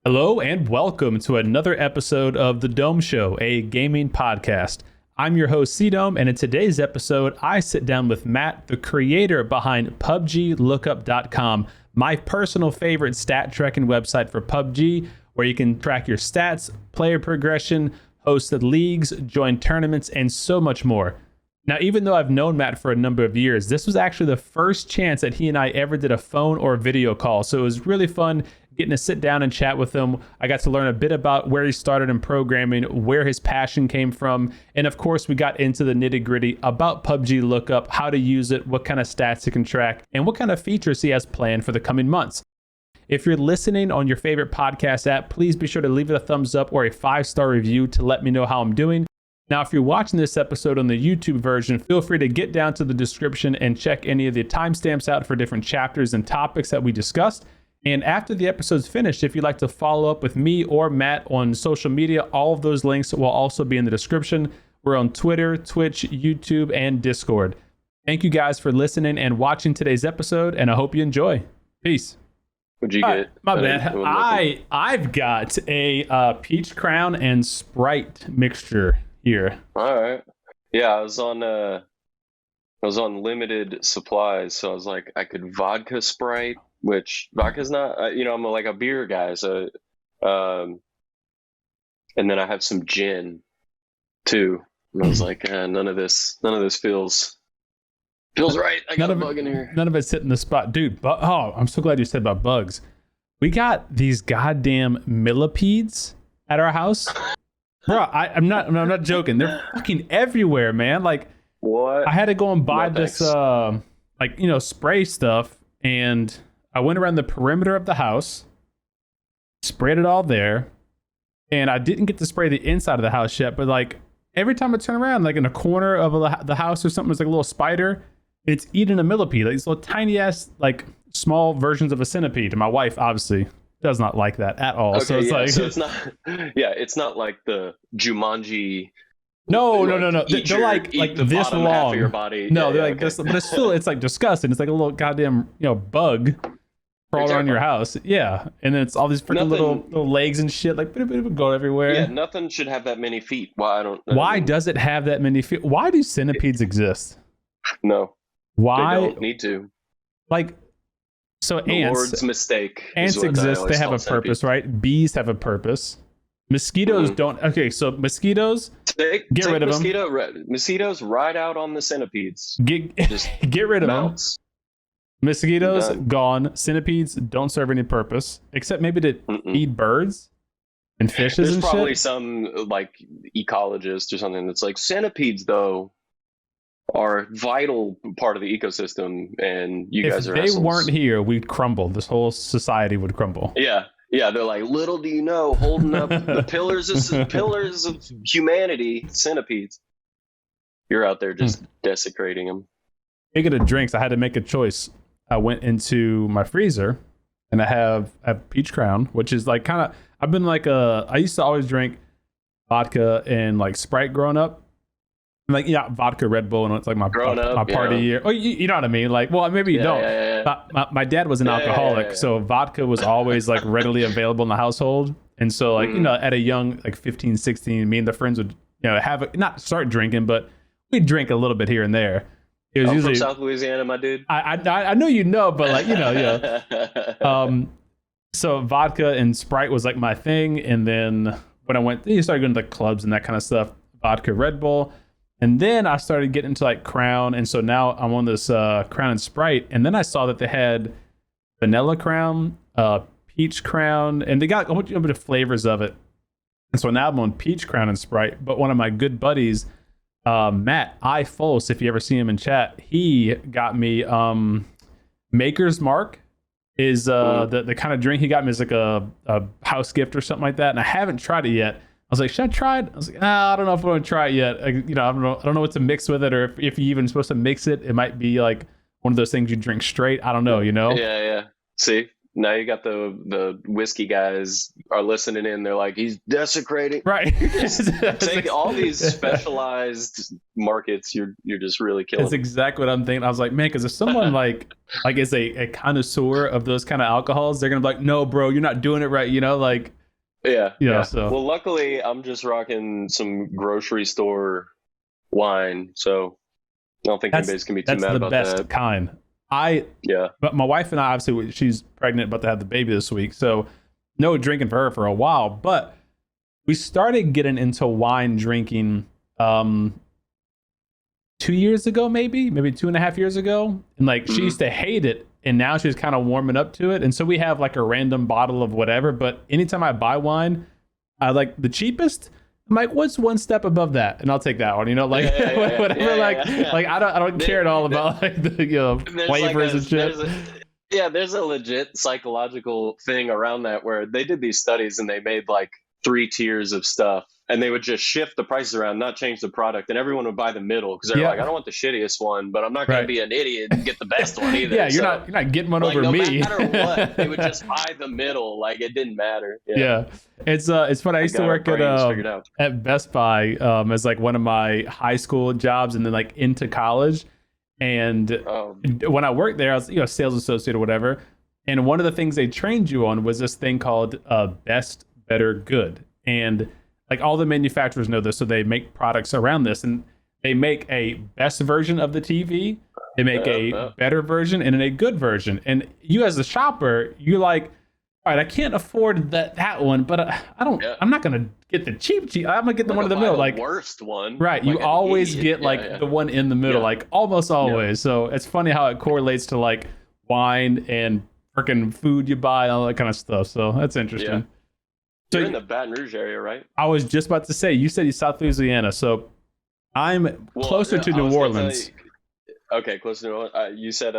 Hello and welcome to another episode of The Dome Show, a gaming podcast. I'm your host, CDome, and in today's episode, I sit down with Matt, the creator behind PUBGLookUp.com, my personal favorite stat tracking website for PUBG, where you can track your stats, player progression, hosted leagues, join tournaments, and so much more. Now, even though I've known Matt for a number of years, this was actually the first chance that he and I ever did a phone or video call. So it was really fun getting to sit down and chat with him. I got to learn a bit about where he started in programming, where his passion came from. And of course, we got into the nitty gritty about PUBG Lookup, how to use it, what kind of stats it can track, and what kind of features he has planned for the coming months. If you're listening on your favorite podcast app, please be sure to leave it a thumbs up or a 5-star review to let me know how I'm doing. Now, if you're watching this episode on the YouTube version, feel free to get down to the description and check any of the timestamps out for different chapters and topics that we discussed. And after the episode's finished, if you'd like to follow up with me or Matt on social media, all of those links will also be in the description. We're on Twitter, Twitch, YouTube, and Discord. Thank you guys for listening and watching today's episode, and I hope you enjoy. Peace. What'd you get? My bad. I've got a peach crown and Sprite mixture here. All right. Yeah, I was on limited supplies, so I was like, I could vodka Sprite, which vodka's not. I'm like a beer guy, so and then I have some gin too. And I was like, none of this feels right. I got a bug in here. None of it's hitting the spot, dude. But I'm so glad you said about bugs. We got these goddamn millipedes at our house. Bro, I'm not joking. They're fucking everywhere, man. Like, what? I had to go and buy this, spray stuff, and I went around the perimeter of the house, sprayed it all there, and I didn't get to spray the inside of the house yet. But like every time I turn around, like in a corner of the house or something, there's like a little spider. It's eating a millipede, like these little tiny ass, like small versions of a centipede. And my wife obviously does not like that at all. Okay, so it's it's not like the Jumanji. No. They're like the this long. Half of your body. No, they're like this, but it's like disgusting. It's like a little goddamn bug crawl around your house. Yeah, and then it's all these freaking little legs and shit, like go everywhere. Yeah, nothing should have that many feet. Why does it have that many feet? Why do centipedes exist? No. Why? They don't need to. Like, so the ants. Lord's mistake. Ants exist. They have a purpose, right? Bees have a purpose. Mosquitoes don't. Okay, so mosquitoes. Get rid of them. Mosquitoes ride out on the centipedes. Get rid of mounts. them. Mosquitoes gone. Centipedes don't serve any purpose except maybe to feed birds and fishes. There's and probably shit. some like ecologist or something that's like, centipedes though are a vital part of the ecosystem, and guys are assholes. If they weren't here, we'd crumble. This whole society would crumble. Yeah, they're like, little do you know, holding up the pillars of humanity, centipedes. You're out there just desecrating them. Speaking of drinks, I had to make a choice. I went into my freezer, and I have Peach Crown, which is like kind of. I've been like I used to always drink vodka and like Sprite growing up. Like, yeah, vodka, Red Bull, and it's like my party year. Oh, you know what I mean? Like, well, maybe you don't. Yeah. My dad was an alcoholic, so vodka was always like readily available in the household. And so, like, at a young, like 15, 16, me and the friends would, not start drinking, but we'd drink a little bit here and there. It was usually from South Louisiana, my dude. I know but like, so vodka and Sprite was like my thing. And then when you started going to like clubs and that kind of stuff, vodka, Red Bull. And then I started getting into like Crown. And so now I'm on this Crown and Sprite. And then I saw that they had vanilla Crown, peach Crown, and they got a bunch of flavors of it. And so now I'm on peach Crown and Sprite. But one of my good buddies, Matt Ifos, if you ever see him in chat, he got me Maker's Mark is the kind of drink he got me is like a house gift or something like that. And I haven't tried it yet. I was like, should I try it? I was like, I don't know if I want to try it yet. I don't know what to mix with it, or if you're even supposed to mix it. It might be like one of those things you drink straight. I don't know, Yeah. See, now you got the whiskey guys are listening in. They're like, he's desecrating. Right. Take all these specialized markets, you're just really killing. That's exactly what I'm thinking. I was like, man, because if someone like is a connoisseur of those kind of alcohols, they're gonna be like, no, bro, you're not doing it right. Like. Yeah. So well, luckily I'm just rocking some grocery store wine, so I don't think anybody's gonna be too mad about that. That's the best kind. But my wife and I, obviously, she's pregnant, about to have the baby this week, so no drinking for her for a while. But we started getting into wine drinking 2 years ago, maybe 2.5 years ago, and like she used to hate it. And now she's kind of warming up to it. And so we have like a random bottle of whatever. But anytime I buy wine, I like the cheapest. I'm like, what's one step above that? And I'll take that one, whatever. Like I don't care at all about like the flavors and shit. There's a legit psychological thing around that where they did these studies and they made like 3 tiers of stuff, and they would just shift the prices around, not change the product, and everyone would buy the middle because they're like, I don't want the shittiest one, but I'm not going to be an idiot and get the best one either. You're not getting one over me. No matter what, they would just buy the middle, like it didn't matter. It's fun. I used to work at Best Buy as like one of my high school jobs, and then like into college. And when I worked there, I was sales associate or whatever. And one of the things they trained you on was this thing called best, better, good. And like all the manufacturers know this, so they make products around this, and they make a best version of the TV, they make a better version, and a good version. And you as a shopper, you're like, all right, I can't afford that one, but I'm not gonna get the cheap. I'm gonna get the one in the middle, like worst one. Right, you always get like the one in the middle, like almost always. So it's funny how it correlates to like wine and freaking food you buy, all that kind of stuff. So that's interesting. Yeah. So you're in the Baton Rouge area, right? I was just about to say, you said you're South Louisiana, so I'm closer to New Orleans. Okay, closer to New Orleans. You said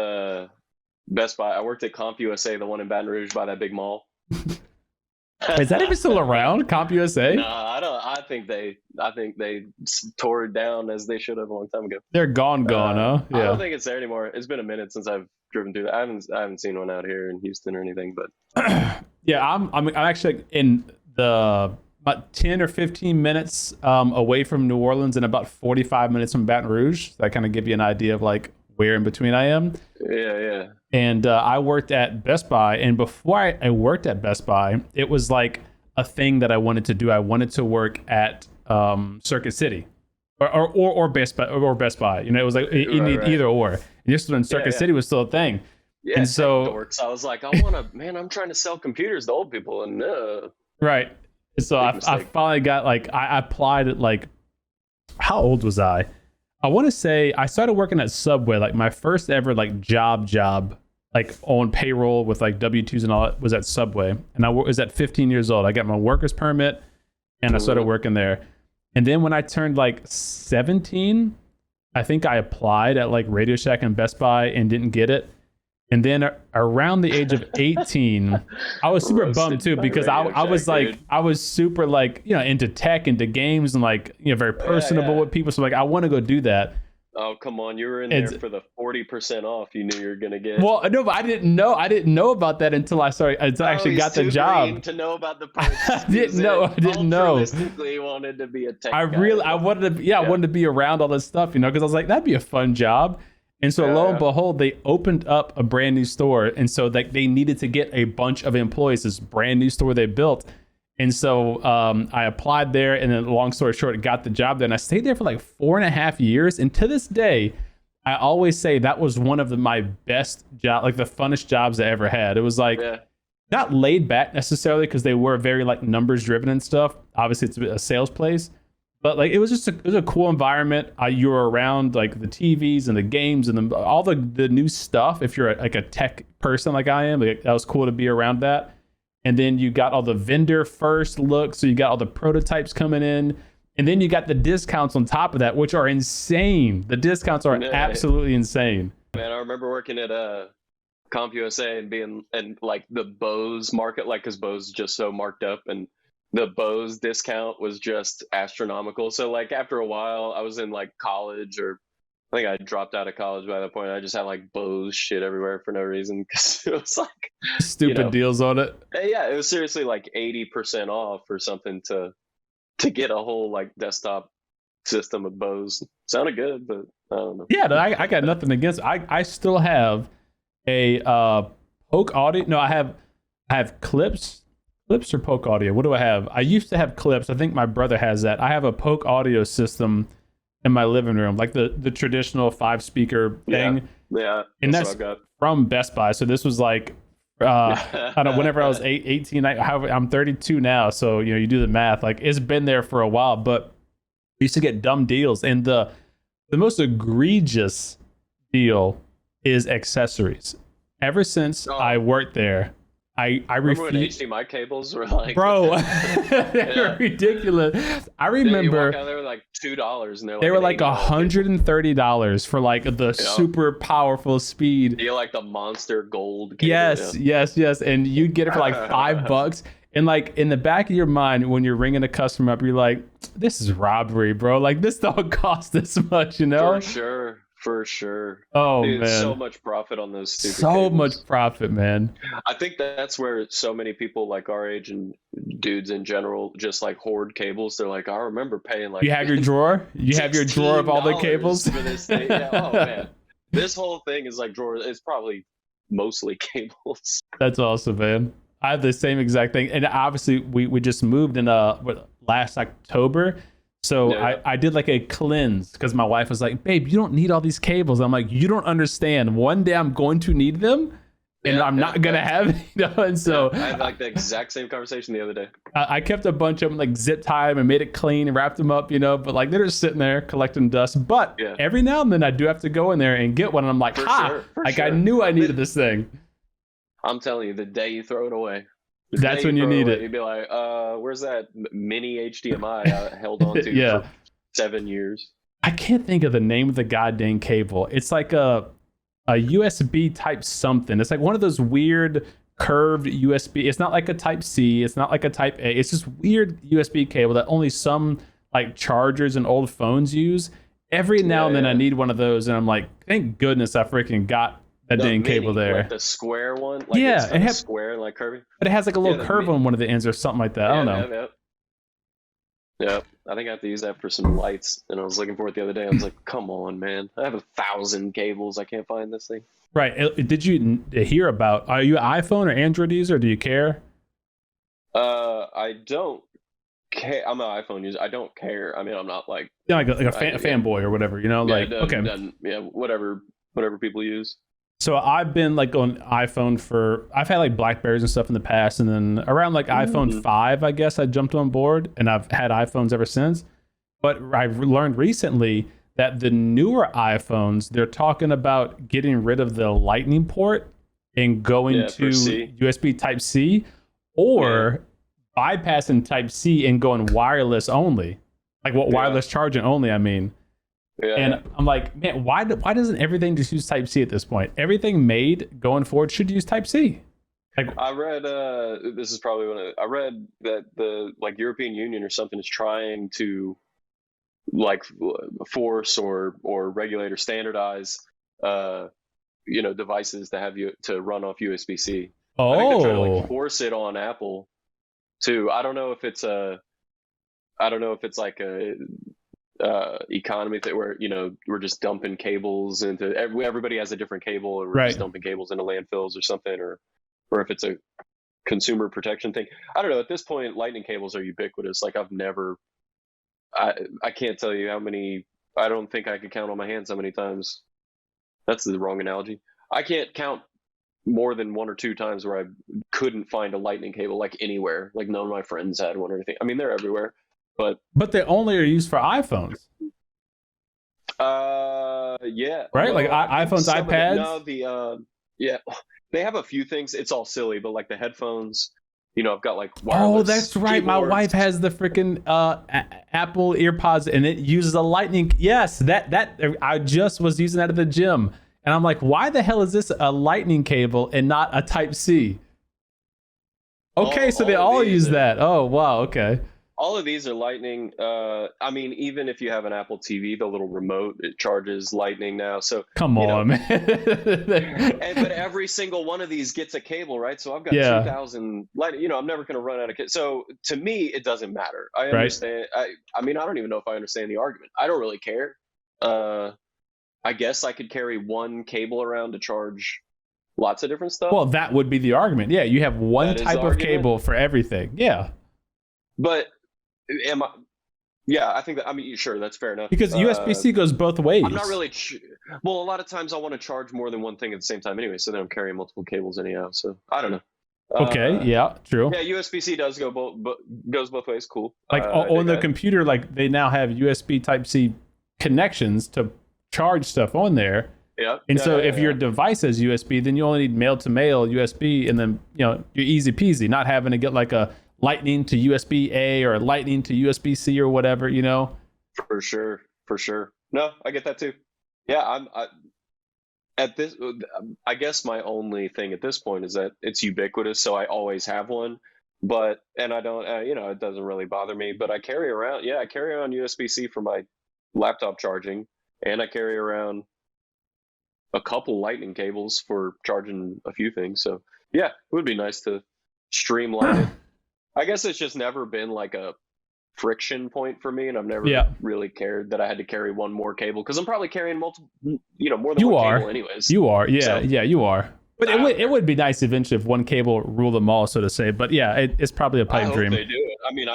Best Buy. I worked at CompUSA, the one in Baton Rouge by that big mall. Is that even still around, CompUSA? No, I don't. I think they tore it down as they should have a long time ago. They're gone, huh? Yeah. I don't think it's there anymore. It's been a minute since I've driven through that. I haven't seen one out here in Houston or anything, but yeah, I'm actually in about 10 or 15 minutes away from New Orleans and about 45 minutes from Baton Rouge. So that kind of give you an idea of like where in between I am. Yeah. And I worked at Best Buy, and before I worked at Best Buy, it was like a thing that I wanted to do. I wanted to work at Circuit City or Best Buy, It was like you need either or. And this was when Circuit City was still a thing. Yeah, and so I was like, I'm trying to sell computers to old people, and right. So I finally got I applied at how old was I? I want to say I started working at Subway, like my first ever job, like on payroll with like W-2s and all that was at Subway. And I was at 15 years old. I got my worker's permit and I started working there. And then when I turned 17, I think I applied at Radio Shack and Best Buy and didn't get it. And then around the age of 18, I was super bummed too, because I was super into tech, into games, and very personable with people. So I want to go do that. Oh, come on. You were in there for the 40% off you knew you were going to get. Well, no, but I didn't know about that until I actually got the job. To know about the perks. I didn't know. Realistically wanted to be a tech guy. I wanted to be around all this stuff, because I was like, that'd be a fun job. And so lo and behold, they opened up a brand new store. And so they needed to get a bunch of employees, this brand new store they built. And so I applied there, and then long story short, got the job there. And I stayed there for 4.5 years. And to this day, I always say that was one of my best job, the funnest jobs I ever had. It was not laid back necessarily, because they were very numbers driven and stuff. Obviously, it's a sales place. But it was a cool environment. You were around the TVs and the games and all the new stuff. If you're a tech person like I am, that was cool to be around that. And then you got all the vendor first look, so you got all the prototypes coming in, and then you got the discounts on top of that, which are insane. The discounts are absolutely insane. Man, I remember working at CompUSA and being in the Bose market, because Bose is just so marked up, and the Bose discount was just astronomical. So after a while, I was in college, or I think I dropped out of college by that point. I just had Bose shit everywhere for no reason, because it was stupid deals on it. Yeah, it was seriously 80% off or something to get a whole desktop system with Bose. Sounded good, but I don't know. Yeah, I got nothing against. I still have a Polk Audio. No, I have clips or Polk Audio. What do I have? I used to have clips. I think my brother has that. I have a Polk Audio system in my living room, like the traditional 5-speaker thing. Yeah, and that's from Best Buy. So this was like I don't know, whenever I was 18, I'm 32 now, so you do the math. Like, it's been there for a while, but we used to get dumb deals, and the most egregious deal is accessories. Ever since I worked there, I remember when HDMI cables were like, bro, they were ridiculous. I remember you walk out there with like $2, and they were like $130 for like the super powerful speed. You like the monster gold cable. Yes, and you get it for like $5. And like in the back of your mind, when you're ringing a customer up, you're like, "This is robbery, bro. Like, this don't cost this much, For sure. Oh, dude, man. So much profit on those stupid cables. Much profit, man. I think that's where so many people like our age and dudes in general just like hoard cables. They're like, I remember paying like... You have your drawer? You have your drawer of all the cables? For this thing. Yeah. Oh, man. This whole thing is like drawers. It's probably mostly cables. That's awesome, man. I have the same exact thing. And obviously, we just moved in last October. So I did like a cleanse because my wife was like, babe, you don't need all these cables. I'm like, you don't understand. One day I'm going to need them and I'm not going to have it. And so I had like the exact same conversation the other day. I kept a bunch of them, like zip tied them and made it clean and wrapped them up, but like they're just sitting there collecting dust. But every now and then I do have to go in there and get one. And I'm like, I knew I needed this thing. I'm telling you, the day you throw it away. That's when you need it. You'd be like, where's that mini HDMI I held on to for 7 years? I can't think of the name of the goddamn cable. It's like a USB type something. It's like one of those weird curved USB. It's not like a type C. It's not like a type A. It's just weird USB cable that only some like chargers and old phones use. Every now and then I need one of those, and I'm like, thank goodness I freaking got that dang cable there. Like the square one? Like it's it has square, like curvy. But it has like a little curve on one of the ends or something like that. I don't know. Yeah, I think I have to use that for some lights. And I was looking for it the other day. I was like, come on, man. I have 1,000 cables. I can't find this thing. Right. Did you hear about, are you an iPhone or Android user? Do you care? I don't care. I'm an iPhone user. I don't care. I mean, I'm not like... Yeah, like a fanboy or whatever, whatever people use. So I've been like on iPhone I've had like Blackberries and stuff in the past, and then around like iPhone 5, I guess I jumped on board, and I've had iPhones ever since. But I've learned recently that the newer iPhones, they're talking about getting rid of the Lightning port and going to USB Type-C, or bypassing Type-C and going wireless only. Like wireless charging only, I mean. Yeah. And I'm like, man, why doesn't everything just use Type-C at this point? Everything made going forward should use Type-C. Like, I read this is probably I read that the like European Union or something is trying to like force or regulate or standardize devices to have you to run off USB-C. I think they're trying to like force it on Apple too. I don't know if it's like a economy that where we're just dumping cables into everybody has a different cable, and we're just dumping cables into landfills or something, or if it's a consumer protection thing. I don't know. At this point, lightning cables are ubiquitous. Like I can't tell you how many. I don't think I could count on my hands how many times. That's the wrong analogy. I can't count more than 1 or 2 times where I couldn't find a lightning cable like anywhere. Like none of my friends had one or anything. I mean, they're everywhere. But they only are used for iPhones. Yeah. Right? Like iPhones, iPads? They have a few things. It's all silly, but like the headphones, I've got like wireless. Oh, that's right. Keyboards. My wife has the freaking Apple EarPods, and it uses a lightning. Yes, that I just was using that at the gym. And I'm like, why the hell is this a lightning cable and not a Type-C? Okay, so they all use that. Oh, wow, okay. all of these are Lightning. I mean, even if you have an Apple TV, the little remote, it charges Lightning now. So Come on, man. but every single one of these gets a cable, right? So I've got Yeah. 2,000 light. I'm never going to run out of cable. So to me, it doesn't matter. I Right. understand. I mean, I don't even know if I understand the argument. I don't really care. I guess I could carry one cable around to charge lots of different stuff. Well, that would be the argument. Yeah, you have one That is type the of argument? cable for everything. Yeah. But am I? Yeah, I think that. I mean, sure, that's fair enough. Because USB-C goes both ways. I'm not really. Well, a lot of times I want to charge more than one thing at the same time anyway, so then I'm carrying multiple cables anyhow. So I don't know. Okay. Yeah. True. Yeah, USB-C does go goes both ways. Cool. Like on the computer, like they now have USB Type-C connections to charge stuff on there. Yeah. And so if your device has USB, then you only need male to male USB, and then you're easy peasy, not having to get like a Lightning to USB A or a Lightning to USB C or whatever, For sure. No, I get that too. Yeah, at this. I guess my only thing at this point is that it's ubiquitous, so I always have one. And I don't, it doesn't really bother me. But I carry around USB-C for my laptop charging, and I carry around a couple Lightning cables for charging a few things. So yeah, it would be nice to streamline it. I guess it's just never been like a friction point for me, and I've never really cared that I had to carry one more cable, because I'm probably carrying multiple, more than one cable anyways. You are, yeah, you are. But it would be nice eventually if one cable ruled them all, so to say. But yeah, it's probably a pipe dream. I hope they do it. I mean,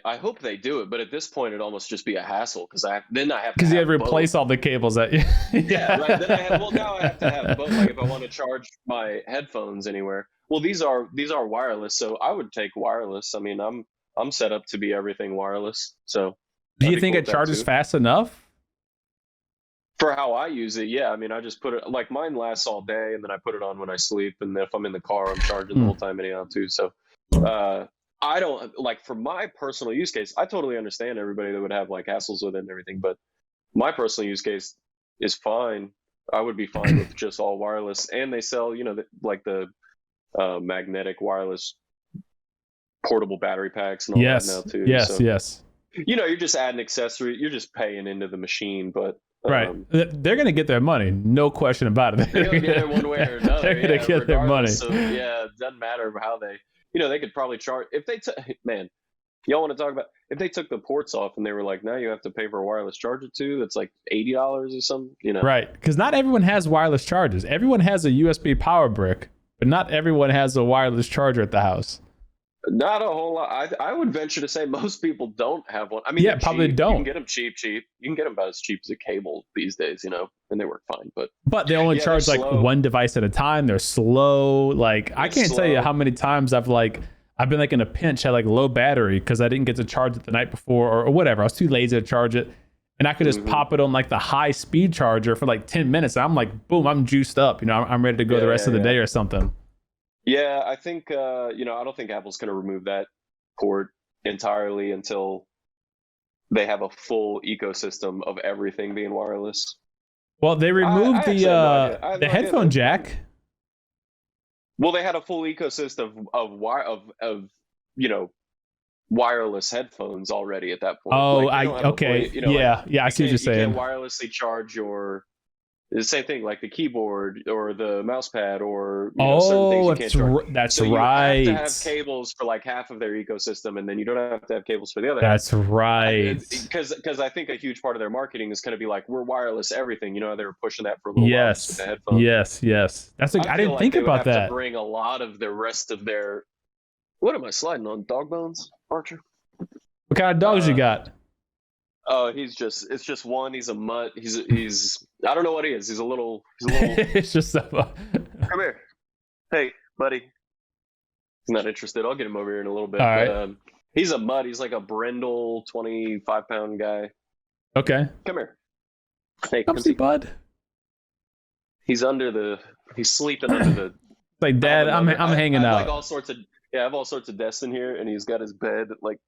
I hope they do it. But at this point, it'd almost just be a hassle, because I have to replace all the cables that. Yeah, right. Then now I have to have both. Like if I want to charge my headphones anywhere. Well, these are wireless, so I would take wireless. I mean, I'm set up to be everything wireless. So do you think it charges fast enough? For how I use it, yeah. I mean, I just put it, like mine lasts all day, and then I put it on when I sleep, and if I'm in the car, I'm charging the whole time anyhow too. So I don't, like, for my personal use case, I totally understand everybody that would have like hassles with it and everything, but my personal use case is fine. I would be fine with just all wireless, and they sell, the magnetic wireless portable battery packs and all that now too. Yes. You're just adding accessory. You're just paying into the machine, but right. They're going to get their money. No question about it. They're going to get it one way or another. They're going to get their money. So yeah, it doesn't matter how they, they could probably charge if they man, y'all want to talk about if they took the ports off and they were like, now you have to pay for a wireless charger too. That's like $80 or something, Right. Because not everyone has wireless chargers. Everyone has a USB power brick, but not everyone has a wireless charger at the house. Not a whole lot. I would venture to say most people don't have one. I mean, yeah, probably cheap. don't. You can get them cheap. You can get them about as cheap as a cable these days, and they work fine. But they only charge like one device at a time. They're slow. Like I can't tell you how many times I've been like in a pinch, had like low battery because I didn't get to charge it the night before or whatever. I was too lazy to charge it, and I could just pop it on like the high speed charger for like 10 minutes. And I'm like, boom, I'm juiced up. I'm ready to go the rest of the day or something. Yeah, I think, I don't think Apple's going to remove that port entirely until they have a full ecosystem of everything being wireless. Well, they removed the headphone jack. Well, they had a full ecosystem of wireless headphones already at that point. Oh, okay. I see what you're saying. You can't wirelessly charge the same thing, like the keyboard or the mouse pad or certain things you can't charge. That's so right. You have to have cables for like half of their ecosystem, and then you don't have to have cables for the other. That's right. Because I think a huge part of their marketing is going to be like, we're wireless everything. They were pushing that for a little while with the headphones. Yes. I didn't think about that. To bring a lot of the rest of their. What am I sliding on? Dog bones, Archer? What kind of dogs you got? Oh, it's just one. He's a mutt. He's I don't know what he is. He's a little it's just Come here. Hey, buddy. He's not interested. I'll get him over here in a little bit. All right. He's a mutt. He's like a brindle 25-pound guy. Okay. Come here. Hey, come see, bud. He's sleeping under the like, Dad, I'm hanging out. Like I have all sorts of desks in here, and he's got his bed like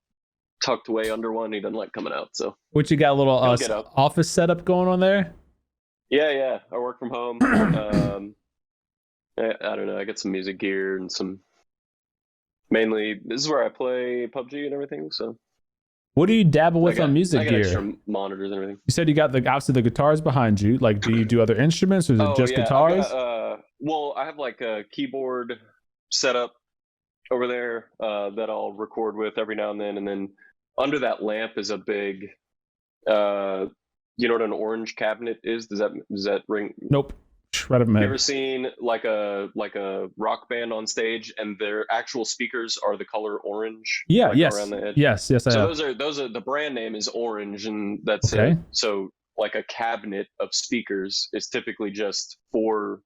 tucked away under one. He doesn't like coming out. So what, you got a little office setup going on there? Yeah. I work from home. I don't know. I got some music gear and mainly this is where I play PUBG and everything. So What do you dabble with on I music got gear? extra monitors and everything. You said you got obviously the guitars behind you. Like, do you do other instruments or is it Oh just yeah, guitars? well, I have like a keyboard setup over there that I'll record with every now and then under that lamp is a big, you know what an orange cabinet is? Does that ring? Nope. Right up my You head. ever seen like a rock band on stage and their actual speakers are the color orange? Yeah. Like Yes. around the edge. Yes. Yes. I So have. those are the brand name is Orange, and that's Okay. it. So like a cabinet of speakers is typically just four.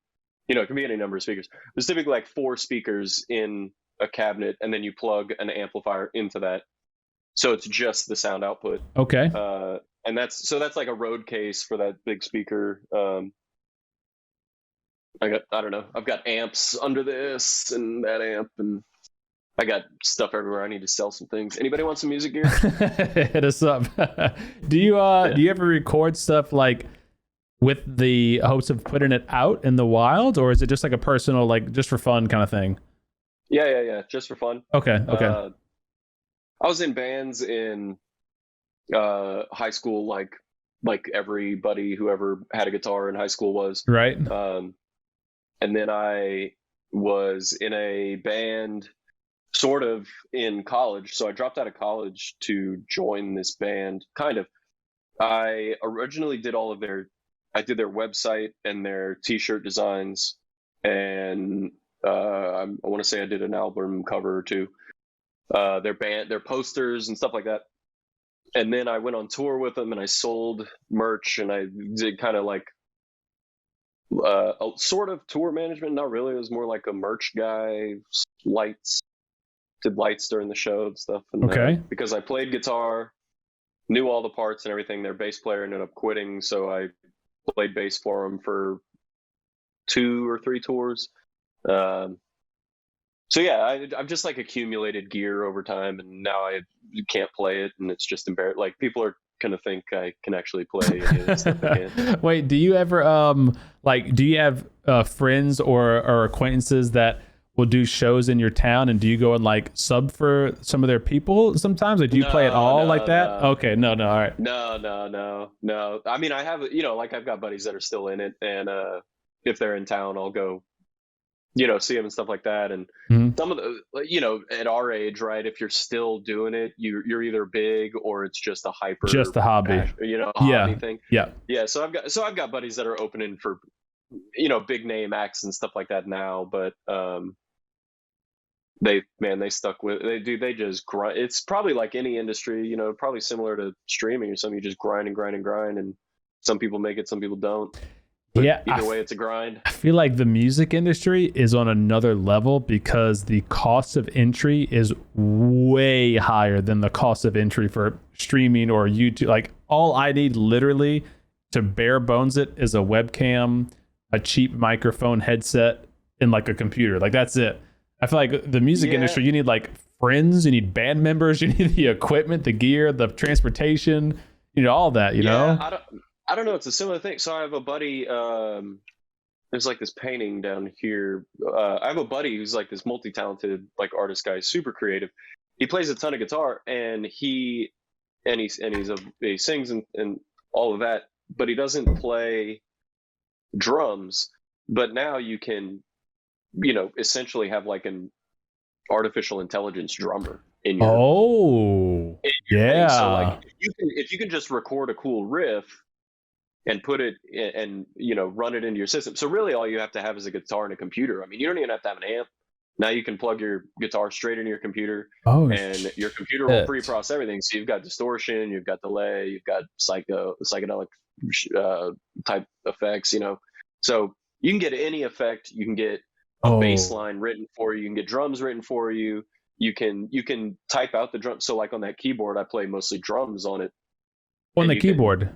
It can be any number of speakers. There's typically like four speakers in a cabinet, and then you plug an amplifier into that. So it's just the sound output. Okay. And that's like a road case for that big speaker. I don't know. I've got amps under this and that amp, and I got stuff everywhere. I need to sell some things. Anybody want some music gear? Hit us up. Do you ever record stuff like with the hopes of putting it out in the wild, or is it just like a personal, like just for fun kind of thing? Yeah. Just for fun. Okay. I was in bands in high school, like everybody who ever had a guitar in high school was. Right. And then I was in a band sort of in college. So I dropped out of college to join this band, kind of. I originally did I did their website and their t-shirt designs. And I want to say I did an album cover or two. Their posters and stuff like that. And then I went on tour with them and I sold merch and I did kind of like a sort of tour management. Not really. It was more like a merch guy, did lights during the show and stuff. And, Okay. Because I played guitar, knew all the parts and everything, their bass player ended up quitting. So I played bass for him for 2 or 3 tours. So yeah, I've just like accumulated gear over time, and now I can't play it, and it's just embarrassing. Like people are gonna think I can actually play any of this stuff again. Wait, do you ever do you have friends or acquaintances that will do shows in your town, and do you go and like sub for some of their people sometimes? Like, do you play at all like that? No. Okay, no, all right. No. I mean, I have like I've got buddies that are still in it, and if they're in town, I'll go see them and stuff like that. And some of the, at our age, right, if you're still doing it, you're either big or it's just a hobby, hobby thing. Yeah. So I've got buddies that are opening for, big name acts and stuff like that now, but they stuck with, they just grind. It's probably like any industry, probably similar to streaming or something. You just grind, and some people make it, some people don't. But either way, it's a grind. I feel like the music industry is on another level because the cost of entry is way higher than the cost of entry for streaming or YouTube. Like, all I need literally to bare bones it is a webcam, a cheap microphone headset, and like a computer. Like, that's it. I feel like the music industry, you need like friends, you need band members, you need the equipment, the gear, the transportation, all that, know? I don't know. It's a similar thing. So I have a buddy. There's like this painting down here. I have a buddy who's like this multi-talented like artist guy, super creative. He plays a ton of guitar, and he sings and all of that, but he doesn't play drums. But now you can, essentially have like an artificial intelligence drummer in your. Yeah. So like if you can just record a cool riff and put it and run it into your system. So really all you have to have is a guitar and a computer. I mean, you don't even have to have an amp. Now you can plug your guitar straight into your computer, and your computer will pre-process everything. So you've got distortion, you've got delay, you've got psychedelic type effects, So you can get any effect. You can get a bass line written for you. You can get drums written for you. You can type out the drum. So like on that keyboard, I play mostly drums on it. On the keyboard.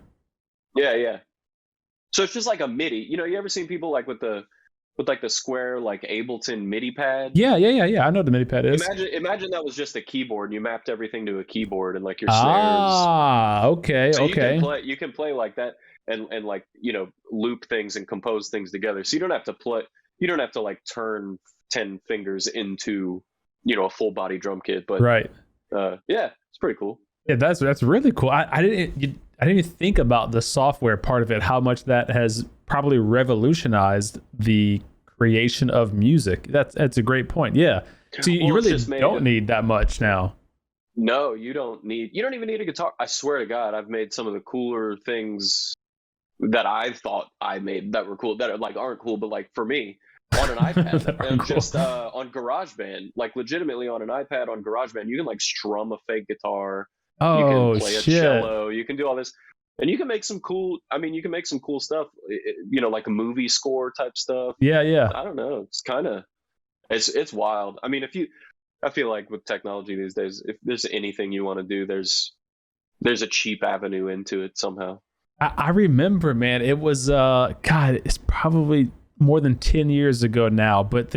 Yeah. So it's just like a MIDI. You ever seen people like with the square like Ableton MIDI pad? Yeah. I know what the MIDI pad is. Imagine that was just a keyboard and you mapped everything to a keyboard and like your snares. Okay. So you can play like that and like loop things and compose things together. So you don't have to like turn 10 fingers into a full body drum kit. But right. Yeah, it's pretty cool. Yeah, that's really cool. I didn't even think about the software part of it, how much that has probably revolutionized the creation of music. That's a great point. Yeah. So you really don't need that much now. No, you don't even need a guitar. I swear to God, I've made some of the cooler things that I thought I made that were cool, that are like aren't cool, but like for me on an iPad and cool. Just on GarageBand, like legitimately on an iPad on GarageBand, you can like strum a fake guitar. Oh, you can play a cello. You can do all this, and you can make some cool. I mean, you can make some cool stuff. You know, like a movie score type stuff. Yeah, yeah. I don't know. It's kind of it's wild. I mean, I feel like with technology these days, if there's anything you want to do, there's a cheap avenue into it somehow. I remember, man, it was God, it's probably more than 10 years ago now, but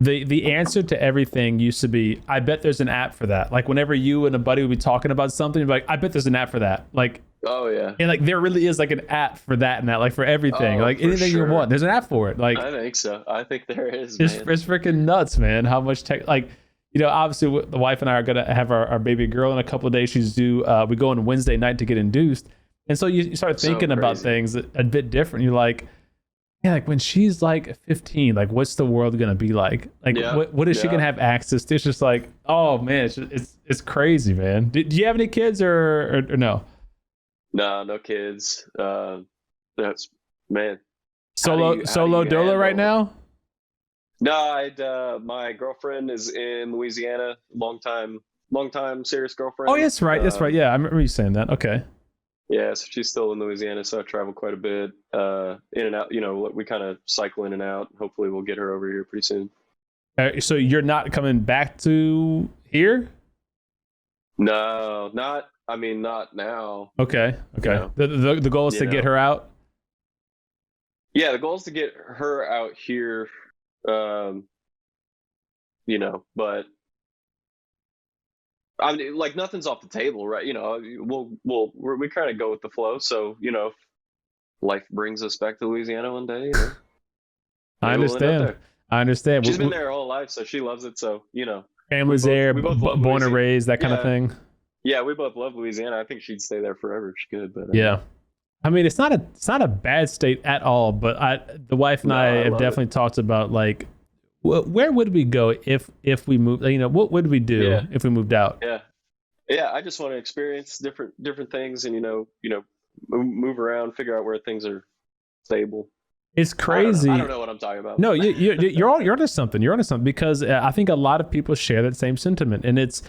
the answer to everything used to be, I bet there's an app for that. Like whenever you and a buddy would be talking about something, you'd be like, I bet there's an app for that. Like, oh yeah. And like there really is like an app for that and that, like for everything. Like anything you want, there's an app for it. Like I think so. I think there is. It's freaking nuts, man. How much tech, like, you know, obviously the wife and I are gonna have our baby girl in a couple of days. She's due. We go on Wednesday night to get induced, and so you start thinking about things a bit different. You're like, yeah, like when she's like 15, like what's the world gonna be like? Like what is she gonna have access to? It's just like, oh man, it's crazy, man. Do you have any kids or no? No kids. That's man. Solo dolo right now? No, my girlfriend is in Louisiana. Long time serious girlfriend. Oh, that's right. That's right. Yeah, I remember you saying that. Okay. Yeah, so she's still in Louisiana, so I travel quite a bit, in and out. You know, we kind of cycle in and out. Hopefully, we'll get her over here pretty soon. So you're not coming back to here? No, not now. Okay. No. The goal is to get her out. Yeah, the goal is to get her out here. You know, but I mean, like nothing's off the table, right? You know, we kind of go with the flow. So, you know, if life brings us back to Louisiana one day, you know, I understand. She's been there her whole life, so she loves it. So, you know, family's there, born and raised, that kind of thing. Yeah, we both love Louisiana. I think she'd stay there forever if she could. But yeah. I mean, it's not a bad state at all, but the wife and I have definitely talked about like, where would we go if we moved? You know, what would we do if we moved out? Yeah. I just want to experience different things, and you know, move around, figure out where things are stable. It's crazy. I don't know what I'm talking about. No, you're onto something. You're onto something because I think a lot of people share that same sentiment, and it's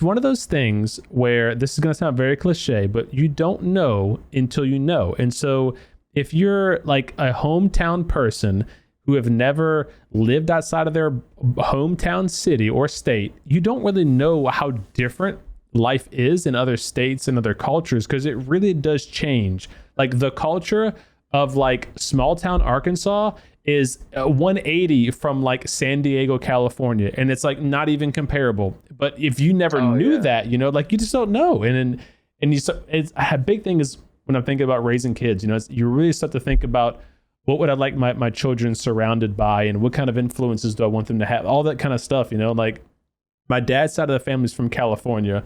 one of those things where this is going to sound very cliche, but you don't know until you know. And so if you're like a hometown person who have never lived outside of their hometown city or state, you don't really know how different life is in other states and other cultures, because it really does change. Like the culture of like small town Arkansas is 180 from like San Diego, California, and it's like not even comparable. But if you never knew that, you know, like you just don't know. And it's a big thing is when I'm thinking about raising kids, you know, you really start to think about what would I like my children surrounded by, and what kind of influences do I want them to have, all that kind of stuff, you know. Like my dad's side of the family is from California,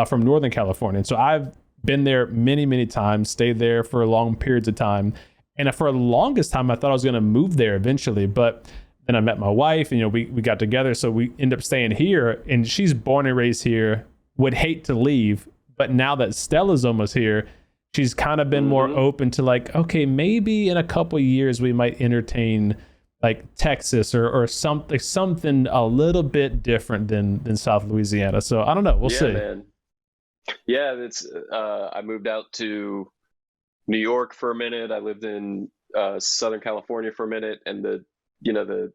from Northern California, and so I've been there many times, stayed there for long periods of time. And for the longest time, I thought I was going to move there eventually. But then I met my wife, and, you know, we got together. So we end up staying here, and she's born and raised here, would hate to leave. But now that Stella's almost here, she's kind of been more open to like, okay, maybe in a couple of years, we might entertain like Texas or something a little bit different than South Louisiana. So I don't know. We'll see. Man. Yeah, it's I moved out to New York for a minute. I lived in Southern California for a minute, and the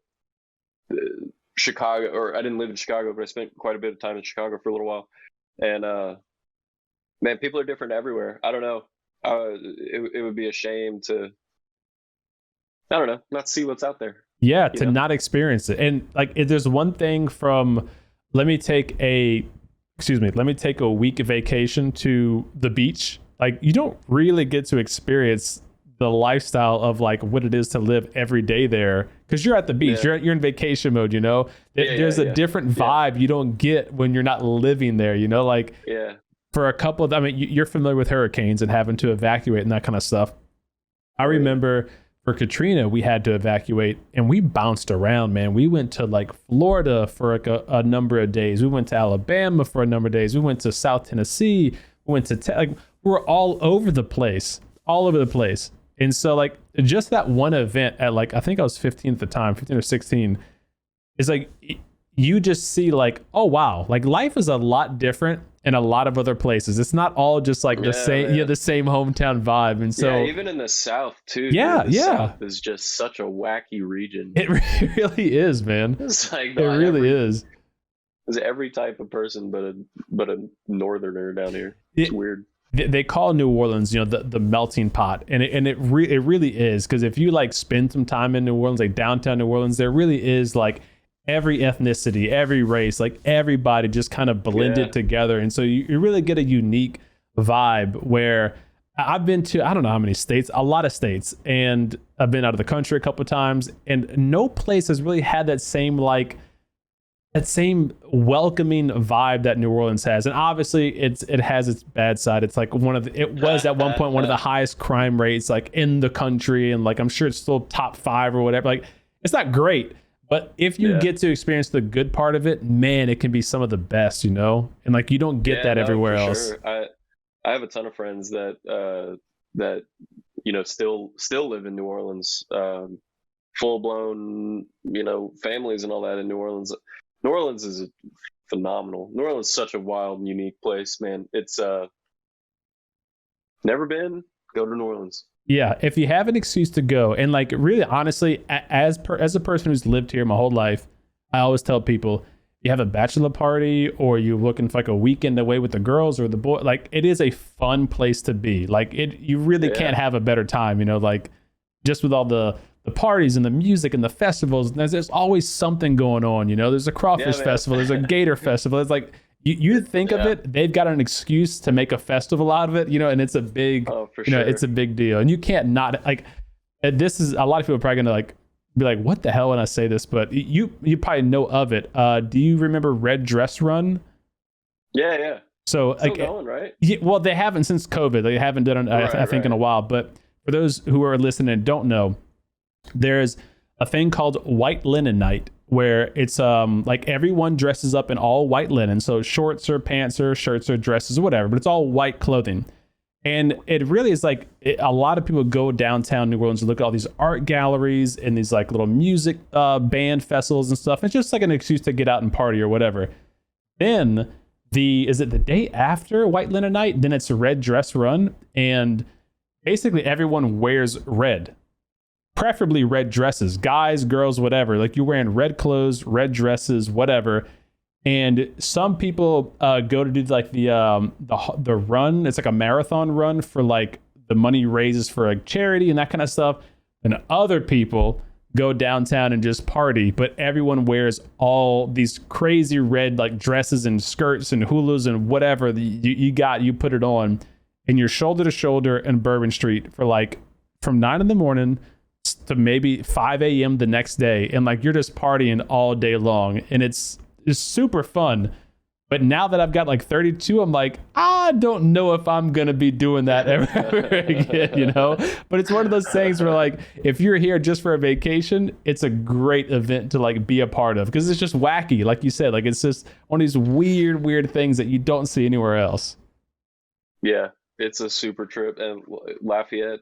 Chicago, or I didn't live in Chicago, but I spent quite a bit of time in Chicago for a little while. And man, people are different everywhere. I don't know. It would be a shame to, I don't know, not see what's out there. Yeah, to not experience it. And like, if there's one thing from, let me take a week of vacation to the beach. Like, you don't really get to experience the lifestyle of like what it is to live every day there, because you're at the beach. You're in vacation mode, you know. There's a different vibe you don't get when you're not living there, you know. Like, for a couple of, I mean, you're familiar with hurricanes and having to evacuate and that kind of stuff. I remember for Katrina, we had to evacuate and we bounced around, man. We went to like Florida for like a number of days. We went to Alabama for a number of days. We went to South Tennessee. We went to, like, we were all over the place. And so like just that one event at like, I think I was 15 at the time, 15 or 16, is like, you just see like, oh wow, like life is a lot different in a lot of other places. It's not all just like the same hometown vibe. And so even in the South too. Yeah, dude, the South is just such a wacky region. It really is, man. It's like it really is. There's every type of person but a northerner down here. It's weird. They call New Orleans, the melting pot, and it really is, because if you like spend some time in New Orleans, like downtown New Orleans, there really is like every ethnicity, every race, like everybody just kind of blended together, and so you really get a unique vibe. Where I've been to, I don't know how many states, a lot of states, and I've been out of the country a couple of times, and no place has really had that same welcoming vibe that New Orleans has. And obviously it has its bad side. It's like it was at one point one of the highest crime rates like in the country, and like I'm sure it's still top 5 or whatever. Like it's not great, but if you get to experience the good part of it, man, it can be some of the best, and like you don't get that everywhere else. Sure. I have a ton of friends that still live in New Orleans, full blown families and all that in New Orleans. New Orleans is phenomenal. New Orleans is such a wild and unique place, man. It's never been, go to New Orleans. Yeah, if you have an excuse to go, and like really honestly, as a person who's lived here my whole life, I always tell people, you have a bachelor party or you're looking for like a weekend away with the girls or the boy, like it is a fun place to be. Like you really can't have a better time, like just with all the parties and the music and the festivals. There's always something going on, there's a crawfish festival, there's a gator festival. It's like you think of it, they've got an excuse to make a festival out of it, and it's a big, it's a big deal. And you can't not, like, this is, a lot of people are probably gonna like be like, what the hell when I say this, but you probably know of it. Do you remember Red Dress Run? Yeah. So still like, going, right? Yeah, well, they haven't since COVID. They haven't done it, I think, in a while. But for those who are listening and don't know, there's a thing called White Linen Night, where it's like everyone dresses up in all white linen. So shorts or pants or shirts or dresses or whatever, but it's all white clothing. And it really is like a lot of people go downtown New Orleans to look at all these art galleries and these like little music band festivals and stuff. It's just like an excuse to get out and party or whatever. Then is it the day after White Linen Night? Then it's Red Dress Run, and basically everyone wears red. Preferably red dresses, guys, girls, whatever. Like you're wearing red clothes, red dresses, whatever. And some people go to do like the run. It's like a marathon run for like the money raises for a charity and that kind of stuff. And other people go downtown and just party, but everyone wears all these crazy red like dresses and skirts and hulas and whatever you put it on, and you're shoulder to shoulder in Bourbon Street for like from 9 a.m. to maybe 5 a.m. the next day, and like you're just partying all day long, and it's super fun. But now that I've got like 32, I'm like, I don't know if I'm gonna be doing that ever again, But it's one of those things where like, if you're here just for a vacation, it's a great event to like be a part of, because it's just wacky, like you said. Like it's just one of these weird things that you don't see anywhere else. Yeah, it's a super trip. And Lafayette,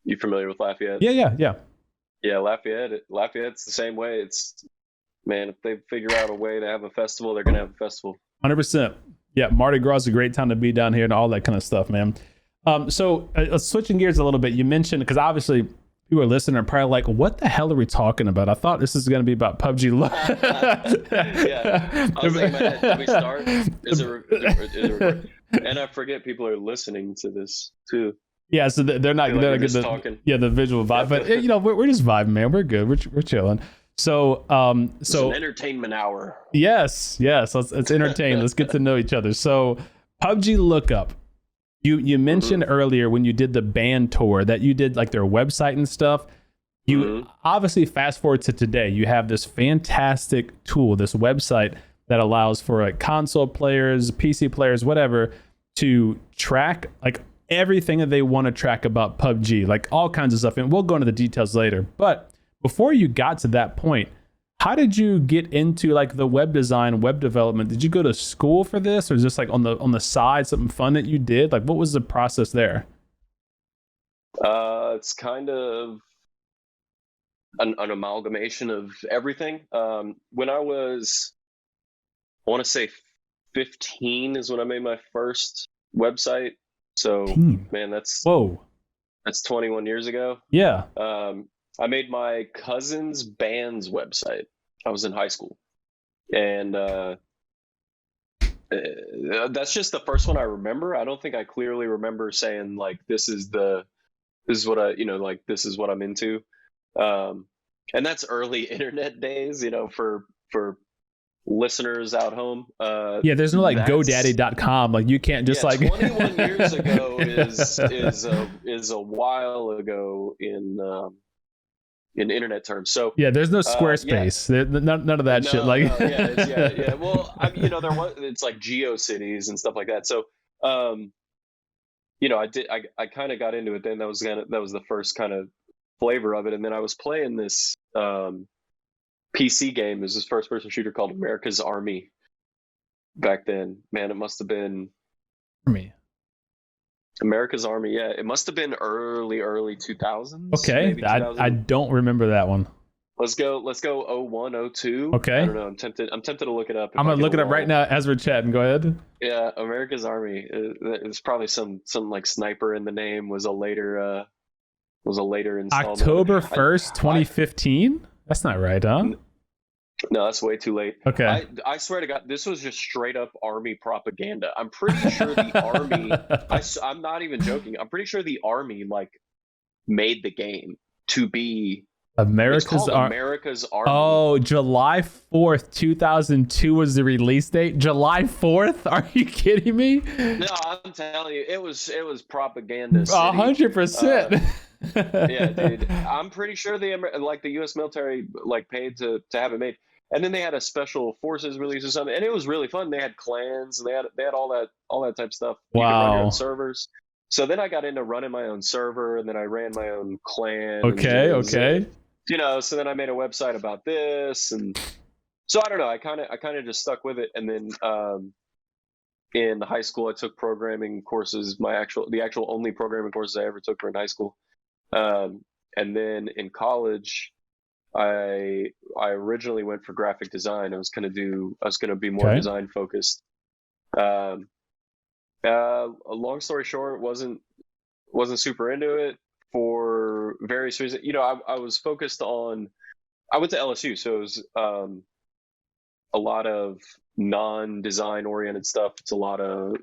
you familiar with Lafayette? Yeah, Lafayette's the same way. It's, man, if they figure out a way to have a festival, they're gonna have a festival. 100%. Yeah, Mardi Gras is a great time to be down here and all that kind of stuff, man. So switching gears a little bit, you mentioned, because obviously people are listening are probably like, what the hell are we talking about? I thought this is going to be about PUBG. Yeah, I was thinking, did we start? Is it and I forget people are listening to this too. Yeah, so they're not good. The visual vibe, but we're just vibing, man. We're good. We're chilling. So it's an entertainment hour. Yes. Let's entertain. Let's get to know each other. So PUBGLookUp. You mentioned earlier when you did the band tour that you did like their website and stuff. You obviously fast forward to today. You have this fantastic tool, this website that allows for like console players, PC players, whatever, to track like everything that they want to track about PUBG, like all kinds of stuff. And we'll go into the details later. But before you got to that point, how did you get into like the web design, web development? Did you go to school for this, or is this like on the side something fun that you did? Like, what was the process there? It's kind of an amalgamation of everything. When I want to say 15 is when I made my first website. So, man, that's 21 years ago. Yeah. I made my cousin's band's website. I was in high school, and that's just the first one I remember. I don't think I clearly remember saying like, this is what this is what I'm into. And that's early internet days, for listeners out home. Yeah, there's no like GoDaddy.com. Like you can't just 21 years ago is a while ago in internet terms. So yeah, there's no Squarespace. None of that shit. Like yeah. Well, it's like GeoCities and stuff like that. So I kind of got into it then. That was the first kind of flavor of it. And then I was playing this PC game. It was this first person shooter called America's Army back then. Man, it must have been America's Army. Yeah, it must have been early 2000s. Okay, I don't remember that one. Let's go 01, 02. Okay. I don't know. I'm tempted to look it up. I'm gonna look it up right now as we're chatting. Go ahead. Yeah, America's Army. It's probably some like sniper in the name. Was a later installment. October 1st, 2015. That's not right, huh? No, that's way too late. Okay. I swear to God, this was just straight up Army propaganda. I'm pretty sure the Army. I'm not even joking. I'm pretty sure the Army like made the game to be. America's Army. Oh, July 4th, 2002 was the release date. July 4th? Are you kidding me? No, I'm telling you, it was propaganda. 100%. Yeah, dude. I'm pretty sure the U.S. military like paid to have it made, and then they had a special forces release or something, and it was really fun. They had clans, and they had all that type of stuff. Wow. You could run your own servers. So then I got into running my own server, and then I ran my own clan. Okay. So then I made a website about this, and so I don't know. I kind of just stuck with it, and then in high school I took programming courses. The actual only programming courses I ever took were in high school, and then in college, I originally went for graphic design. I was gonna be more design focused. A long story short, wasn't super into it. For various reasons, I was focused on. I went to LSU, so it was a lot of non-design oriented stuff. It's a lot of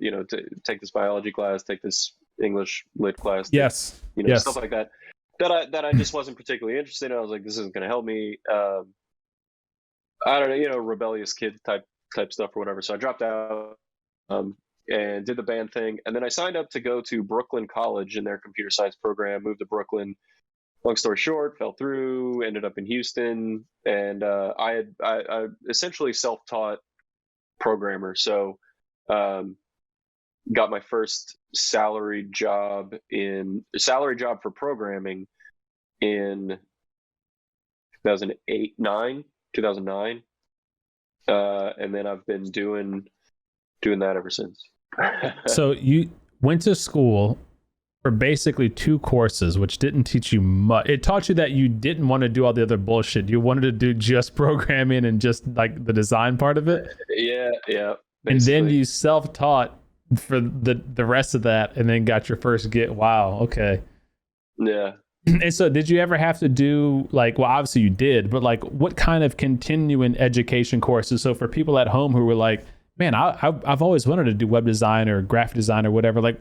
take this biology class, take this English lit class, yes, stuff like that. That I just wasn't particularly interested in. I was like, this isn't going to help me. I don't know, rebellious kid type stuff or whatever. So I dropped out. And did the band thing, and then I signed up to go to Brooklyn College in their computer science program. Moved to Brooklyn. Long story short, fell through. Ended up in Houston, and I essentially self-taught programmer. So, got my first salary job for programming in 2009, and then I've been doing that ever since. So you went to school for basically 2 courses, which didn't teach you much. It taught you that you didn't want to do all the other bullshit. You wanted to do just programming and just like the design part of it. Yeah. Basically. And then you self-taught for the rest of that, and then got your first gig. Wow. Okay. Yeah. And so did you ever have to do well, obviously you did, but like what kind of continuing education courses? So for people at home who were like, man, I've always wanted to do web design or graphic design or whatever. Like,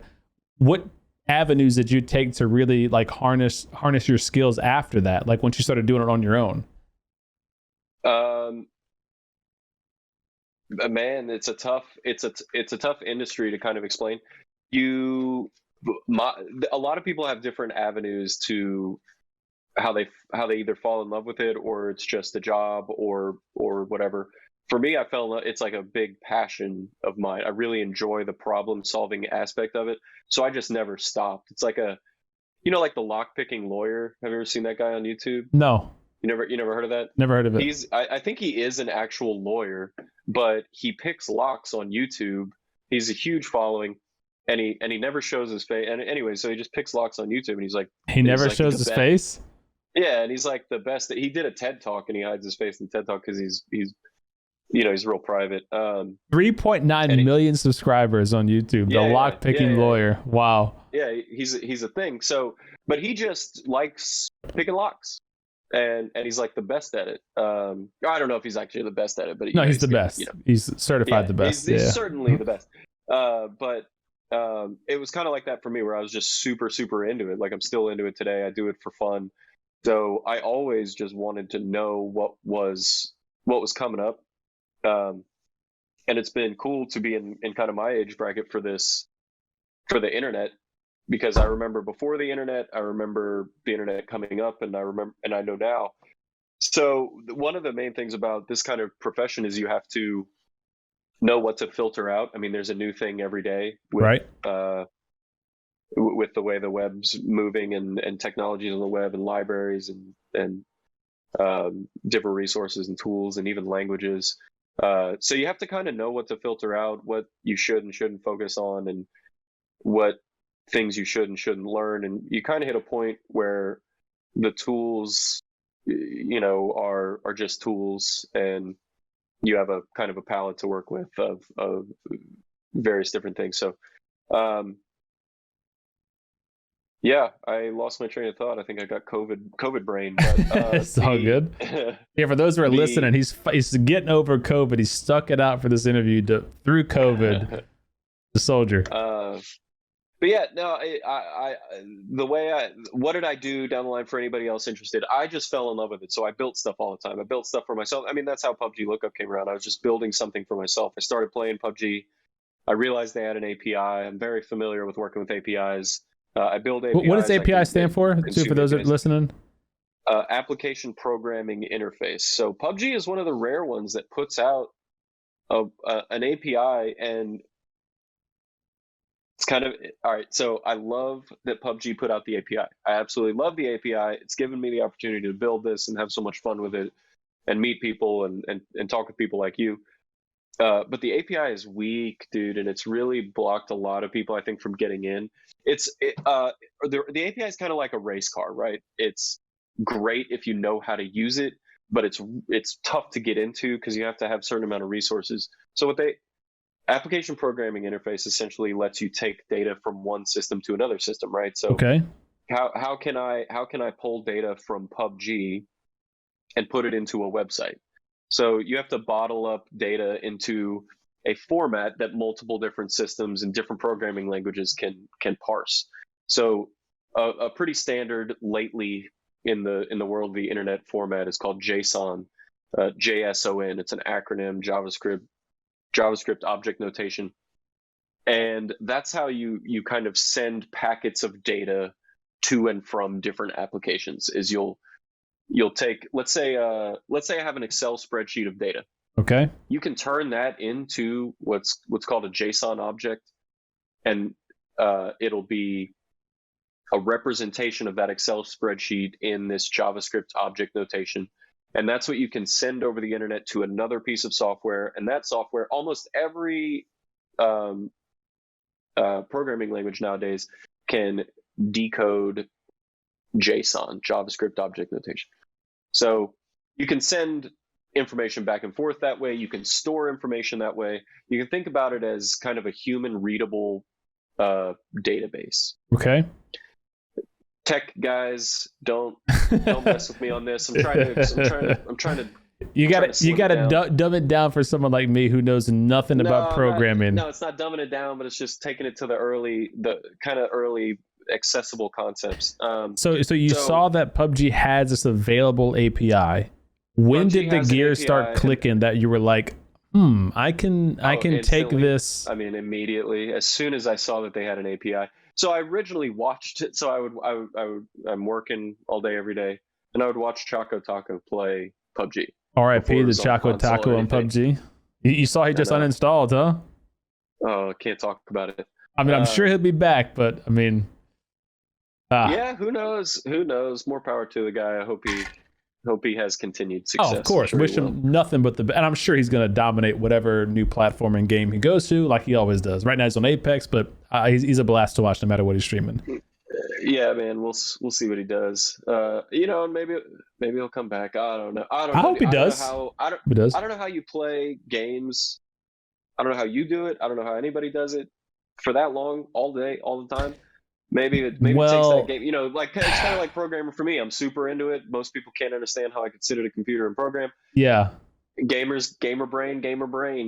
what avenues did you take to really like harness your skills after that? Like once you started doing it on your own? Man, it's a tough industry to kind of explain. A lot of people have different avenues to how they either fall in love with it or it's just a job or whatever. for me, it's like a big passion of mine. I really enjoy the problem solving aspect of it. So I just never stopped. It's like like the lock picking lawyer. Have you ever seen that guy on YouTube? No, You never heard of that? never heard of it. I think he is an actual lawyer, but he picks locks on YouTube. He's a huge following, and he never shows his face. And anyway, so he just picks locks on YouTube, and he's like, he never shows his face. Yeah, and he's like the best. He did a TED talk, and he hides his face in the TED talk because he's real private. 3.9 million subscribers on YouTube. The lock picking lawyer. Wow. Yeah, he's a thing. So, but he just likes picking locks, and he's like the best at it. I don't know if he's actually the best at it, but he's the best. He's certified the best. He's certainly the best. But it was kind of like that for me, where I was just super, super into it. Like I'm still into it today. I do it for fun. So I always just wanted to know what was coming up. And it's been cool to be in kind of my age bracket for the internet, because I remember before the internet, I remember the internet coming up, and I know now. So one of the main things about this kind of profession is you have to know what to filter out. I mean, there's a new thing every day with the way the web's moving and technologies on the web and libraries and different resources and tools and even languages. So you have to kind of know what to filter out, what you should and shouldn't focus on, and what things you should and shouldn't learn. And you kind of hit a point where the tools, are just tools, and you have a kind of a palette to work with of various different things. So, yeah, I lost my train of thought. I think I got COVID brain. But, it's all good. Yeah, for those who are listening, he's getting over COVID. He stuck it out for this interview through COVID. The soldier. But yeah, no, what did I do down the line for anybody else interested? I just fell in love with it. So I built stuff all the time. I built stuff for myself. I mean, that's how PUBGLookUp came around. I was just building something for myself. I started playing PUBG. I realized they had an API. I'm very familiar with working with APIs. I build APIs. What does API stand for? Too, for those that are listening? Application Programming Interface. So PUBG is one of the rare ones that puts out an API, and it's kind of all right. So I love that PUBG put out the API. I absolutely love the API. It's given me the opportunity to build this and have so much fun with it, and meet people and talk with people like you. But the API is weak, dude, and it's really blocked a lot of people, I think, from getting in. The API is kind of like a race car, right? It's great if you know how to use it, but it's tough to get into because you have to have a certain amount of resources. So Application Programming Interface essentially lets you take data from one system to another system, right? So okay, how can I pull data from PUBG and put it into a website? So you have to bottle up data into a format that multiple different systems and different programming languages can parse. So a pretty standard lately in the world of the internet format is called JSON, JSON. It's an acronym, JavaScript object notation. And that's how you kind of send packets of data to and from different applications. Is you'll take, let's say I have an Excel spreadsheet of data. Okay. You can turn that into what's called a JSON object, and it'll be a representation of that Excel spreadsheet in this JavaScript object notation. And that's what you can send over the internet to another piece of software. And that software, almost every programming language nowadays can decode JSON, JavaScript object notation. So you can send information back and forth that way. You can store information that way. You can think about it as kind of a human readable database. Okay. Tech guys, don't mess with me on this. I'm trying to. You got to dumb it down for someone like me who knows nothing about programming. No, it's not dumbing it down, but it's just taking it to the kind of early accessible concepts. So you saw that PUBG has this available API. When did the gears start clicking that you were like, I can take this? I mean, immediately, as soon as I saw that they had an API. So I originally watched it. So I'm working all day, every day, and I would watch Choco play PUBG. R.I.P. the it was on Choco console or Taco and anything. PUBG. You saw he just know. uninstalled, huh? Oh, can't talk about it. I mean, I'm sure he'll be back, but I mean, Yeah, who knows? Who knows? More power to the guy. I hope he has continued success. of course. Sure Wish him nothing but the best. And I'm sure he's going to dominate whatever new platform and game he goes to, like he always does. Right now he's on Apex, but he's a blast to watch no matter what he's streaming. Yeah, man, we'll see what he does. And maybe he'll come back. I don't know. I hope he does. I don't know how you play games. I don't know how you do it. I don't know how anybody does it for that long, all day, all the time. Maybe it takes that game. Like it's kind of like programming for me. I'm super into it. Most people can't understand how I could sit at a computer and program. Yeah. Gamer brain.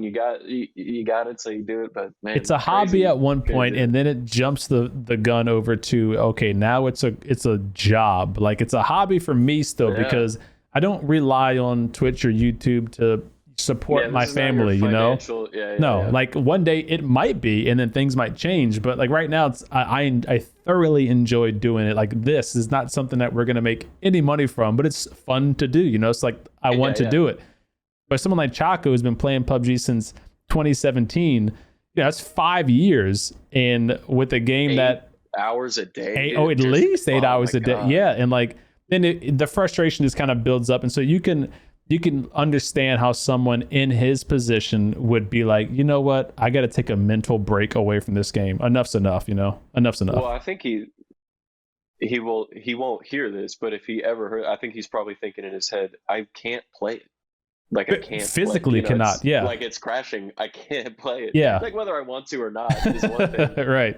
You got it, so you do it. But man, it's a hobby at one point, and then it jumps the gun over to okay, now it's a job. Like it's a hobby for me still because I don't rely on Twitch or YouTube to support my family, like one day it might be, and then things might change, but like right now it's I thoroughly enjoy doing it. Like this is not something that we're gonna make any money from, but it's fun to do, it's like I want to do it. But someone like Choco who's been playing PUBG since 2017, that's 5 years, and with a game 8 hours a day, at least 8 hours a day. God. Yeah, and like then the frustration just kind of builds up, and so you can understand how someone in his position would be like, you know what, I got to take a mental break away from this game. Enough's enough, enough's enough. Well, I think he won't hear this, but if he ever heard, I think he's probably thinking in his head, I can't play it. Like I can't physically cannot. Yeah. Like it's crashing. I can't play it. Yeah. Like whether I want to or not is one thing. Right.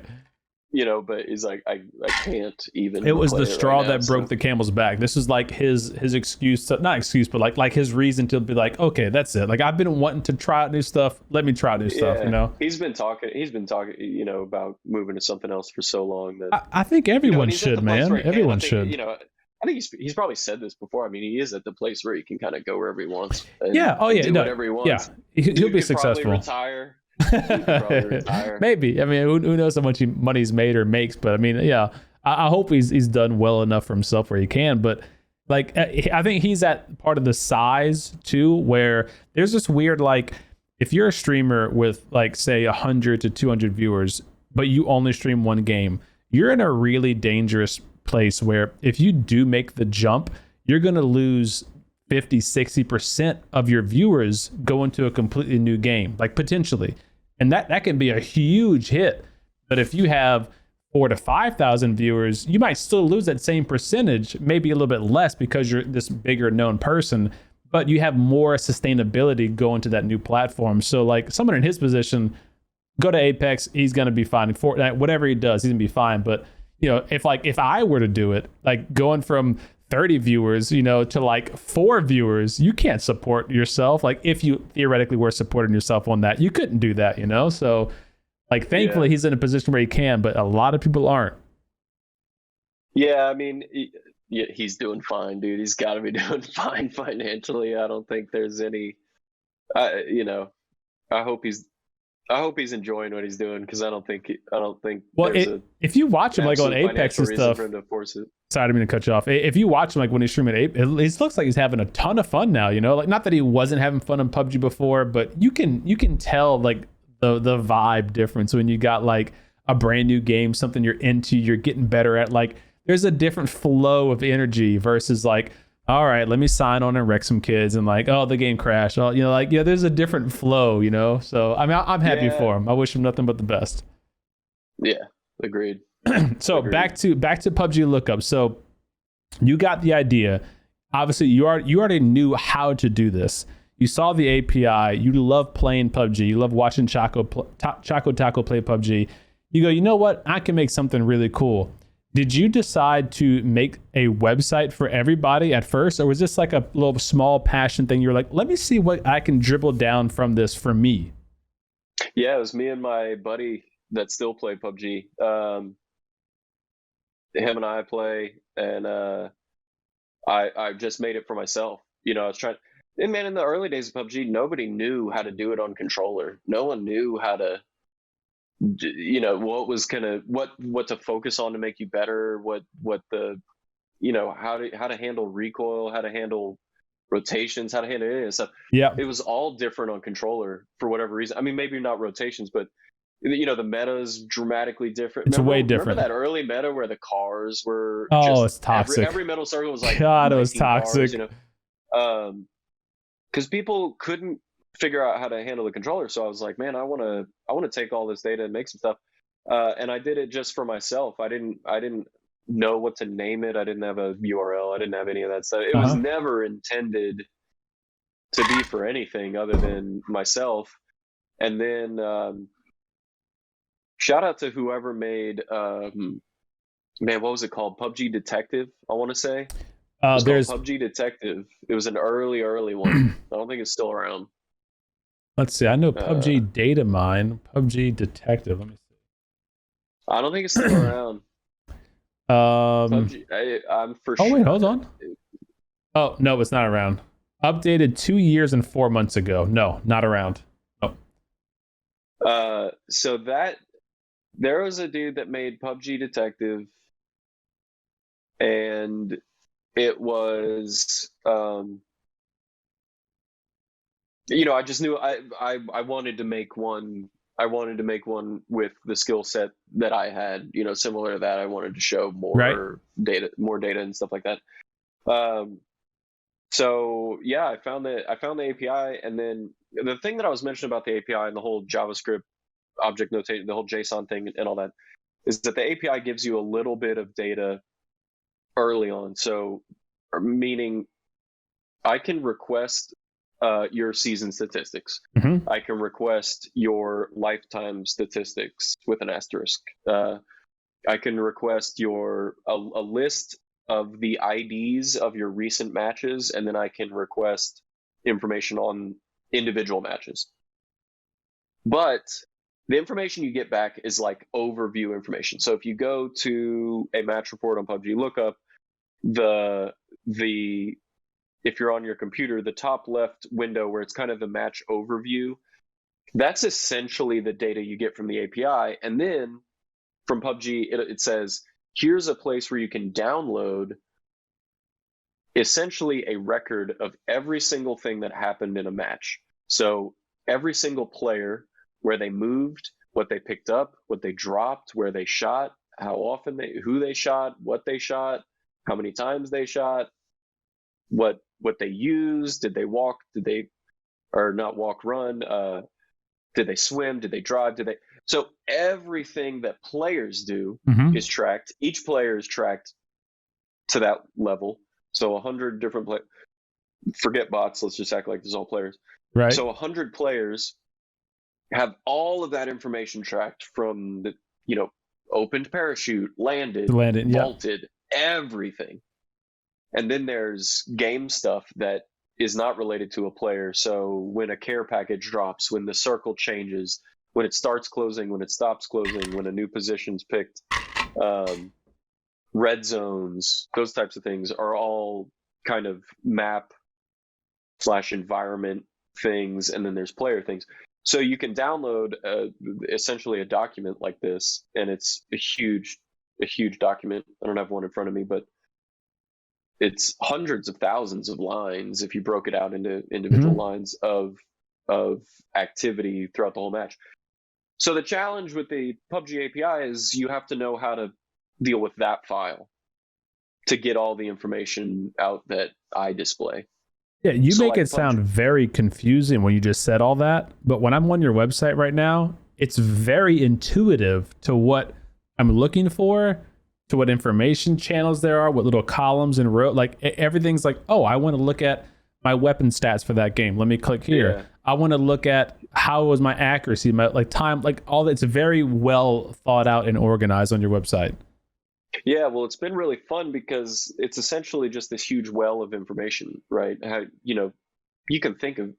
But he's like, I can't even. It was the straw that broke the camel's back. This is like his excuse to, not excuse, but like his reason to be like, okay, that's it. Like I've been wanting to try out new stuff. Let me try new stuff. He's been talking, about moving to something else for so long that I think everyone should, man. Everyone should. I think he's probably said this before. I mean, he is at the place where he can kind of go wherever he wants. And do whatever he wants. Yeah, he'll be successful. Retire. Maybe. I mean, who knows how much money he's made or makes? But I mean, yeah, I hope he's done well enough for himself where he can. But like, I think he's at part of the size too, where there's this weird, like, if you're a streamer with like say 100 to 200 viewers, but you only stream one game, you're in a really dangerous place where if you do make the jump, you're going to lose 50-60% of your viewers go into a completely new game, like potentially, and that can be a huge hit. But if you have 4,000 to 5,000 viewers, you might still lose that same percentage, maybe a little bit less because you're this bigger known person, but you have more sustainability going to that new platform. So like someone in his position, go to Apex, he's going to be fine. Fortnite, whatever he does, he's going to be fine. But if I were to do it, like going from 30 viewers, to like 4 viewers, you can't support yourself. Like if you theoretically were supporting yourself on that, you couldn't do that, So like thankfully he's in a position where he can, but a lot of people aren't. Yeah, I mean, he's doing fine, dude. He's got to be doing fine financially. I don't think there's any, I hope he's enjoying what he's doing, because I don't think. Well, if you watch him like on Apex and stuff, sorry, I didn't mean to cut you off. If you watch him like when he's streaming Apex, it looks like he's having a ton of fun now. Like not that he wasn't having fun in PUBG before, but you can tell like the vibe difference when you got like a brand new game, something you're into, you're getting better at. Like there's a different flow of energy versus like, all right, let me sign on and wreck some kids, and like, oh, the game crashed. Oh, there's a different flow, So I mean, I'm happy for him. I wish him nothing but the best. Yeah, agreed. So agreed. back to PUBGLookUp. So you got the idea. Obviously, you already knew how to do this. You saw the API. You love playing PUBG. You love watching Choco Taco play PUBG. You go, you know what? I can make something really cool. Did you decide to make a website for everybody at first, or was this like a little small passion thing? You're like, let me see what I can dribble down from this for me. Yeah, it was me and my buddy that still play PUBG. Him and I play, and I just made it for myself. I was trying. And man, in the early days of PUBG, nobody knew how to do it on controller. No one knew how to. What to focus on to make you better, what the how to handle recoil, how to handle rotations, how to handle it and stuff. Yeah. It was all different on controller for whatever reason. I mean, maybe not rotations, but the meta is dramatically different. It's way different. Remember that early meta where the cars were it's toxic. Every middle circle was like God, it was toxic. Cars, because people couldn't figure out how to handle the controller. So I was like, man, I want to take all this data and make some stuff. And I did it just for myself. I didn't know what to name it. I didn't have a URL. I didn't have any of that stuff. It was never intended to be for anything other than myself. And then shout out to whoever made what was it called? PUBG Detective, I want to say. There's PUBG Detective. It was an early one. I don't think it's still around. Let's see. I know PUBG Data Mine, PUBG Detective. Let me see. I don't think it's still around. PUBG, I'm for sure. Oh wait, hold on. Oh no, it's not around. Updated 2 years and 4 months ago. No, not around. Oh. So that there was a dude that made PUBG Detective, and it was I just knew I wanted to make one. I wanted to make one with the skill set that I had, similar to that. I wanted to show more data and stuff like that. So yeah, I found the API, and then the thing that I was mentioning about the API and the whole JavaScript object notation, the whole JSON thing and all that, is that the API gives you a little bit of data early on. So meaning I can request your season statistics. Mm-hmm. I can request your lifetime statistics with an asterisk. I can request a list of the IDs of your recent matches, and then I can request information on individual matches. But the information you get back is like overview information. So if you go to a match report on PUBGLookUp, if you're on your computer, the top left window where it's kind of the match overview, that's essentially the data you get from the API. And then from PUBG, it says, here's a place where you can download essentially a record of every single thing that happened in a match. So every single player, where they moved, what they picked up, what they dropped, where they shot, how often who they shot, what they shot, how many times they shot, what they used, did they walk, run, did they swim, did they drive, so everything that players do is tracked. Each player is tracked to that level. So 100 different players, forget bots, let's just act like there's all players. Right. So 100 players have all of that information tracked from the, opened parachute, landed, vaulted, everything. And then there's game stuff that is not related to a player. So when a care package drops, when the circle changes, when it starts closing, when it stops closing, when a new position's picked, red zones, those types of things are all kind of map/environment things. And then there's player things. So you can download essentially a document like this, and it's a huge document. I don't have one in front of me, but it's hundreds of thousands of lines if you broke it out into individual lines of activity throughout the whole match. So the challenge with the PUBG API is you have to know how to deal with that file to get all the information out that I display. Yeah, you make it sound very confusing when you just said all that. But when I'm on your website right now, it's very intuitive to what I'm looking for, to what information channels there are, what little columns and rows. Like everything's like, oh, I want to look at my weapon stats for that game. Let me click here. Yeah. I want to look at how was my accuracy, my time, all that. It's very well thought out and organized on your website. Yeah, well, it's been really fun because it's essentially just this huge well of information, right? How, you can think of,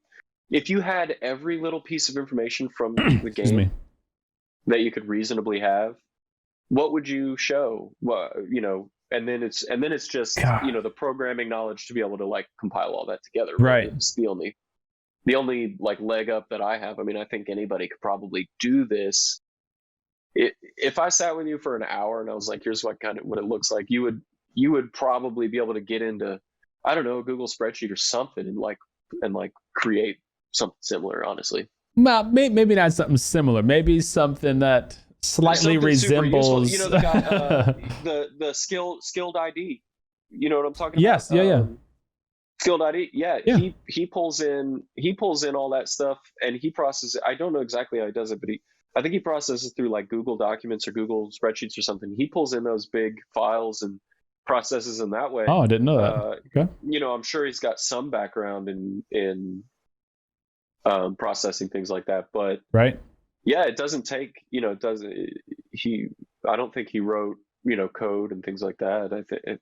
if you had every little piece of information from the game that you could reasonably have, what would you show? Well, and then it's just, the programming knowledge to be able to compile all that together. Right. It's the only leg up that I have. I mean, I think anybody could probably do this. If I sat with you for an hour and I was like, here's what it looks like, you would probably be able to get into I don't know, a Google spreadsheet or something, and create something similar. Honestly, Well, maybe not something similar. Maybe something that slightly something super useful. resembles. You know, the guy, the skilled ID. You know what I'm talking Yes, about? yeah. Skilled ID. Yeah, Yeah. he pulls in all that stuff, and he processes. I don't know exactly how he does it, but I think he processes through like Google Documents or Google Spreadsheets or something. He pulls in those big files and processes them that way. Oh, I didn't know that. Okay. You know, I'm sure he's got some background in processing things like that, but Right. yeah, it doesn't take, you know, it doesn't, he, I don't think he wrote, you know, code and things like that. I think,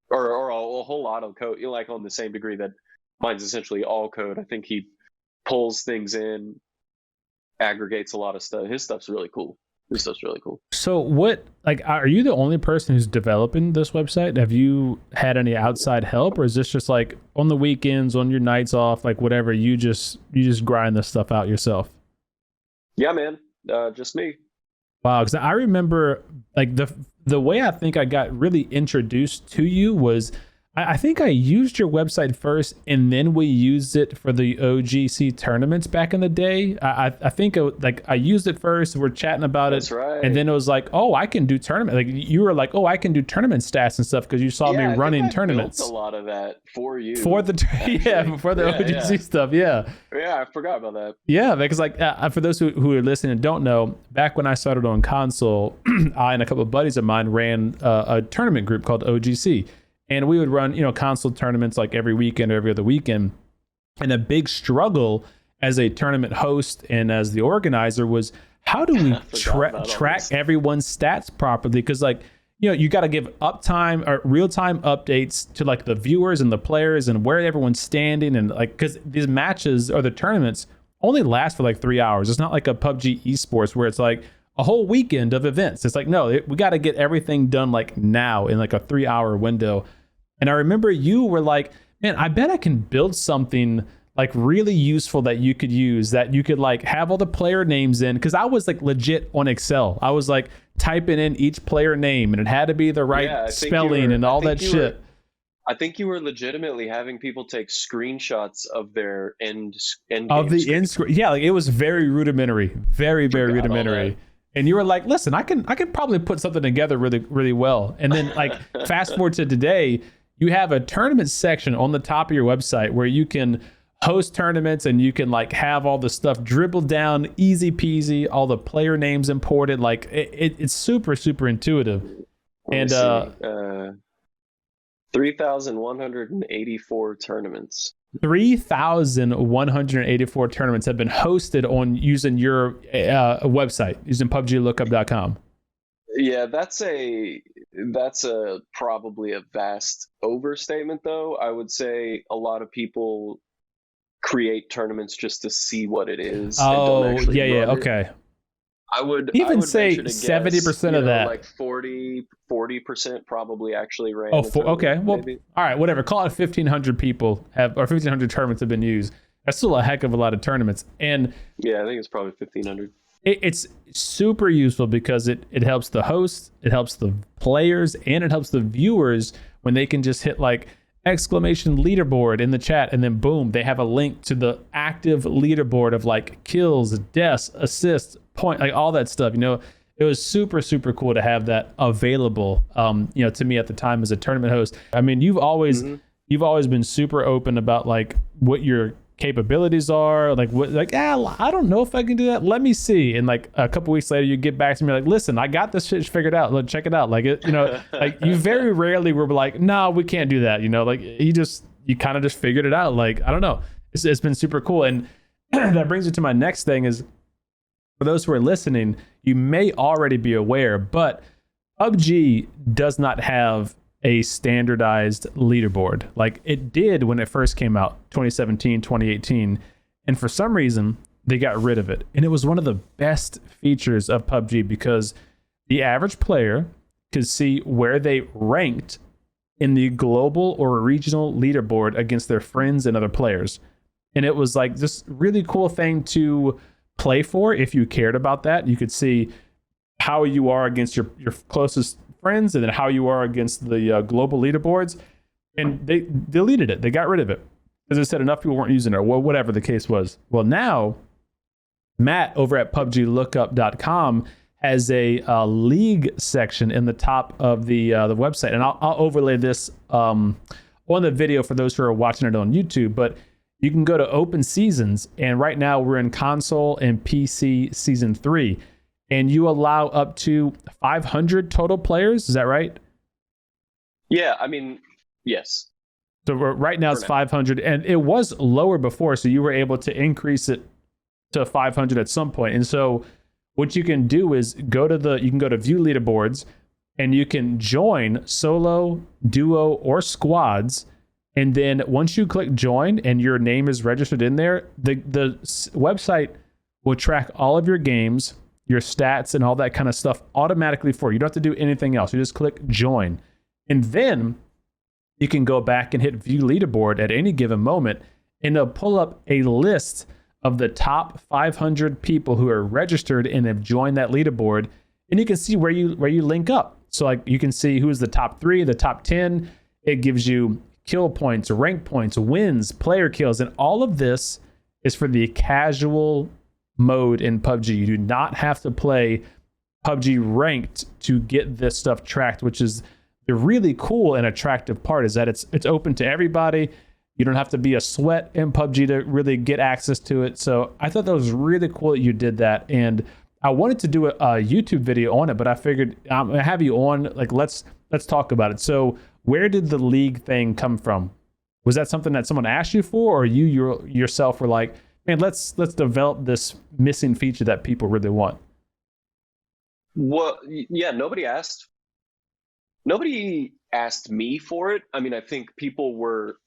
or a whole lot of code, you know, like on the same degree that mine's essentially all code. I think he pulls things in, aggregates a lot of stuff. His stuff's really cool. So what, like, are you the only person who's developing this website? Have you had any outside help, or is this just like on the weekends, on your nights off, like whatever, you just grind this stuff out yourself? Yeah, man. Just me. Wow, because I remember like the way I think I got really introduced to you was I think I used your website first, and then we used it for the OGC tournaments back in the day. I think I used it first. We're chatting about That's it, right. and then it was like, oh, I can do tournament. Like you were like, oh, I can do tournament stats and stuff because you saw me running I tournaments. built a lot of that for you for the OGC stuff. Yeah, I forgot about that. Yeah, because like for those who are listening and don't know, back when I started on console, I and a couple of buddies of mine ran a tournament group called OGC. And we would run, you know, console tournaments like every weekend or every other weekend. And a big struggle as a tournament host and as the organizer was, how do we track everyone's stats properly? Because like, you know, you got to give uptime or real-time updates to like the viewers and the players and where everyone's standing. And like, because these matches or the tournaments only last for like 3 hours. It's not like a PUBG esports where it's like a whole weekend of events. It's like, no, we got to get everything done like now in like a 3-hour window. And I remember you were like, man, I bet I can build something like really useful that you could use, that you could like have all the player names in. Cause I was like legit on Excel. I was like typing in each player name and it had to be the right spelling and all that shit. I think you were legitimately having people take screenshots of their end of the end screen. Yeah, like it was very rudimentary, very rudimentary. And you were like, listen, I can probably put something together really, really well. And then like fast forward to today, you have a tournament section on the top of your website where you can host tournaments and you can like have all the stuff dribbled down, easy peasy, all the player names imported. Like it's super, super intuitive. And 3,184 tournaments. 3,184 tournaments have been hosted on using your website, using PUBGLookUp.com. Yeah, that's probably a vast overstatement, though. I would say a lot of people create tournaments just to see what it is. Oh, and don't yeah, okay. I would say 70% of that, like 40% probably actually ran. Okay. Well, maybe. All right, whatever. Call it 1,500 people or 1,500 tournaments have been used. That's still a heck of a lot of tournaments. And yeah, I think it's probably 1,500. It's super useful because it helps the hosts, it helps the players, and it helps the viewers when they can just hit like exclamation leaderboard in the chat, and then boom, they have a link to the active leaderboard of like kills, deaths, assists, point, like all that stuff. You know, it was super, super cool to have that available. You know, to me at the time as a tournament host. I mean, you've always been super open about like what your capabilities are, like what, like I don't know if I can do that. Let me see. And like a couple weeks later, you get back to me like, listen, I got this shit figured out. Look, check it out. Like it, you know, like you very rarely were like, no, we can't do that. You know, like you kind of just figured it out. Like I don't know. It's been super cool. And that brings me to my next thing is, for those who are listening, you may already be aware, but PUBG does not have a standardized leaderboard like it did when it first came out, 2017, 2018. And for some reason, they got rid of it. And it was one of the best features of PUBG because the average player could see where they ranked in the global or regional leaderboard against their friends and other players. And it was like this really cool thing to play for if you cared about that. You could see how you are against your closest friends and then how you are against the global leaderboards. and they deleted it. They got rid of it because they said enough people weren't using it, or whatever the case was. Well, now Matt over at PUBGLookUp.com has a league section in the top of the website, and I'll overlay this on the video for those who are watching it on YouTube. But you can go to Open Seasons, and right now we're in console and PC Season 3, and you allow up to 500 total players. Is that right? Yeah, I mean, yes. So right now it's 500, and it was lower before, so you were able to increase it to 500 at some point. And so what you can do is you can go to view leaderboards, and you can join solo, duo, or squads. And then once you click join and your name is registered in there, the website will track all of your games, your stats, and all that kind of stuff automatically for you. You don't have to do anything else. You just click join. And then you can go back and hit view leaderboard at any given moment, and it'll pull up a list of the top 500 people who are registered and have joined that leaderboard. And you can see where you link up. So like you can see who's the top 3, the top 10. It gives you kill points, rank points, wins, player kills, and all of this is for the casual mode in PUBG. You do not have to play PUBG ranked to get this stuff tracked, which is the really cool and attractive part, is that it's open to everybody. You don't have to be a sweat in PUBG to really get access to it. So I thought that was really cool that you did that, and I wanted to do a YouTube video on it, but I figured I'm gonna have you on. Like, let's talk about it. So where did the league thing come from? Was that something that someone asked you for, or you yourself were like, man, let's develop this missing feature that people really want? Well, yeah, nobody asked me for it. I mean, I think people were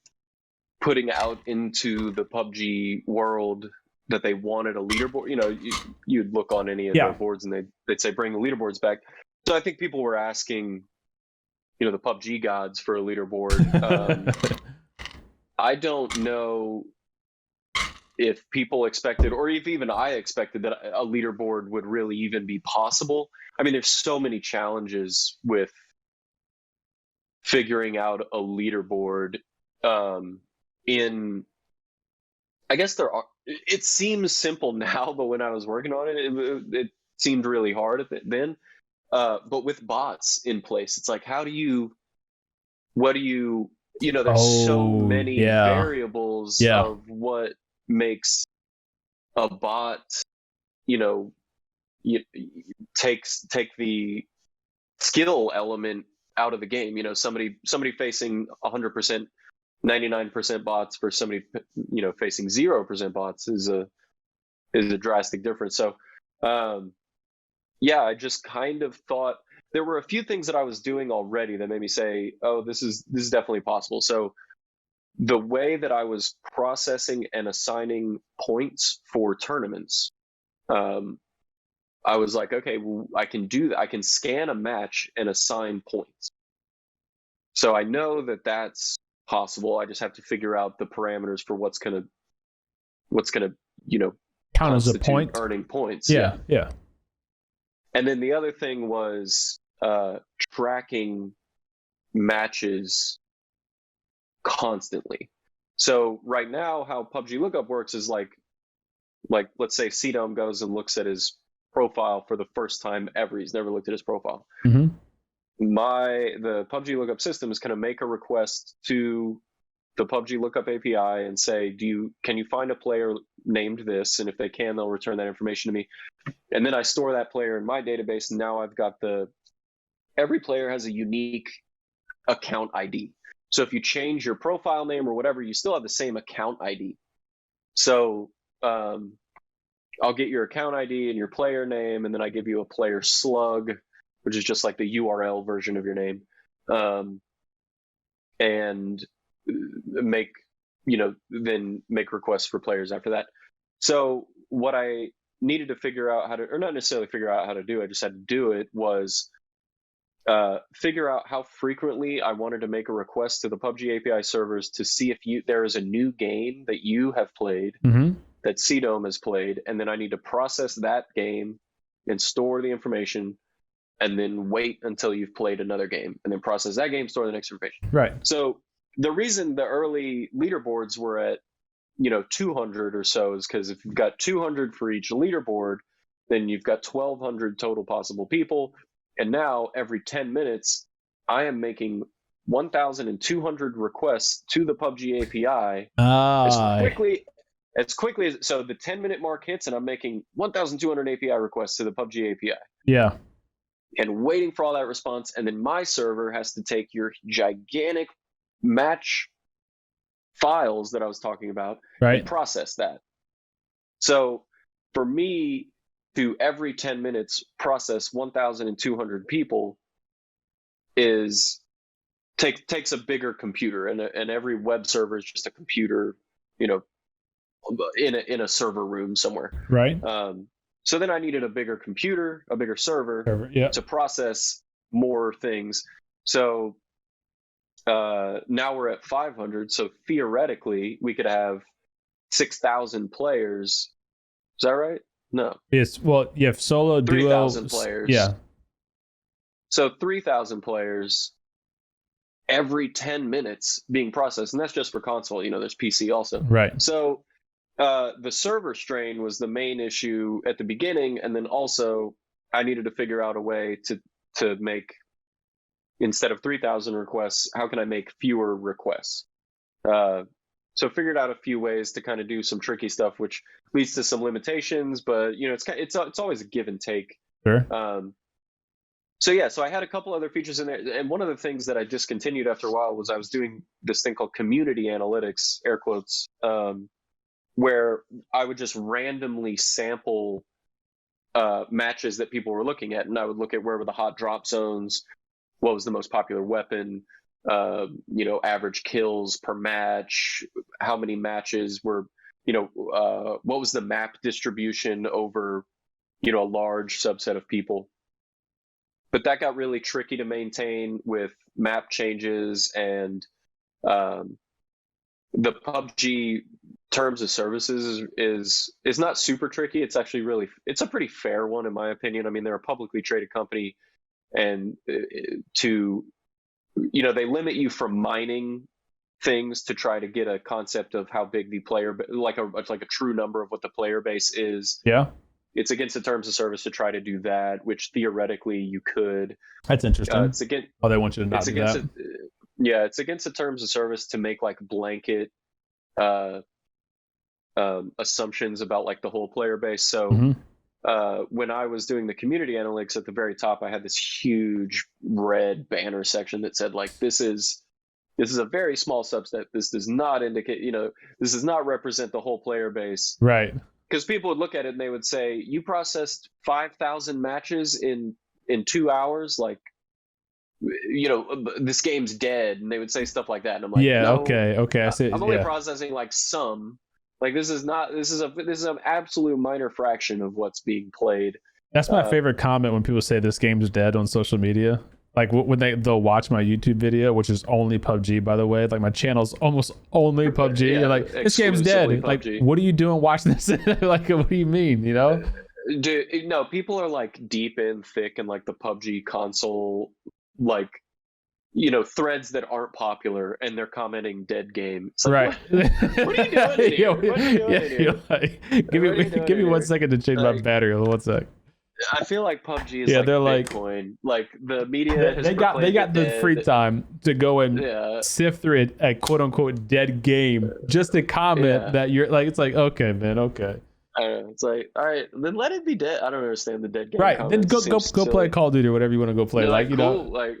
putting out into the PUBG world that they wanted a leaderboard. You know, you'd look on any of their boards and they'd say, bring the leaderboards back. So I think people were asking, you know, the PUBG gods for a leaderboard. I don't know if people expected, or if even I expected, that a leaderboard would really even be possible. I mean, there's so many challenges with figuring out a leaderboard. I guess there are. It seems simple now, but when I was working on it seemed really hard then. But with bots in place, it's like, there's so many variables of what makes a bot, take the skill element out of the game. You know, somebody facing 100%, 99% bots versus somebody, facing 0% bots is a drastic difference. So, I just kind of thought there were a few things that I was doing already that made me say, oh, this is definitely possible. So the way that I was processing and assigning points for tournaments, I was like, okay, well, I can do that. I can scan a match and assign points. So I know that that's possible. I just have to figure out the parameters for what's gonna count as a point, earning points. Yeah. And then the other thing was tracking matches constantly. So right now, how PUBG Lookup works is like let's say CDome goes and looks at his profile for the first time ever. He's never looked at his profile. Mm-hmm. The PUBG Lookup system is going to make a request to the PUBG Lookup API and say, can you find a player named this? And if they can, they'll return that information to me. And then I store that player in my database. And now I've got every player has a unique account ID. So if you change your profile name or whatever, you still have the same account ID. So I'll get your account ID and your player name, and then I give you a player slug, which is just like the URL version of your name, and then make requests for players after that. So what I needed to figure out or not necessarily figure out how to do, I just had to do it, was figure out how frequently I wanted to make a request to the PUBG API servers to see if there is a new game that you have played, mm-hmm. that CDome has played, and then I need to process that game and store the information, and then wait until you've played another game, and then process that game, store the next information. Right. So the reason the early leaderboards were at 200 or so is because if you've got 200 for each leaderboard, then you've got 1,200 total possible people. And now every 10 minutes, I am making 1,200 requests to the PUBG API as quickly as, so the 10-minute mark hits and I'm making 1,200 API requests to the PUBG API. Yeah. And waiting for all that response. And then my server has to take your gigantic match files that I was talking about and process that. So for me to every 10 minutes process 1,200 people takes a bigger computer, and every web server is just a computer, in a server room somewhere. Right. So then I needed a bigger computer, a bigger server to process more things. So now we're at 500. So theoretically, we could have 6,000 players. Is that right? No. Yes. Well, you have solo, duo, 3,000 players. Yeah. So 3,000 players every 10 minutes being processed, and that's just for console. There's PC also. Right. So the server strain was the main issue at the beginning, and then also I needed to figure out a way to make, instead of 3,000 requests, how can I make fewer requests? So figured out a few ways to kind of do some tricky stuff, which leads to some limitations, but it's always a give and take. Sure. So I had a couple other features in there, and one of the things that I discontinued after a while was I was doing this thing called community analytics, air quotes, where I would just randomly sample matches that people were looking at, and I would look at where were the hot drop zones, what was the most popular weapon, average kills per match, how many matches were, what was the map distribution over, a large subset of people. But that got really tricky to maintain with map changes, and the PUBG terms of services is not super tricky. It's actually it's a pretty fair one, in my opinion. I mean, they're a publicly traded company, and they limit you from mining things to try to get a concept of how big the player, like a true number of what the player base is. Yeah. It's against the terms of service to try to do that, which theoretically you could. That's interesting. It's against. Oh, they want you to not do that. It's against the terms of service to make like blanket assumptions about like the whole player base. So when I was doing the community analytics, at the very top, I had this huge red banner section that said like, this is a very small subset. This does not indicate, this does not represent the whole player base. Right. Because people would look at it and they would say, you processed 5,000 matches in 2 hours, like, this game's dead, and they would say stuff like that, and I'm like, yeah, no, okay, I see. I'm only processing like some, like this is an absolute minor fraction of what's being played. That's my favorite comment when people say this game's dead on social media. Like when they'll watch my YouTube video, which is only PUBG, by the way. Like my channel's almost only PUBG. You're like, this game's dead. PUBG. Like, what are you doing watching this? Like, what do you mean? Dude, no, people are like deep in thick in like the PUBG console, like, threads that aren't popular, and they're commenting dead game. It's like, right. What are you doing in here? What are you doing in here? Like, give me 1 second to change my battery. 1 sec. I feel like PUBG is like they're Bitcoin. Like the media has they got the free time to go and sift through a quote unquote dead game just to comment that you're like, it's like, okay, man, okay. I don't know. It's like, all right, then let it be dead. I don't understand the dead game. Right, then go play Call of Duty or whatever you want to go play. Like cool,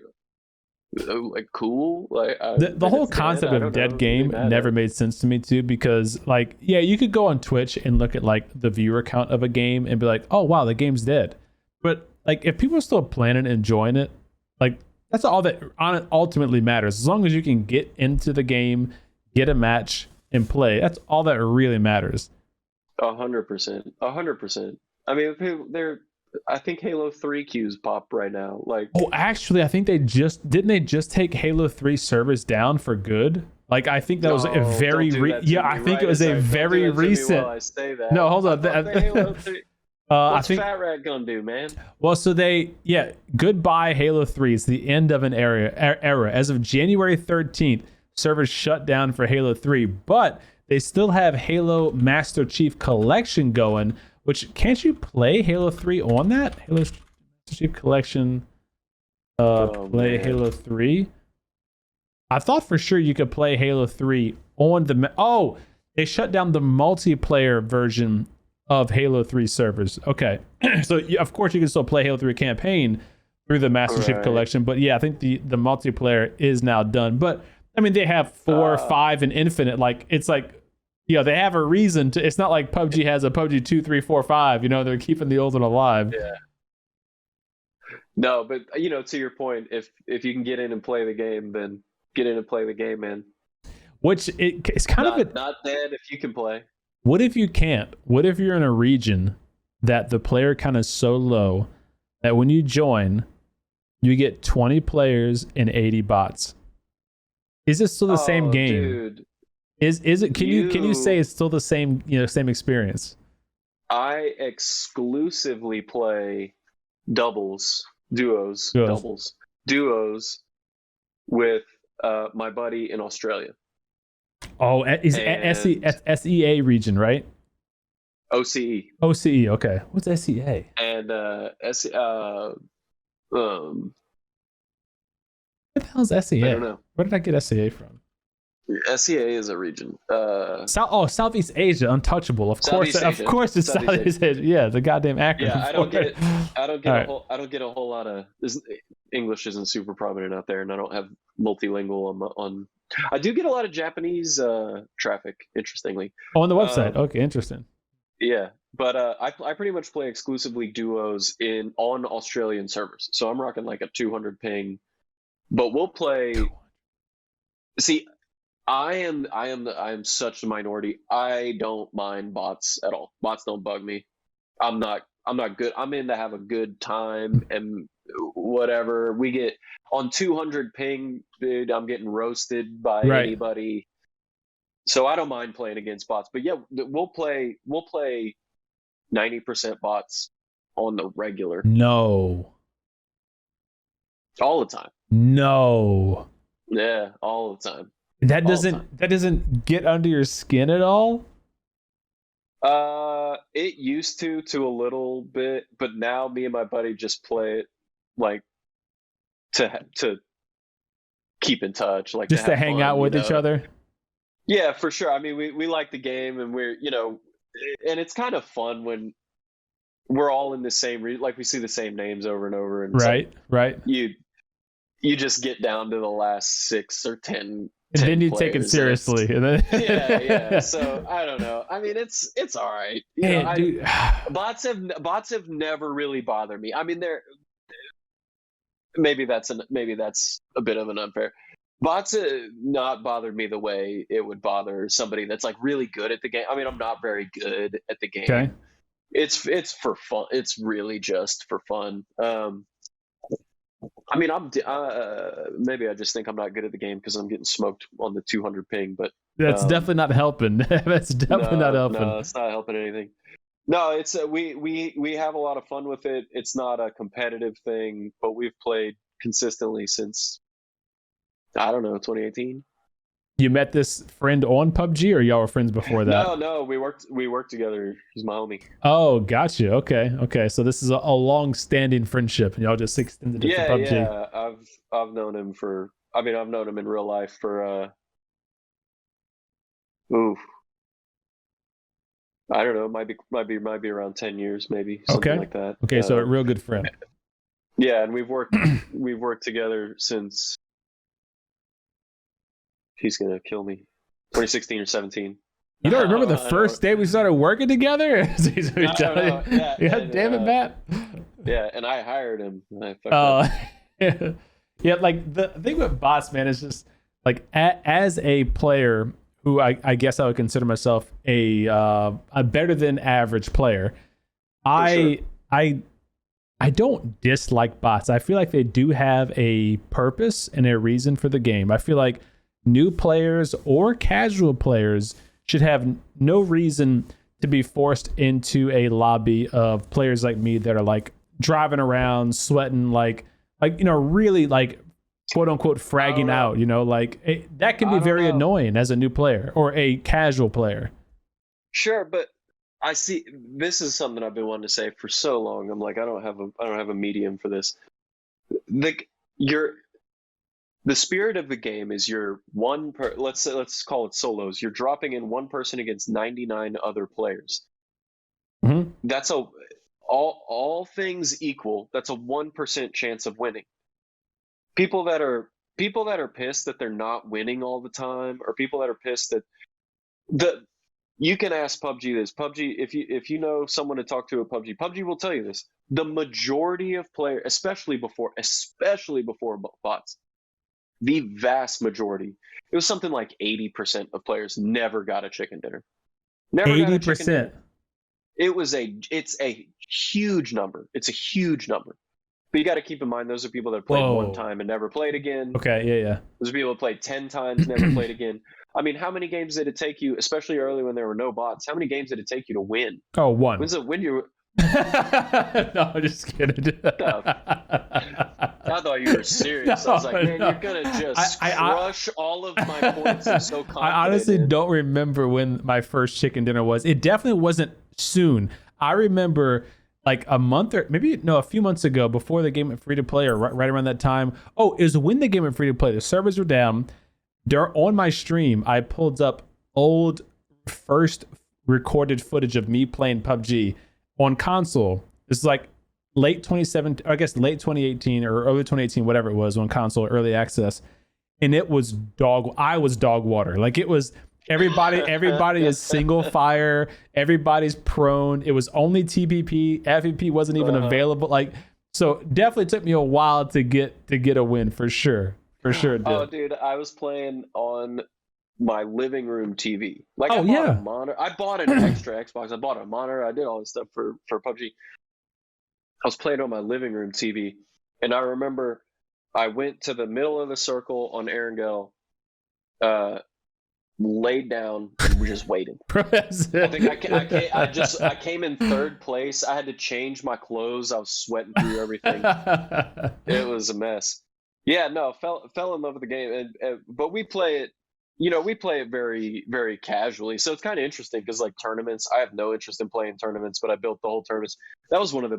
cool. Like the whole concept of dead game never made sense to me too, because like, yeah, you could go on Twitch and look at like the viewer count of a game and be like, oh wow, the game's dead. But like, if people are still playing and enjoying it, like that's all that ultimately matters. As long as you can get into the game, get a match, and play, that's all that really matters. 100%. 100%. I mean, I think Halo 3 queues pop right now. Like, oh, actually, I think didn't they just take Halo 3 servers down for good? Like, I think that was a very I think it was a very recent. I say that. No, hold on. Halo 3. What's Fat Rat gonna do, man? Well, so goodbye Halo 3. It's the end of an era. As of January 13th, servers shut down for Halo 3, but they still have Halo Master Chief Collection going, which can't you play Halo 3 on that? Halo Master Chief Collection, play man. Halo 3. I thought for sure you could play Halo 3 on the... they shut down the multiplayer version of Halo 3 servers. Okay. So, of course, you can still play Halo 3 campaign through the Master Chief Collection. But, yeah, I think the multiplayer is now done. But, I mean, they have 4, 5, and Infinite. Like, it's like, they have a reason to... It's not like PUBG has a PUBG 2, 3, 4, 5. They're keeping the old one alive. Yeah. No, but, to your point, if you can get in and play the game, then get in and play the game, man. Which it's kind of not dead if you can play. What if you can't? What if you're in a region that the player count is so low that when you join, you get 20 players and 80 bots? Is it still the same game? Dude, is it? Can you say it's still the same same experience? I exclusively play duos with my buddy in Australia. Oh, is SEA region, right? OCE. OCE, okay. What's SEA? And what the hell is SEA? I don't know. Where did I get SEA from? SEA is a region. Southeast Asia, untouchable. Of course, it's Southeast Asia. Yeah, the goddamn acronym. Yeah, I don't get a whole lot of English isn't super prominent out there, and I don't have multilingual on. I do get a lot of Japanese traffic, interestingly. Oh, on the website. Okay, interesting. Yeah, but I pretty much play exclusively duos on Australian servers. So I'm rocking like a 200 ping, but we'll play. See, I am such a minority. I don't mind bots at all. Bots don't bug me. I'm not good. I'm in to have a good time and whatever. We get on 200 ping, dude, I'm getting roasted by anybody. So I don't mind playing against bots. But yeah, we'll play 90% bots on the regular. No. All the time. No. Yeah, all the time. That doesn't get under your skin at all? It used to a little bit, but now me and my buddy just play it like to keep in touch, like just to hang fun, out with each other. Yeah, for sure. I mean, we like the game, and we're and it's kind of fun when we're all in the same like we see the same names over and over, and right. You just get down to the last 6 or 10. And then you take it seriously. Yeah. So I don't know. I mean, it's all right. Dude. Bots have never really bothered me. I mean, maybe that's a bit of an unfair. Bots have not bothered me the way it would bother somebody that's like really good at the game. I mean, I'm not very good at the game. Okay. It's for fun. It's really just for fun. I mean, maybe I just think I'm not good at the game because I'm getting smoked on the 200 ping, but that's definitely not helping. That's definitely not helping. No, it's not helping anything. No, it's we have a lot of fun with it. It's not a competitive thing, but we've played consistently since 2018. You met this friend on PUBG, or y'all were friends before that? No, we worked together. He's my homie. Oh, gotcha. Okay. So this is a long-standing friendship, and y'all just extended it to PUBG. Yeah. I've known him I've known him in real life for I don't know, might be around 10 years, maybe something like that. Okay, so a real good friend. Yeah, and we've worked together since. He's gonna kill me. 2016 or 17. You don't remember the first day we started working together? God damn it, Matt. Yeah, and I hired him. Yeah, like the thing with bots, man, is just like as a player who I guess I would consider myself a better than average player. I don't dislike bots. I feel like they do have a purpose and a reason for the game. I feel like new players or casual players should have no reason to be forced into a lobby of players like me that are like driving around, sweating, like really like quote unquote fragging out, like that can be very annoying as a new player or a casual player. Sure, but I see this is something I've been wanting to say for so long. I'm like, I don't have a medium for this. The spirit of the game is let's call it solos. You're dropping in one person against 99 other players. Mm-hmm. That's all things equal, that's a 1% chance of winning. People that are pissed that they're not winning all the time, or people that are pissed that you can ask PUBG this. PUBG, if you know someone to talk to at PUBG will tell you this. The majority of players, especially before bots, the vast majority, it was something like 80% of players never got a chicken dinner. Never 80%. Got a chicken dinner. It's a huge number. It's a huge number. But you got to keep in mind, those are people that played one time and never played again. Okay, yeah. Those are people that played 10 times, never played again. I mean, how many games did it take you, especially early when there were no bots, how many games did it take you to win? Oh, one. When you No, just kidding. No. I thought you were serious. I was like, man, you're going to just crush all of my points. I'm so confident. I honestly don't remember when my first chicken dinner was. It definitely wasn't soon. I remember like a few months ago, before the game went free to play, or right around that time. Oh, it was when the game went free to play. The servers were down. On my stream, I pulled up old first recorded footage of me playing PUBG on console. It's like late 2017, I guess late 2018 or early 2018, whatever it was, on console early access. And it was I was dog water. Like, it was everybody is single fire, everybody's prone. It was only TPP, FEP wasn't even available. Like, so definitely took me a while to get a win, for sure. For sure it did. Oh, dude, I was playing on my living room TV. Like, a monitor. I bought an extra Xbox. I bought a monitor. I did all this stuff for PUBG. I was playing on my living room TV, and I remember I went to the middle of the circle on Erangel, laid down, and we just waited. I think I came in third place. I had to change my clothes. I was sweating through everything. It was a mess. Yeah, no, fell in love with the game, but we play it. We play it very, very casually. So it's kind of interesting because, like, tournaments, I have no interest in playing tournaments, but I built the whole tournaments. That was one of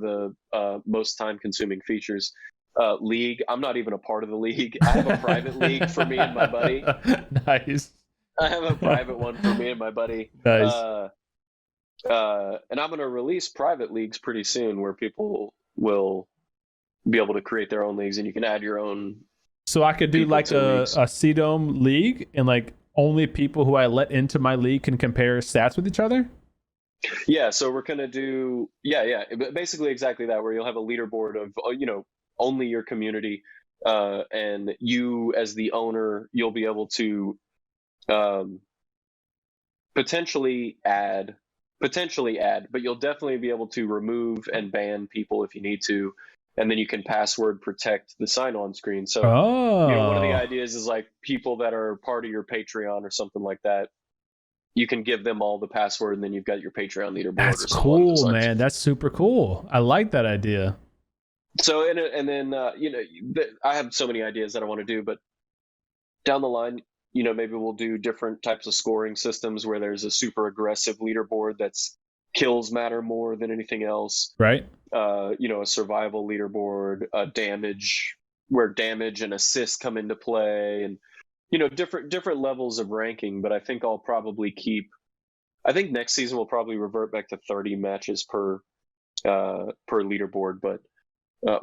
the most time-consuming features. League, I'm not even a part of the league. I have a private league for me and my buddy. Nice. I have a private one for me and my buddy. Nice. And I'm going to release private leagues pretty soon, where people will be able to create their own leagues, and you can add your own. So I could do like a CDome league, and like only people who I let into my league can compare stats with each other? Yeah, so we're going to do, basically exactly that, where you'll have a leaderboard of, only your community, and you as the owner, you'll be able to potentially add, but you'll definitely be able to remove and ban people if you need to. And then you can password protect the sign-on screen. So, one of the ideas is, like, people that are part of your Patreon or something like that, you can give them all the password, and then you've got your Patreon leaderboard. That's cool, man. That's super cool. I like that idea. So, and then, I have so many ideas that I want to do, but down the line, maybe we'll do different types of scoring systems where there's a super aggressive leaderboard that's kills matter more than anything else. Right. A survival leaderboard, damage, where damage and assist come into play, and different levels of ranking. But I think I'll probably I think next season we'll probably revert back to 30 matches per leaderboard, but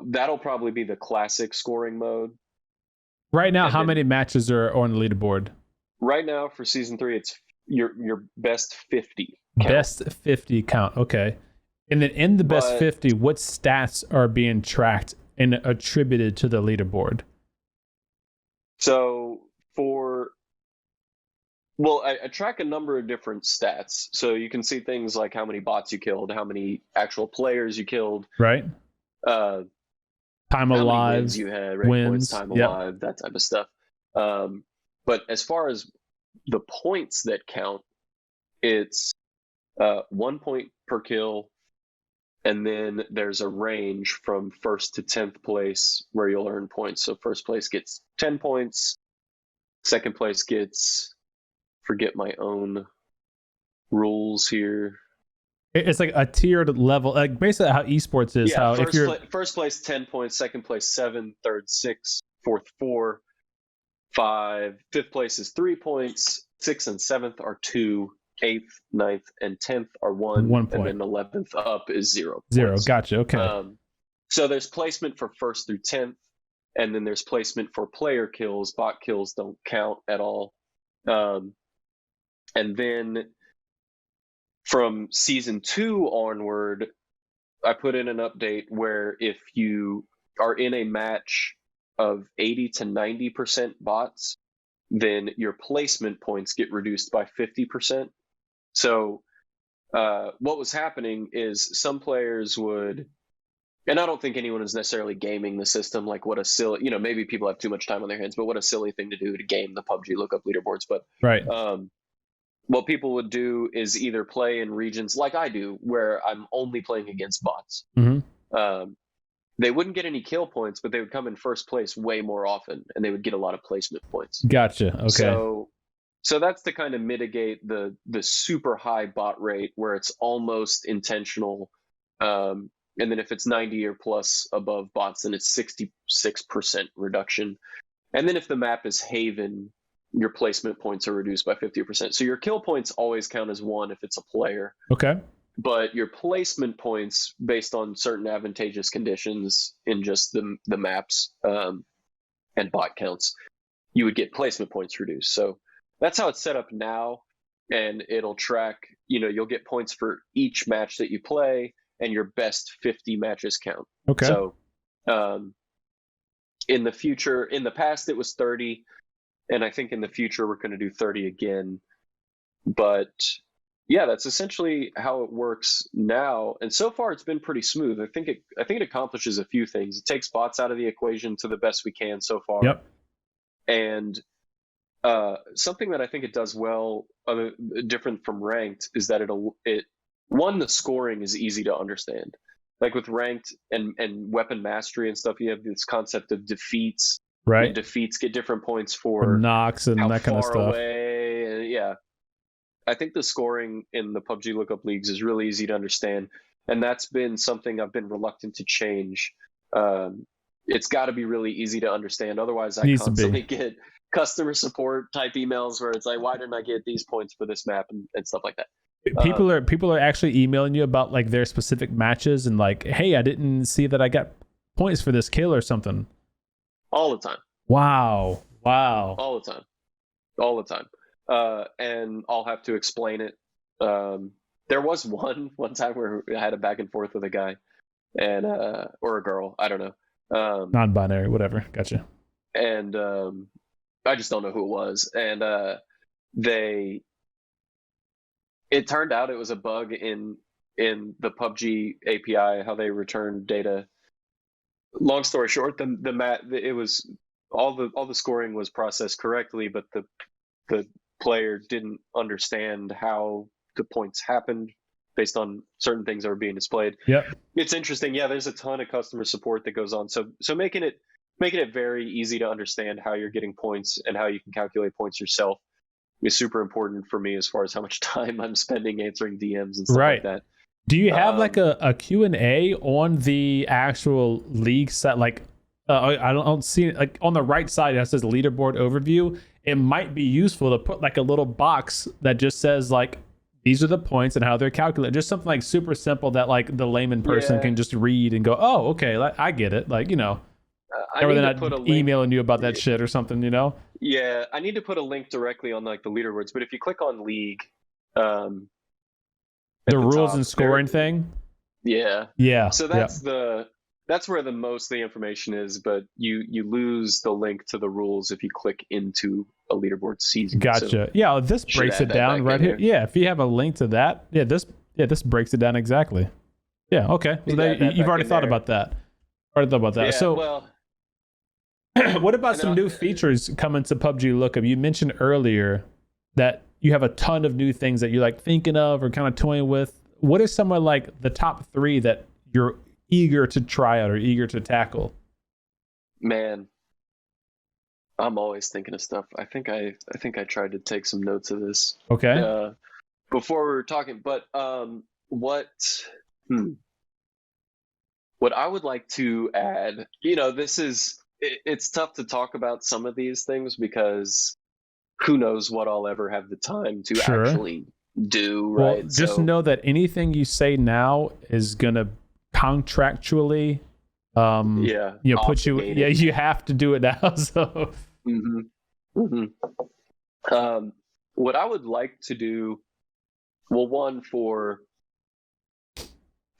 that'll probably be the classic scoring mode. Right now, how many matches are on the leaderboard? Right now for season 3, it's your best 50 count. Best 50 count. Okay. And then in the best 50, what stats are being tracked and attributed to the leaderboard? So I track a number of different stats. So you can see things like how many bots you killed, how many actual players you killed. Right. Time alive. Wins you had, right? Wins. Points, time alive, that type of stuff. But as far as the points that count, it's 1 point per kill, And then there's a range from 1st to 10th place where you'll earn points. So first place gets 10 points. Second place gets, forget my own rules here. It's like a tiered level, like basically how esports is. Yeah, how if you're first place 10 points, second place 7, third 6, fourth 4, 5. Fifth place is 3 points. 6th and 7th are 2. 8th, 9th, and 10th are 1 1 point. And then 11th up is 0 points. 0. Gotcha. Okay. So there's placement for 1st through 10th, and then there's placement for player kills. Bot kills don't count at all. And then from season 2 onward, I put in an update where if you are in a match of 80 to 90% bots, then your placement points get reduced by 50%. So what was happening is some players would, and I don't think anyone is necessarily gaming the system, like what a silly, maybe people have too much time on their hands, but what a silly thing to do to game the PUBG lookup leaderboards. But right. What people would do is either play in regions like I do, where I'm only playing against bots. Mm-hmm. They wouldn't get any kill points, but they would come in first place way more often, and they would get a lot of placement points. Gotcha. Okay. So that's to kind of mitigate the super high bot rate where it's almost intentional. And then if it's 90 or plus above bots, then it's 66% reduction. And then if the map is Haven, your placement points are reduced by 50%. So your kill points always count as 1 if it's a player. Okay. But your placement points, based on certain advantageous conditions in just the maps and bot counts, you would get placement points reduced. So that's how it's set up now, and it'll track, you'll get points for each match that you play, and your best 50 matches count. Okay. So in the past it was 30, and I think in the future we're going to do 30 again. But yeah, that's essentially how it works now, and so far it's been pretty smooth. I think it accomplishes a few things. It takes bots out of the equation to the best we can so far. Yep. And something that I think it does well, different from ranked, is that the scoring is easy to understand. Like with ranked and weapon mastery and stuff, you have this concept of defeats. Right. And defeats get different points for knocks and that kind of stuff. Away, and yeah. I think the scoring in the PUBG lookup leagues is really easy to understand, and that's been something I've been reluctant to change. It's got to be really easy to understand, otherwise I constantly get customer support type emails where it's like, why didn't I get these points for this map and stuff like that. People are actually emailing you about like their specific matches and like, hey, I didn't see that I got points for this kill or something. All the time. Wow. All the time. And I'll have to explain it. There was one time where I had a back and forth with a guy and or a girl, I don't know. Non-binary, whatever. Gotcha. And I just don't know who it was. And it turned out it was a bug in the PUBG API, how they return data. Long story short, it was all the scoring was processed correctly, but the player didn't understand how the points happened based on certain things that were being displayed. Yep. It's interesting. Yeah, there's a ton of customer support that goes on. So making it very easy to understand how you're getting points and how you can calculate points yourself is super important for me as far as how much time I'm spending answering DMs and stuff like that. Do you have like a Q&A on the actual league set? Like, I don't see it. Like on the right side, that says leaderboard overview. It might be useful to put like a little box that just says like, these are the points and how they're calculated. Just something like super simple that like the layman person can just read and go, oh, okay, I get it. Like, rather than not emailing you about that shit or something, Yeah, I need to put a link directly on like the leaderboards, but if you click on league, the rules and scoring thing. Yeah. So that's where the most of the information is, but you lose the link to the rules if you click into a leaderboard season. Gotcha. So yeah, this breaks it down right here. Yeah, if you have a link to that, this breaks it down exactly. Yeah, okay. So you've already thought about that. Yeah, so what about some new features coming to PUBG Lookup? You mentioned earlier that you have a ton of new things that you're like thinking of or kind of toying with. What are some of like the top 3 that you're eager to try out or eager to tackle? Man, I'm always thinking of stuff. I think I tried to take some notes of this Okay. before we were talking, but what what I would like to add, it's tough to talk about some of these things because who knows what I'll ever have the time to Sure. actually do, Well, right? just know that anything you say now is gonna contractually, put you. obligated. Yeah, you have to do it now. So, what I would like to do, well, one for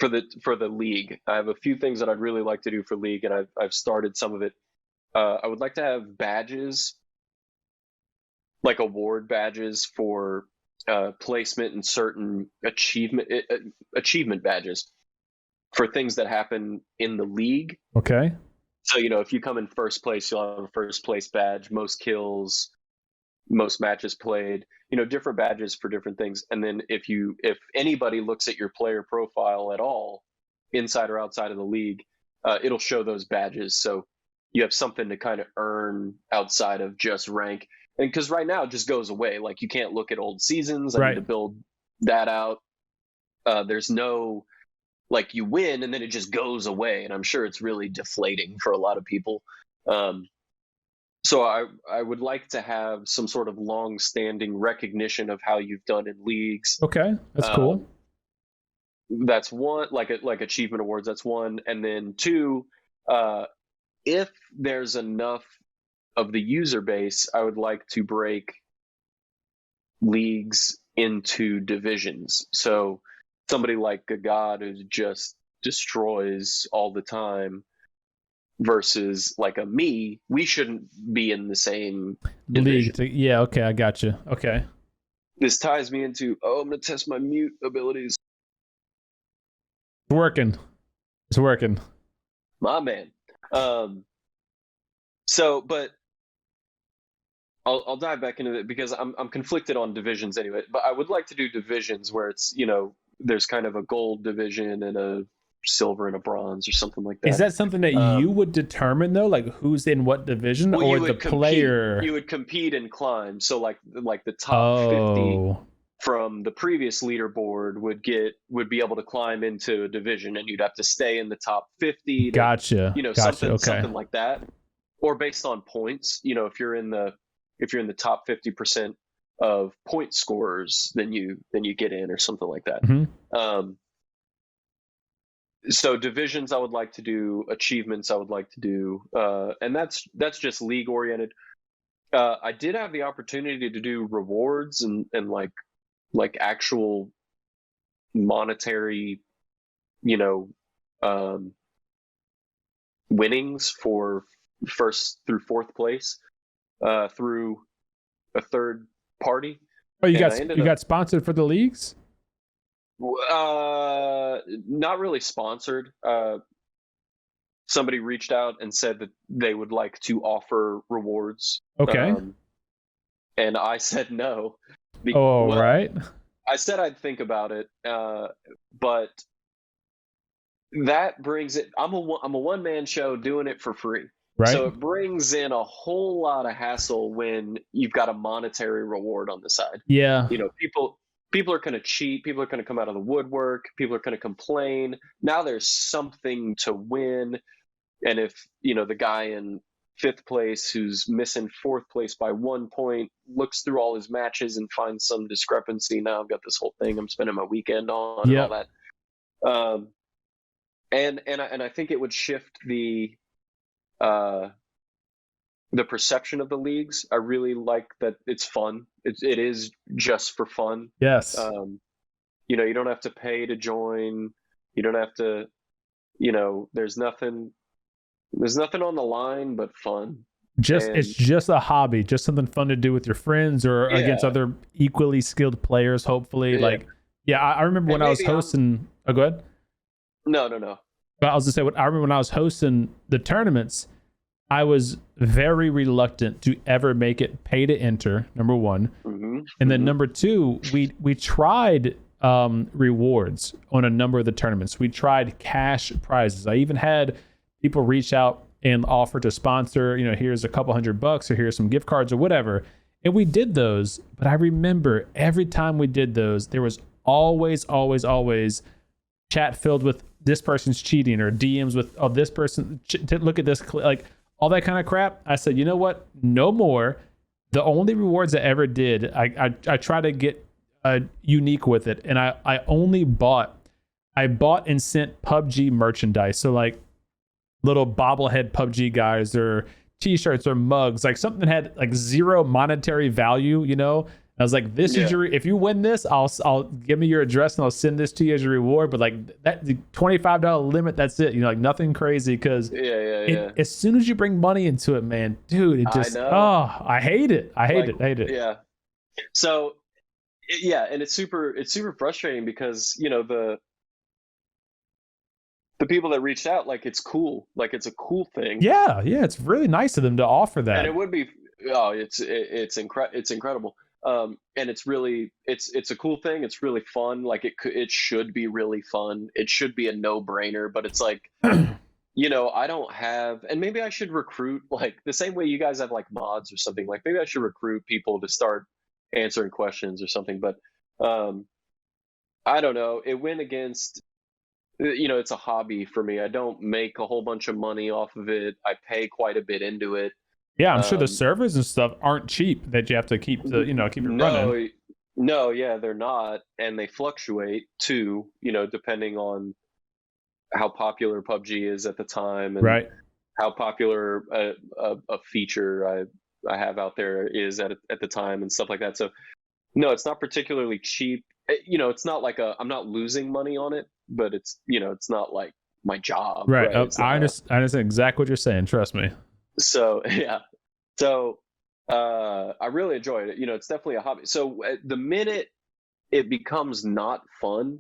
the league, I have a few things that I'd really like to do for league, and I've started some of it. I would like to have badges, like award badges for placement in certain achievement badges for things that happen in the league. okay. So, if you come in first place, you'll have a first place badge, most kills, most matches played, different badges for different things. And then if anybody looks at your player profile at all, inside or outside of the league, it'll show those badges. So you have something to kind of earn outside of just rank. And because right now it just goes away. Like, you can't look at old seasons. I need to build that out. There's no, like, you win and then it just goes away. And I'm sure it's really deflating for a lot of people. So I would like to have some sort of long-standing recognition of how you've done in leagues. Okay, that's cool. That's one, like achievement awards. That's one, and then two, if there's enough of the user base, I would like to break leagues into divisions. So somebody like a god who just destroys all the time versus like a me, we shouldn't be in the same division. League. Okay, I got you. Okay. This ties me into, I'm going to test my mute abilities. It's working. My man. But I'll dive back into it because I'm conflicted on divisions anyway. But I would like to do divisions where it's, there's kind of a gold division and a silver and a bronze or something like that. Is that something that you would determine though, like who's in what division, or the player? You would compete and climb. So like the top 50 from the previous leaderboard would be able to climb into a division, and you'd have to stay in the top 50 to, gotcha. Something like that, or based on points. If you're in the top 50% of point scorers, then you get in, or something like that. Mm-hmm. So divisions I would like to do, achievements I would like to do, and that's just league oriented. I did have the opportunity to do rewards and like actual monetary, winnings for first through fourth place through a third party. Oh, you got sponsored for the leagues? Not really sponsored. Somebody reached out and said that they would like to offer rewards. Okay. And I said no. Right. I said I'd think about it, but that brings it. I'm a one-man show doing it for free. Right. So it brings in a whole lot of hassle when you've got a monetary reward on the side. Yeah. People are going to cheat. People are going to come out of the woodwork. People are going to complain. Now there's something to win. And if, the guy in fifth place who's missing fourth place by 1 point looks through all his matches and finds some discrepancy, now I've got this whole thing I'm spending my weekend on and all that. And I think it would shift the perception of the leagues. I really like that it's fun. It is just for fun. Yes. You don't have to pay to join. You don't have to, there's nothing on the line but fun. It's just a hobby, just something fun to do with your friends or against other equally skilled players, hopefully. I remember when I was hosting. Oh, go ahead. No. I was gonna say, I remember when I was hosting the tournaments, I was very reluctant to ever make it pay to enter, number one. Mm-hmm. And then number two, we tried rewards on a number of the tournaments. We tried cash prizes. I even had people reach out and offer to sponsor, here's a couple $100 or here's some gift cards or whatever. And we did those. But I remember every time we did those, there was always chat filled with this person's cheating or DMs with, oh, this person, look at this, like all that kind of crap. I said, you know what? No more. The only rewards I ever did, I try to get unique with it. And I bought and sent PUBG merchandise. So like little bobblehead PUBG guys or t-shirts or mugs, like something that had like zero monetary value, I was like, this is if you win this, I'll give me your address and I'll send this to you as a reward. But like that the $25 limit, that's it. Like nothing crazy. Cause as soon as you bring money into it, man, dude, it just, I hate it. I hate it. Yeah. So yeah. And it's super frustrating because, the people that reached out, like it's cool. Like it's a cool thing. Yeah. Yeah. It's really nice of them to offer that. And it would be, it's incredible. And it's really, it's a cool thing. It's really fun. Like it should be really fun. It should be a no-brainer, but it's like, I don't have, and maybe I should recruit, like the same way you guys have like mods or something, like maybe I should recruit people to start answering questions or something. But, I don't know. It went against, it's a hobby for me. I don't make a whole bunch of money off of it. I pay quite a bit into it. Yeah, I'm sure the servers and stuff aren't cheap that you have to keep keep it running. No, yeah, they're not, and they fluctuate too. Depending on how popular PUBG is at the time, and right, how popular a feature I have out there is at the time, and stuff like that. So, no, it's not particularly cheap. It's not like I'm not losing money on it, but it's it's not like my job. Right. I understand exactly what you're saying. Trust me. So yeah, I really enjoyed it. It's definitely a hobby. So the minute it becomes not fun,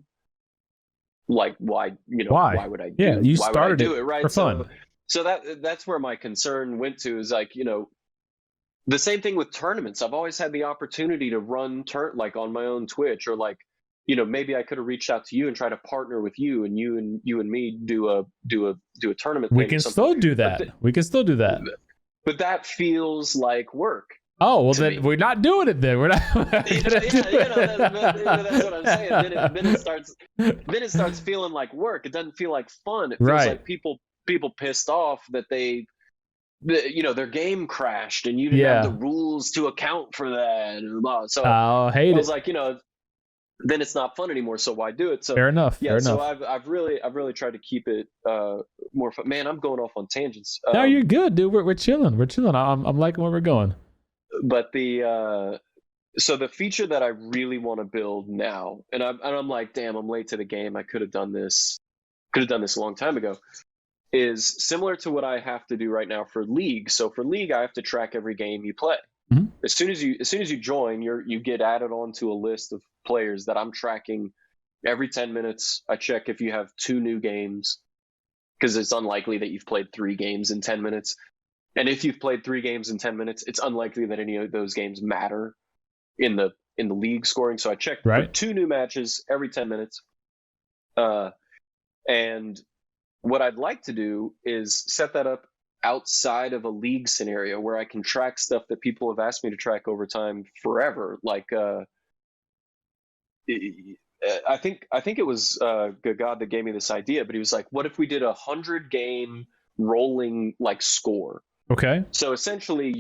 like why would I? You started do it right for fun. So that's where my concern went to, is like the same thing with tournaments. I've always had the opportunity to run like on my own Twitch, or like maybe I could have reached out to you and try to partner with you, and you and me do a tournament. We can still do that. We can still do that. But that feels like work. Oh, well, then we're not doing it then. We're not. That's what I'm saying. Then it starts feeling like work. It doesn't feel like fun. It feels like people pissed off that their game crashed and you didn't have the rules to account for that. So I hate it. I was like, then it's not fun anymore. So why do it? So fair enough. Yeah. So I've really tried to keep it more fun. Man, I'm going off on tangents. No, you're good, dude. We're chilling. We're chilling. I'm liking where we're going. But so the feature that I really want to build now, and I'm like, damn, I'm late to the game. I could have done this a long time ago. Is similar to what I have to do right now for League. So for League, I have to track every game you play. Mm-hmm. As soon as you join, you get added onto a list of players that I'm tracking every 10 minutes. I check if you have 2 new games, because it's unlikely that you've played 3 games in 10 minutes. And if you've played 3 games in 10 minutes, it's unlikely that any of those games matter in the league scoring. So I check for 2 new matches every 10 minutes. And what I'd like to do is set that up outside of a league scenario where I can track stuff that people have asked me to track over time forever. Like, I think it was God that gave me this idea, but he was like, what if we did 100 game rolling like score? Okay. So essentially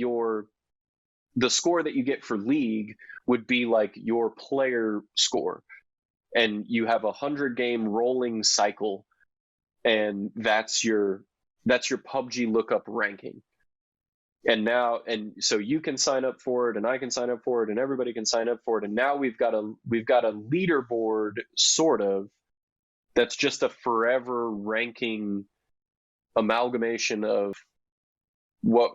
the score that you get for League would be like your player score, and you have 100 game rolling cycle, and that's your PUBGLookUp ranking. And so you can sign up for it, and I can sign up for it, and everybody can sign up for it. And now we've got a leaderboard sort of that's just a forever ranking amalgamation of what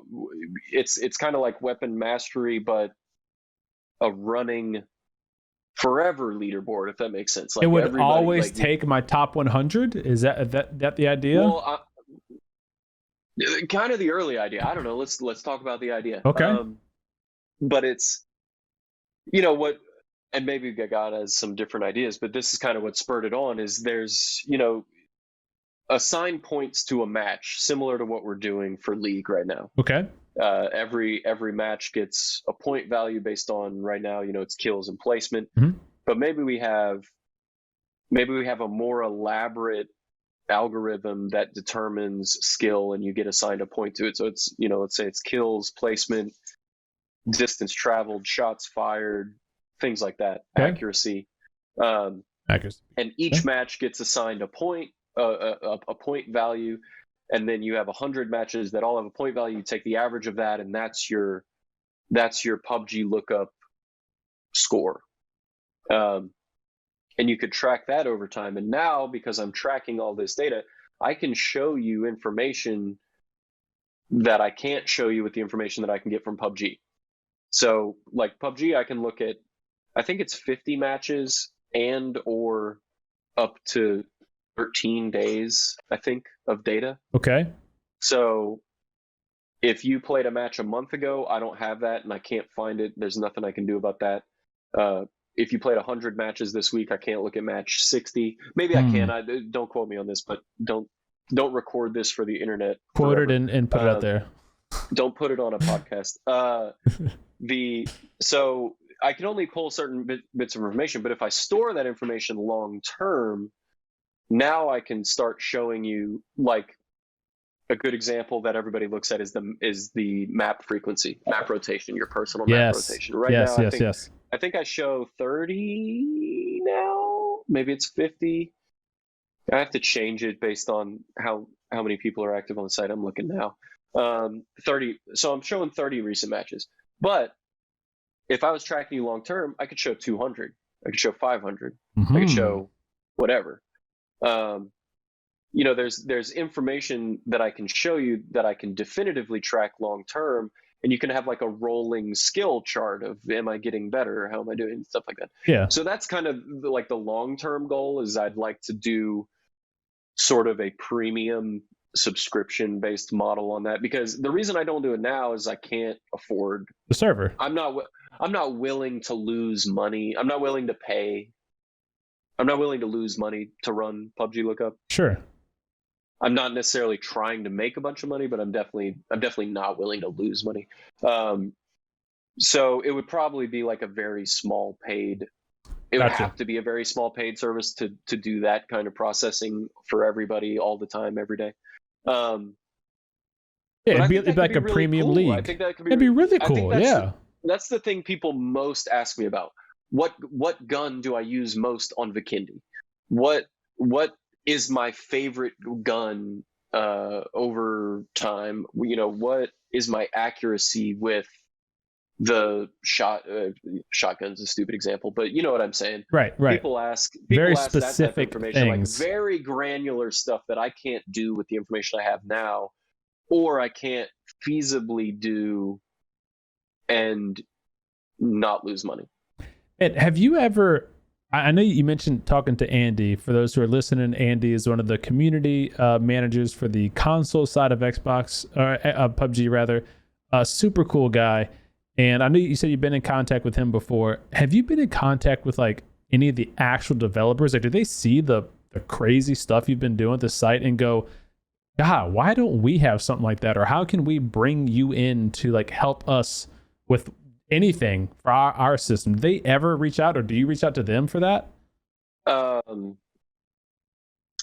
it's kind of like weapon mastery, but a running forever leaderboard, if that makes sense. Like it would always take my top 100. Is that the idea? Well, kind of the early idea. I don't know. Let's talk about the idea. Okay. But it's what and maybe Gaga has some different ideas, but this is kind of what spurred it on. Is there's assign points to a match similar to what we're doing for League right now. Okay. Every match gets a point value based on, right now, it's kills and placement. Mhm. But maybe we have a more elaborate algorithm that determines skill, and you get assigned a point to it. So it's, let's say it's kills, placement, distance traveled, shots fired, things like that, Okay. accuracy. Accuracy. And each match gets assigned a point, a point value, and then you have 100 matches that all have a point value. You take the average of that, and that's your PUBG lookup score. And you could track that over time. And now, because I'm tracking all this data, I can show you information that I can't show you with the information that I can get from PUBG. So, like PUBG, I can look at, I think it's 50 matches and or up to 13 days, I think, of data. Okay. So if you played a match a month ago, I don't have that and I can't find it. There's nothing I can do about that. If you played 100 matches this week, I can't look at match 60. Maybe I can. Don't quote me on this, but don't record this for the internet. Quote it and put it out there. Don't put it on a podcast. So I can only pull certain bits of information, but if I store that information long term, now I can start showing you, like, a good example that everybody looks at is the map frequency, map rotation, your personal map rotation. Right now, I think I show 30 now. Maybe it's 50. I have to change it based on how many people are active on the site. I'm looking now. 30. So I'm showing 30 recent matches. But if I was tracking you long term, I could show 200. I could show 500. I could show whatever. There's information that I can show you that I can definitively track long term, and you can have like a rolling skill chart of, am I getting better? How am I doing? Stuff like that. Yeah. So that's kind of like the long term goal, is I'd like to do sort of a premium subscription based model on that, because the reason I don't do it now is I can't afford the server. I'm not willing to lose money. I'm not willing to pay. I'm not willing to lose money to run PUBG Lookup. Sure. I'm not necessarily trying to make a bunch of money, but I'm definitely not willing to lose money. So it would probably be like a very small paid. It would have to be a very small paid service to do that kind of processing for everybody all the time, every day. It'd be like a really premium cool. league. I think that could be really cool. That's the thing people most ask me about. What gun do I use most on Vikendi? What is my favorite gun over time? What is my accuracy with the shotgun's a stupid example, but you know what I'm saying. Right. People ask very ask specific that type of information, things, like very granular stuff that I can't do with the information I have now, or I can't feasibly do and not lose money. And have you ever, I know you mentioned talking to Andy. For those who are listening, Andy is one of the community managers for the console side of Xbox, or PUBG rather. A super cool guy. And I know you said you've been in contact with him before. Have you been in contact with like any of the actual developers? Like, do they see the crazy stuff you've been doing with the site and go, God, why don't we have something like that? Or how can we bring you in to like help us with anything for our system? Do they ever reach out, or do you reach out to them for that?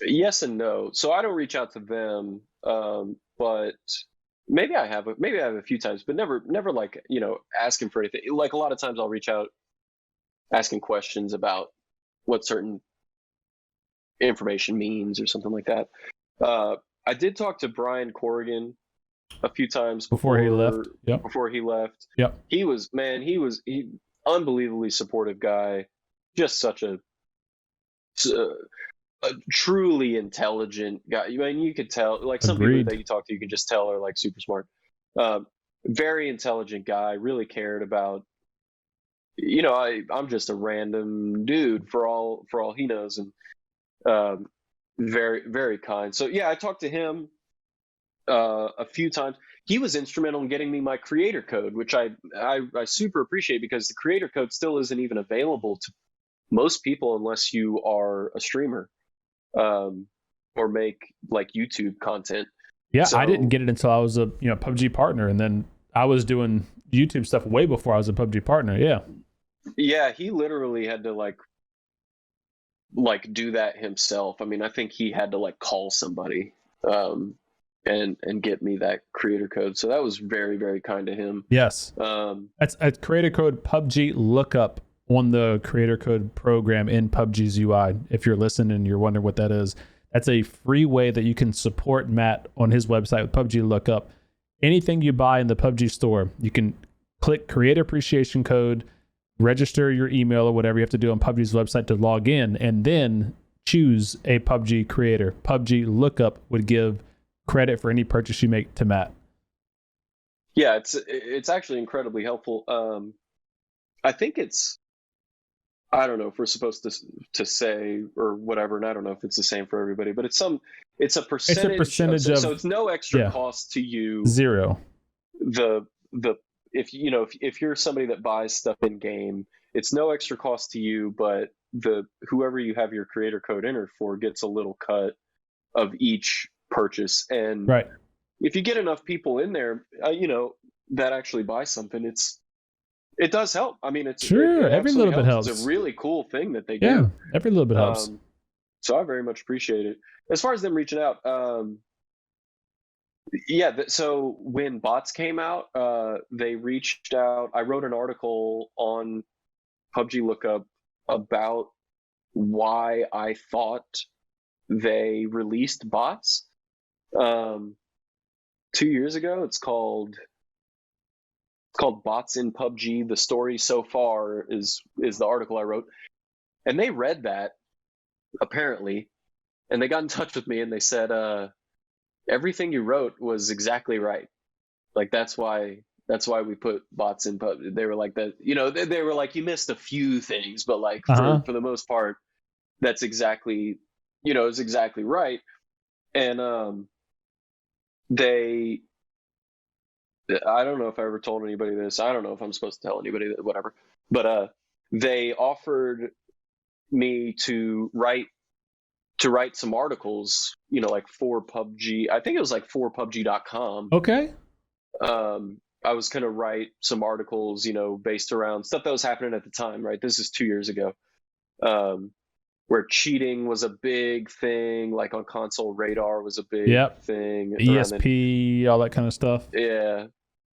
Yes and no. So I don't reach out to them, but maybe I have a few times, but never like, asking for anything. Like, a lot of times I'll reach out asking questions about what certain information means or something like that. I did talk to Brian Corrigan a few times before he left. Yep. Before he left. Yep. He unbelievably supportive guy. Just such a truly intelligent guy. I mean, you could tell, like, some people that you talk to, you can just tell are like super smart. Very intelligent guy, really cared about, I'm just a random dude for all he knows, and very, very kind. So yeah, I talked to him. a few times. He was instrumental in getting me my creator code, which I super appreciate, because the creator code still isn't even available to most people unless you are a streamer, or make like YouTube content. Yeah, So, I didn't get it until I was a PUBG partner, and then I was doing YouTube stuff way before I was a PUBG partner. Yeah. Yeah, he literally had to like do that himself. I mean, I think he had to like call somebody and get me that creator code. So that was very, very kind to him. Yes. That's a creator code PUBGLookUp on the creator code program in PUBG's UI. If you're listening and you're wondering what that is, that's a free way that you can support Matt on his website with PUBGLookUp. Anything you buy in the PUBG store, you can click creator appreciation code, register your email or whatever you have to do on PUBG's website to log in, and then choose a PUBG creator. PUBGLookUp would give credit for any purchase you make to Matt. Yeah, it's actually incredibly helpful. I think I don't know if we're supposed to say or whatever, and I don't know if it's the same for everybody, but it's a percentage of, so it's no extra cost to you. Zero. If you're somebody that buys stuff in game, it's no extra cost to you, but whoever you have your creator code entered for gets a little cut of each purchase. And right, if you get enough people in there, that actually buy something, it does help. I mean, every little bit helps. It's a really cool thing that they do. Yeah, every little bit helps. So I very much appreciate it. As far as them reaching out, so when bots came out, they reached out. I wrote an article on PUBGLookUp about why I thought they released bots 2 years ago. It's called Bots in PUBG. The story so far is the article I wrote, and they read that apparently, and they got in touch with me and they said, everything you wrote was exactly right. Like that's why we put bots in PUBG. They were like that, they were like, you missed a few things, but like for the most part, that's exactly, it's exactly right. And I don't know if I ever told anybody this. I don't know if I'm supposed to tell anybody that, whatever. But they offered me to write some articles, like for PUBG. I think it was like for PUBG.com. Okay. I was going to write some articles, based around stuff that was happening at the time, right? This is 2 years ago, where cheating was a big thing, like on console radar was a big thing. ESP, all that kind of stuff. Yeah.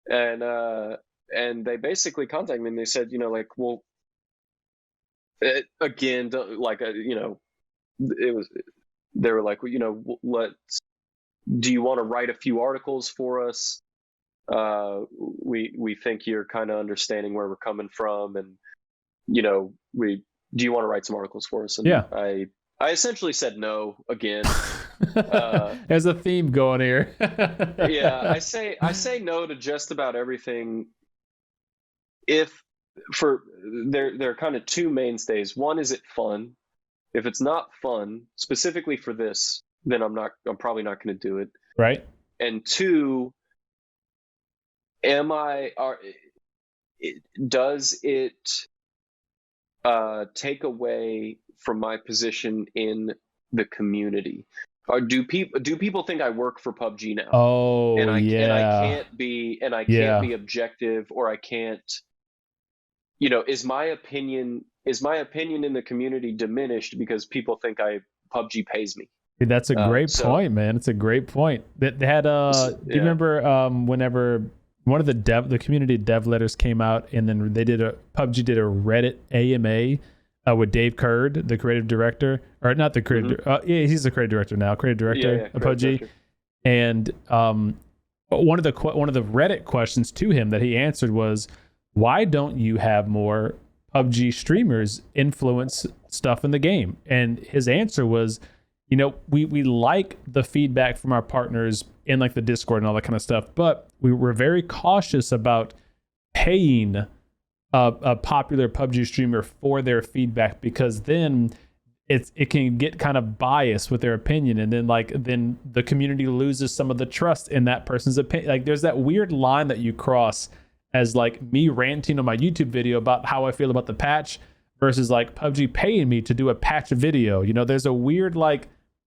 And they basically contacted me and they said, well, again, like, they were like, well, do you want to write a few articles for us? We think you're kind of understanding where we're coming from, and do you want to write some articles for us? And I essentially said no again. There's a theme going here. Yeah, I say no to just about everything. There are kind of two mainstays. One, is it fun? If it's not fun, specifically for this, then I'm probably not going to do it. Right. And two, does it take away from my position in the community? Or do people think I work for PUBG now? Oh, and I can't be objective, or I can't, is my opinion in the community diminished because people think PUBG pays me? That's a great point, man. It's a great point. They had do you remember whenever one of the community dev letters came out, and then PUBG did a Reddit AMA with Dave Kurd, the creative director, or not the creative. He's the creative director now. Creative director of PUBG. Director. And one of the Reddit questions to him that he answered was, why don't you have more PUBG streamers influence stuff in the game? And his answer was, we like the feedback from our partners in like the Discord and all that kind of stuff, but we were very cautious about paying a popular PUBG streamer for their feedback, because then it can get kind of biased with their opinion, and then the community loses some of the trust in that person's opinion. Like there's that weird line that you cross as like me ranting on my YouTube video about how I feel about the patch versus like PUBG paying me to do a patch video. You know, there's a weird like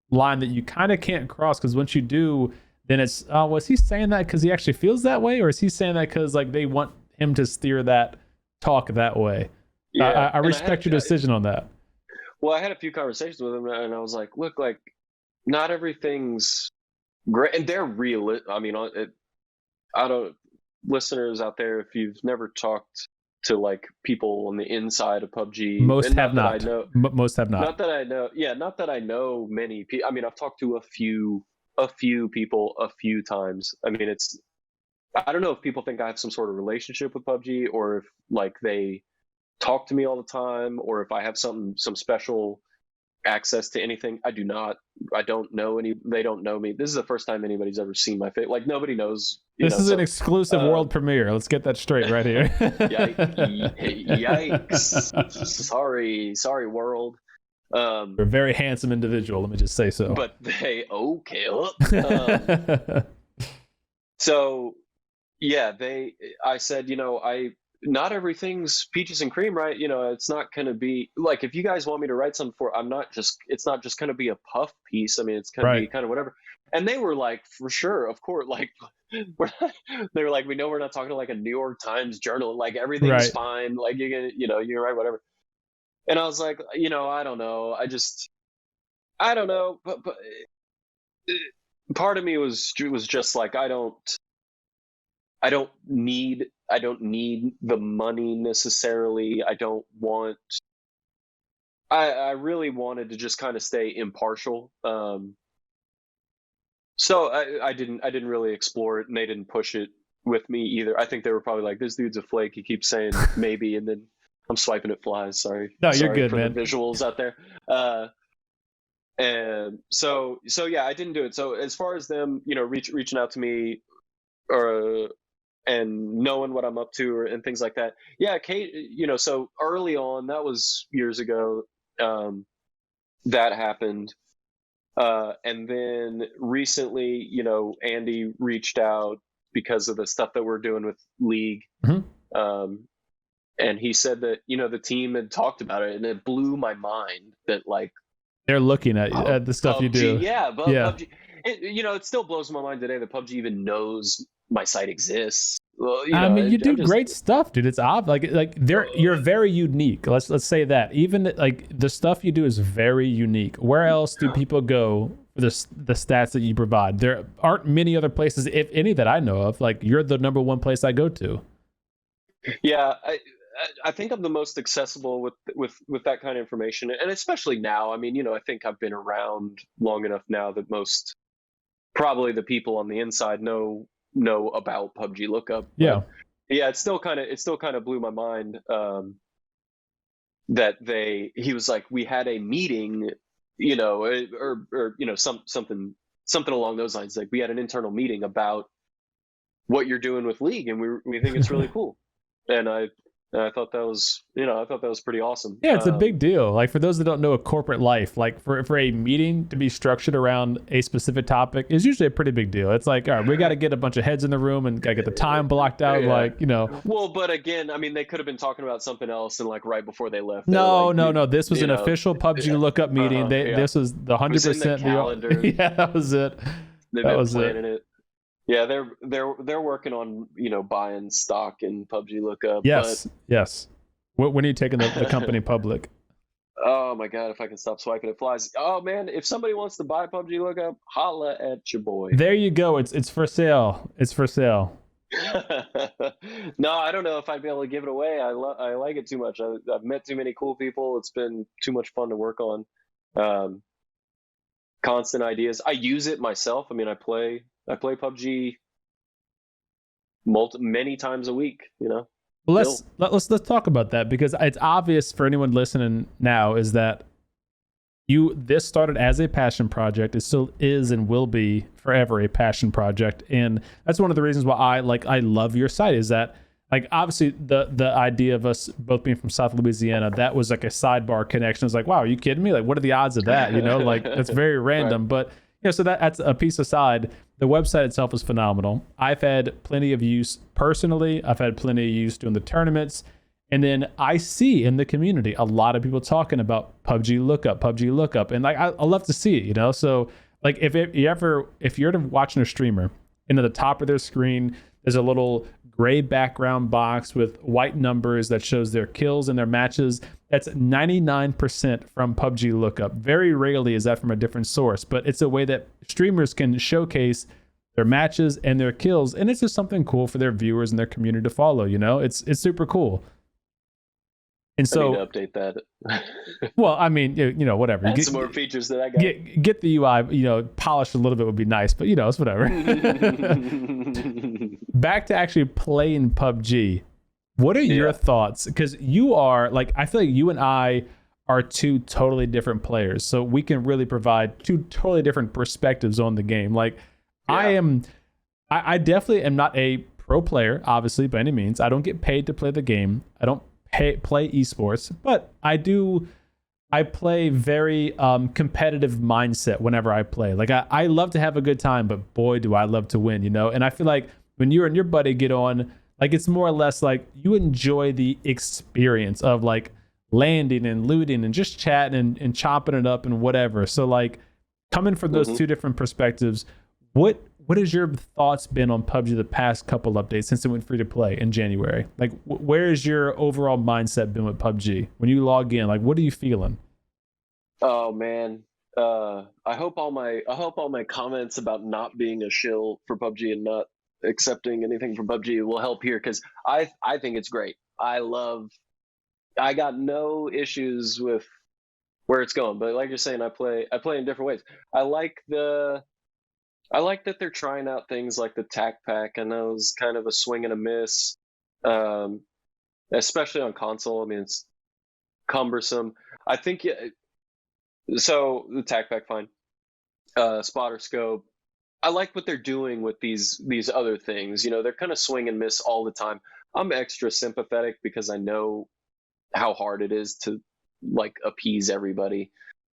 line that you kind of can't cross, because once you do, then it's, oh, was he saying that because he actually feels that way, or is he saying that because like they want him to steer that talk that way? Yeah, I respect your decision on that. Well, I had a few conversations with him, and I was like, look, like, not everything's great. And they're real. I mean, I don't, listeners out there, if you've never talked to like people on the inside of PUBG, most have not. Most have not. Not that I know. Yeah, not that I know many people. I mean, I've talked to a few people a few times. I mean, I don't know if people think I have some sort of relationship with PUBG, or if like they talk to me all the time, or if I have some special access to anything. I do not. I don't know any. They don't know me. This is the first time anybody's ever seen my face. Like nobody knows. This is an exclusive world premiere. Let's get that straight right here. Yikes! Sorry, world. You're a very handsome individual. Let me just say so. But they So yeah, I said, you know, not everything's peaches and cream, right? You know, it's not going to be like, if you guys want me to write something it's not just going to be a puff piece. I mean, it's going to be kind of whatever. And they were like, for sure, of course, like, they were like, we know we're not talking to like a New York Times journal, like everything's fine. Like you're going to, you know, you're right, whatever. And I was like, you know, I don't know. I don't know. But part of me was just like, I don't need the money necessarily. I really wanted to just kind of stay impartial. So I didn't really explore it, and they didn't push it with me either. I think they were probably like, this dude's a flake. He keeps saying maybe, and then I'm swiping at flies. Sorry. No, you're good, for man. The visuals out there. And so yeah, I didn't do it. So as far as them, you know, reaching out to me, and knowing what I'm up to and things like that. Yeah, Kate, you know, so early on, that was years ago, that happened. And then recently, you know, Andy reached out because of the stuff that we're doing with League. Mm-hmm. And he said that, you know, the team had talked about it, and it blew my mind that like they're looking at the stuff PUBG, you do. Yeah, but yeah. PUBG, you know, it still blows my mind today that PUBG even knows my site exists. Well, you know, I mean, you do great stuff, dude. It's obvious. Like you're very unique. Let's say that. Even like the stuff you do is very unique. Where else do people go for the stats that you provide? There aren't many other places, if any, that I know of. Like you're the number one place I go to. Yeah, I think I'm the most accessible with that kind of information, and especially now. I mean, you know, I think I've been around long enough now that probably the people on the inside know about PUBGLookUp. Yeah. Yeah, it still kind of blew my mind that he was like, we had a meeting, you know, or you know, something along those lines. Like we had an internal meeting about what you're doing with League, and we think it's really cool. And I thought that was, you know, pretty awesome. Yeah, it's a big deal. Like for those that don't know a corporate life, like for a meeting to be structured around a specific topic is usually a pretty big deal. It's like, all right, we got to get a bunch of heads in the room and got to get the time blocked out. Yeah. Like, you know. Well, but again, I mean, they could have been talking about something else, and like right before they left. No. This was an official PubGlookup meeting. This was the 100% calendar. Yeah, that was it. They've been planning it. Yeah, they're working on, you know, buying stock in PUBGLookUp. Yes. When are you taking the company public? Oh my God, if I can stop swiping at flies. Oh man, if somebody wants to buy PUBGLookUp, holla at your boy. There you go. It's for sale. It's for sale. No, I don't know if I'd be able to give it away. I like it too much. I've met too many cool people. It's been too much fun to work on. Constant ideas. I use it myself. I mean, I play PUBG many times a week, you know. Well, let's talk about that, because it's obvious for anyone listening now is that this started as a passion project. It still is and will be forever a passion project, and that's one of the reasons why I love your site, is that like obviously the idea of us both being from South Louisiana, that was like a sidebar connection. It's like, wow, are you kidding me? Like, what are the odds of that? You know, like that's very random. Right. But you know, so that's a piece aside. The website itself is phenomenal. I've had plenty of use personally. I've had plenty of use doing the tournaments. And then I see in the community a lot of people talking about PUBG Lookup. And like, I love to see it, you know? So like if you're watching a streamer and at the top of their screen, there's a little gray background box with white numbers that shows their kills and their matches. That's 99% from PUBG Lookup. Very rarely is that from a different source, but it's a way that streamers can showcase their matches and their kills. And it's just something cool for their viewers and their community to follow, you know? It's super cool. And so I need to update that. Well, I mean, you know, whatever. Add some more features that I got. Get the UI, you know, polished a little bit would be nice, but you know, it's whatever. Back to actually playing PUBG. What are your thoughts? Because you are like, I feel like you and I are two totally different players, so we can really provide two totally different perspectives on the game. Like, I definitely am not a pro player, obviously, by any means. I don't get paid to play the game. I don't play esports, but I play very competitive mindset whenever I play. Like I love to have a good time, but boy, do I love to win, you know? And I feel like when you and your buddy get on, like it's more or less like you enjoy the experience of like landing and looting and just chatting and chopping it up and whatever. So like coming from those two different perspectives, what has your thoughts been on PUBG the past couple updates since it went free to play in January? Like, where is your overall mindset been with PUBG when you log in? Like, what are you feeling? Oh man, I hope all my comments about not being a shill for PUBG and not accepting anything from PUBG will help here, because I think it's great. I got no issues with where it's going, but like you're saying, I play in different ways. I like that they're trying out things like the tac pack. I know it was kind of a swing and a miss, especially on console. I mean, it's cumbersome. I think so. The tac pack, fine. Spotter scope. I like what they're doing with these other things. You know, they're kind of swing and miss all the time. I'm extra sympathetic because I know how hard it is to like appease everybody.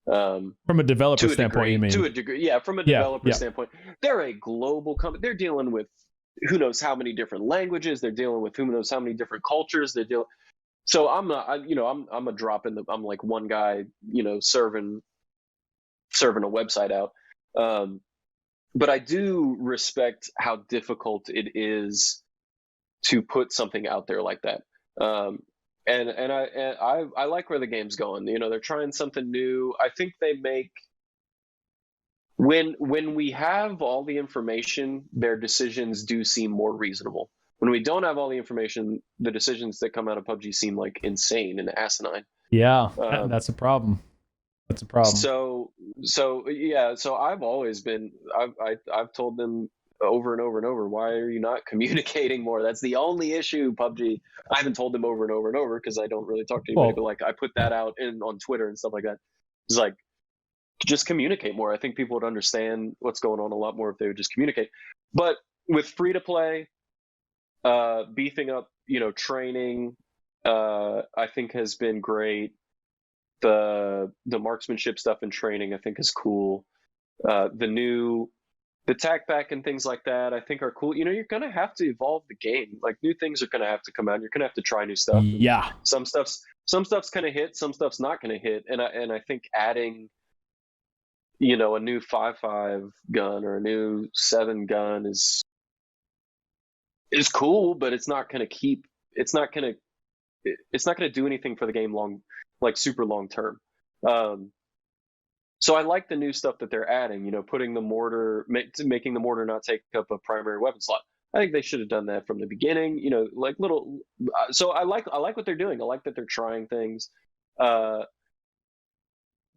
From a developer standpoint, you mean? To a degree, yeah. From a developer standpoint, they're a global company. They're dealing with who knows how many different languages. They're dealing with who knows how many different cultures. So I'm not, I'm a drop in the. I'm like one guy, you know, serving a website out. But I do respect how difficult it is to put something out there like that. And I like where the game's going. You know, they're trying something new. I think they make when we have all the information, their decisions do seem more reasonable. When we don't have all the information, the decisions that come out of PUBG seem like insane and asinine. Yeah, that's a problem. That's a problem. So I've always been. I've told them over and over and over, why are you not communicating more? That's the only issue, PUBG. I haven't told them over and over and over because I don't really talk to anybody, but like I put that out on Twitter and stuff like that. It's like, just communicate more. I think people would understand what's going on a lot more if they would just communicate. But with free to play, beefing up, you know, training, I think has been great. The marksmanship stuff and training, I think, is cool. The tac pack and things like that, I think, are cool. You know, you're gonna have to evolve the game. Like new things are gonna have to come out. You're gonna have to try new stuff. Yeah. Some stuff's gonna hit. Some stuff's not gonna hit. And I think adding, you know, a new 5.5 gun or a new 7 gun is cool, but it's not gonna do anything for the game super long term. So I like the new stuff that they're adding, you know, putting the mortar, making the mortar not take up a primary weapon slot. I think they should have done that from the beginning, you know, like little. So I like what they're doing. I like that they're trying things. What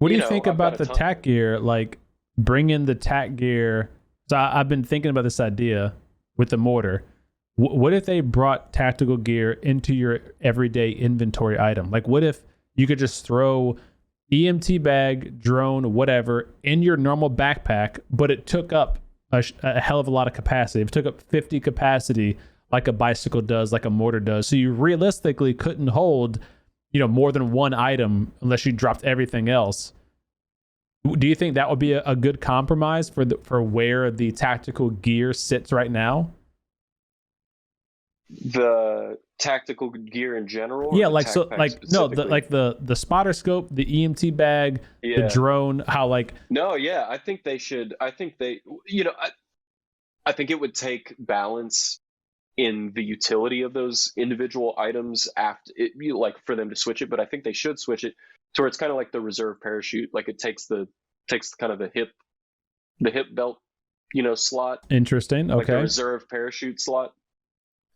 do you think about the tac gear? Like bring in the tac gear. So I've been thinking about this idea with the mortar. What if they brought tactical gear into your everyday inventory item? Like what if you could just throw EMT bag, drone, whatever, in your normal backpack, but it took up a hell of a lot of capacity. If it took up 50 capacity like a bicycle does, like a mortar does. So you realistically couldn't hold, more than one item unless you dropped everything else. Do you think that would be a good compromise for where the tactical gear sits right now? The tactical gear in general? Yeah, like the spotter scope, the EMT bag, the drone, No, yeah, I think they should. I think they, I think it would take balance in the utility of those individual items after it, for them to switch it, but I think they should switch it to where it's kind of like the reserve parachute. Like it takes kind of the hip belt, slot. Interesting. Okay. Like the reserve parachute slot.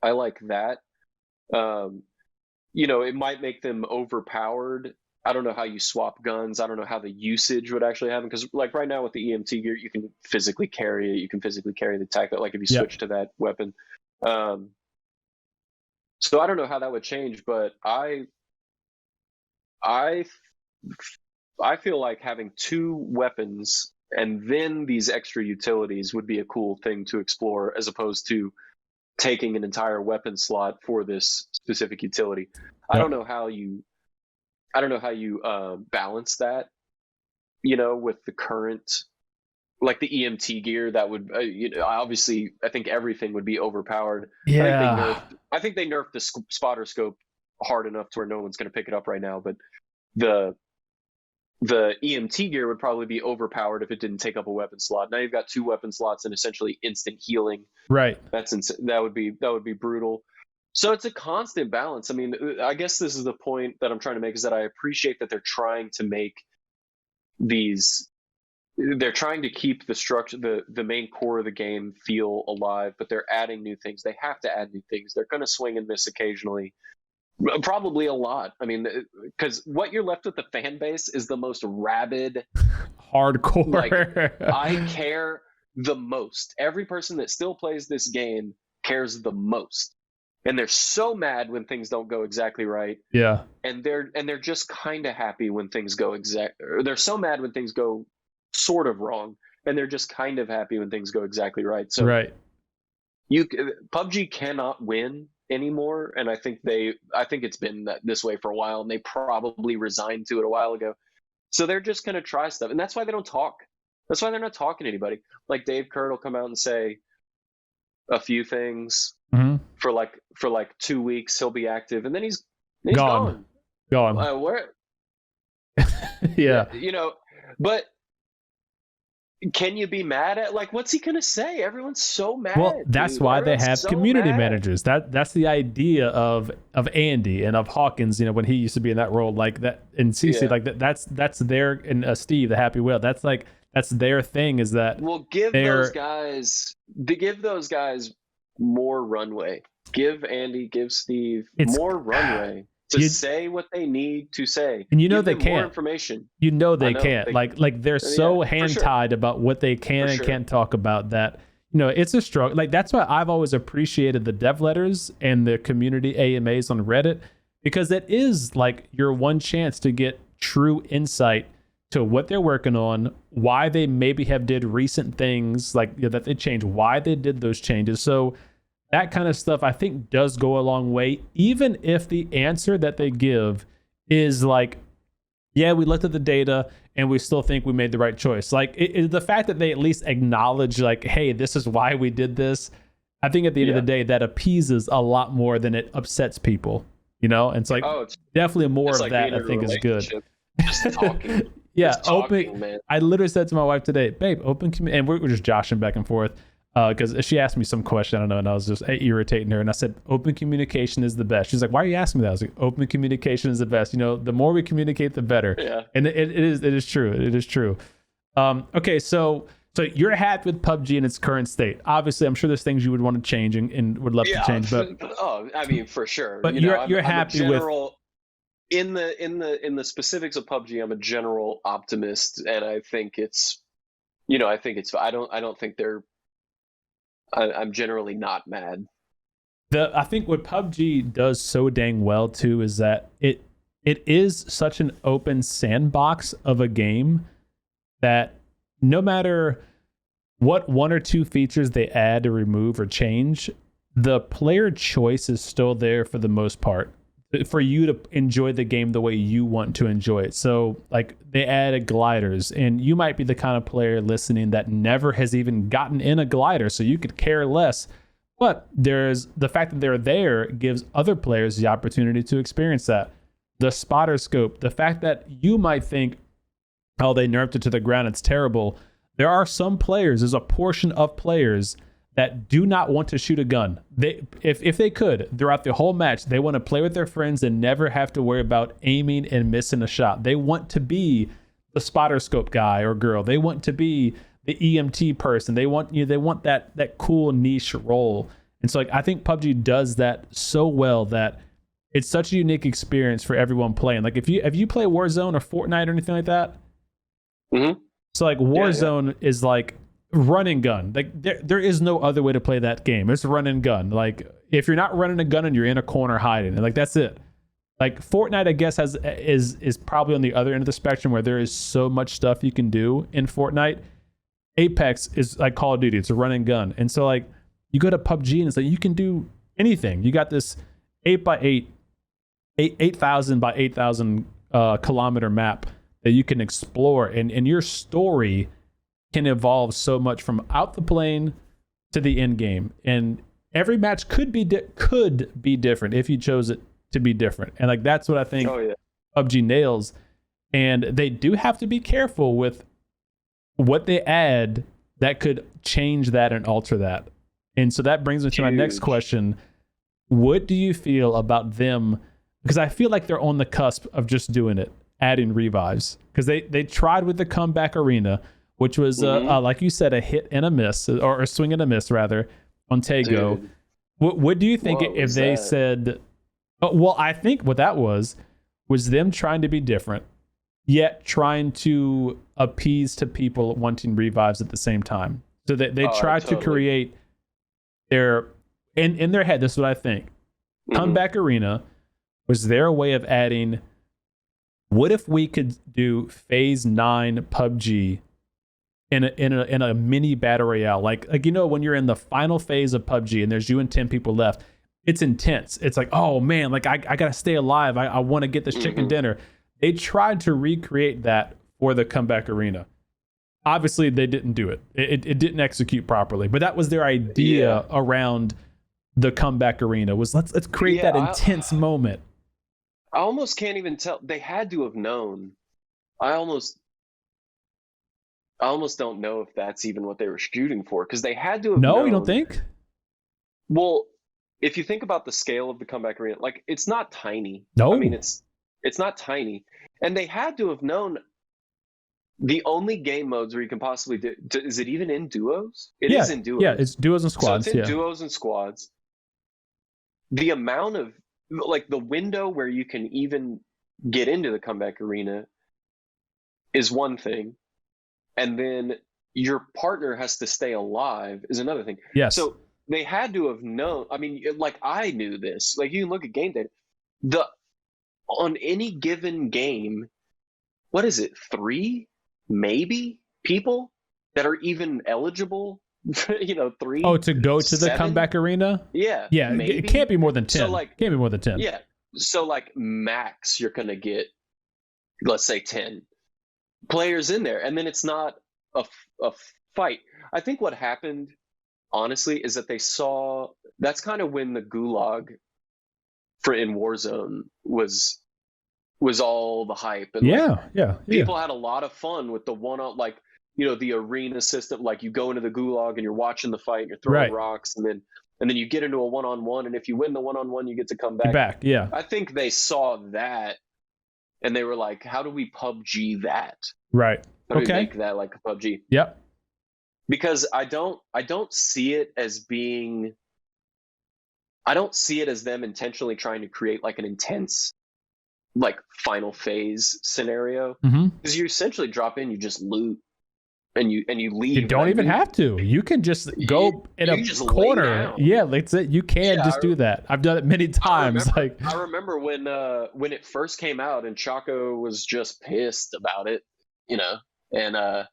I like that. It might make them overpowered. I don't know how you swap guns. I don't know how the usage would actually happen, because like right now with the EMT gear, you can physically carry it. You can physically carry the tactical, like if you switch to that weapon. So I don't know how that would change, but I feel like having 2 weapons and then these extra utilities would be a cool thing to explore, as opposed to taking an entire weapon slot for this specific utility. I don't know how you balance that, with the current, like the EMT gear. That would, obviously, I think everything would be overpowered. Yeah. I think they nerfed the spotter scope hard enough to where no one's going to pick it up right now. But the EMT gear would probably be overpowered if it didn't take up a weapon slot. Now you've got 2 weapon slots and essentially instant healing. Right. That would be brutal. So it's a constant balance. I mean, I guess this is the point that I'm trying to make, is that I appreciate that they're trying to make they're trying to keep the structure, the main core of the game feel alive, but they're adding new things. They have to add new things. They're going to swing and miss occasionally. Probably a lot. I mean, because what you're left with, the fan base, is the most rabid, hardcore. Like, I care the most. Every person that still plays this game cares the most, and they're so mad when things don't go exactly right. Yeah. And they're just kind of happy when things go they're so mad when things go sort of wrong, and they're just kind of happy when things go exactly right. So right. PUBG cannot win anymore, and I think it's been this way for a while, and they probably resigned to it a while ago. So they're just going to try stuff, and that's why they don't talk. That's why they're not talking to anybody. Like Dave Kurt will come out and say a few things for like 2 weeks. He'll be active, and then he's gone. Where? Yeah. But can you be mad at, like, what's he gonna say? Everyone's so mad. Well, that's why they have community managers. That's the idea of Andy and of Hawkins, when he used to be in that role, like that, and CC, like that's their, and Steve, the Happy Whale, that's their thing, is that give those guys more runway. Give Andy, give Steve more runway to say what they need to say. And they can't. More information. They can't. Like they're so hand-tied about what they can and can't talk about, that it's a struggle. Like, that's why I've always appreciated the dev letters and the community AMAs on Reddit, because it is like your one chance to get true insight to what they're working on, why they maybe have did recent things, like that they changed, why they did those changes. So that kind of stuff, I think, does go a long way, even if the answer that they give is like, yeah, we looked at the data and we still think we made the right choice. Like, the fact that they at least acknowledge, like, hey, this is why we did this, I think at the end of the day, that appeases a lot more than it upsets people, And it's like, it's definitely more of like that, I think, is good. Just talking. Yeah, man. I literally said to my wife today, babe, open community, and we're just joshing back and forth, because she asked me some question, I don't know, and I was just irritating her, and I said, open communication is the best. She's like, why are you asking me that? I was like, open communication is the best. The more we communicate, the better. Yeah. And it is true. It is true. Okay, so you're happy with PUBG in its current state. Obviously, I'm sure there's things you would want to change and would love to change, but I mean, for sure. But you're happy with. In the specifics of PUBG, I'm a general optimist, and I think it's, I don't think I'm generally not mad. I think what PUBG does so dang well too is that it is such an open sandbox of a game that no matter what 1 or 2 features they add or remove or change, the player choice is still there for the most part for you to enjoy the game the way you want to enjoy it. So like they added gliders, and you might be the kind of player listening that never has even gotten in a glider, so you could care less. But there's the fact that they're there gives other players the opportunity to experience that. The spotter scope, the fact that you might think, oh, they nerfed it to the ground, it's terrible. There are some players, there's a portion of players that do not want to shoot a gun. If they could, throughout the whole match, they want to play with their friends and never have to worry about aiming and missing a shot. They want to be the spotter scope guy or girl. They want to be the EMT person. They want that cool niche role. And so like I think PUBG does that so well that it's such a unique experience for everyone playing. Like if you play Warzone or Fortnite or anything like that. Mm-hmm. So like Warzone is like run and gun. Like there is no other way to play that game. It's run and gun. Like if you're not running a gun and you're in a corner hiding, and like that's it. Like Fortnite, I guess is probably on the other end of the spectrum where there is so much stuff you can do in Fortnite. Apex is like Call of Duty. It's a run and gun. And so like you go to PUBG and it's like you can do anything. You got this 8,000 by 8,000 kilometer map that you can explore, and your story can evolve so much from out the plane to the end game. And every match could be different if you chose it to be different. And like that's what I think PUBG nails. And they do have to be careful with what they add that could change that and alter that. And so that brings me to my next question. What do you feel about them? Because I feel like they're on the cusp of just doing it, adding revives. Because they tried with the comeback arena, which was, like you said, a hit and a miss, or a swing and a miss, rather, on Tego. What do you think if they said... Well, I think what that was them trying to be different, yet trying to appease to people wanting revives at the same time. So they tried to create their... In their head, this is what I think. Comeback arena was their way of adding... What if we could do Phase 9 PUBG in a mini battle royale? Like when you're in the final phase of PUBG and there's you and 10 people left, it's intense. It's like, oh man, like I gotta stay alive. I want to get this chicken dinner. They tried to recreate that for the comeback arena. Obviously, they didn't do it. It didn't execute properly. But that was their idea around the comeback arena. Was let's create that intense moment. I almost can't even tell. They had to have known. I almost don't know if that's even what they were shooting for, because they had to have known. No, you don't think? Well, if you think about the scale of the comeback arena, like it's not tiny. No, I mean it's not tiny, and they had to have known. The only game modes where you can possibly do, is it even in duos? It is in duos. Yeah, it's duos and squads. So it's in duos and squads. The amount of like the window where you can even get into the comeback arena is one thing, and then your partner has to stay alive is another thing. Yes. So they had to have known. I mean, like I knew this. Like you can look at game data. On any given game, what is it? 3 maybe people that are even eligible. 3. Oh, to go to 7? The comeback arena? Yeah. Maybe. It can't be more than 10. So can't be more than 10. Yeah. So like max, you're gonna get, let's say 10 players in there, and then it's not a fight. I think what happened, honestly, is that they saw that's kind of when the gulag in Warzone was all the hype, and people had a lot of fun with the one-on, like the arena system. Like you go into the gulag and you're watching the fight and you're throwing rocks, and then you get into a one-on-one, and if you win the one-on-one, you get to come back. Yeah. I think they saw that and they were like, how do we PUBG that? Right. How do we make that like a PUBG? Yep. Because I don't see it as being, I don't see it as them intentionally trying to create like an intense like final phase scenario. Because you essentially drop in, you just loot. And you leave. You don't even have to. You can just go in a corner. Yeah, like you can just do that. I've done it many times. I remember when it first came out, and Choco was just pissed about it, and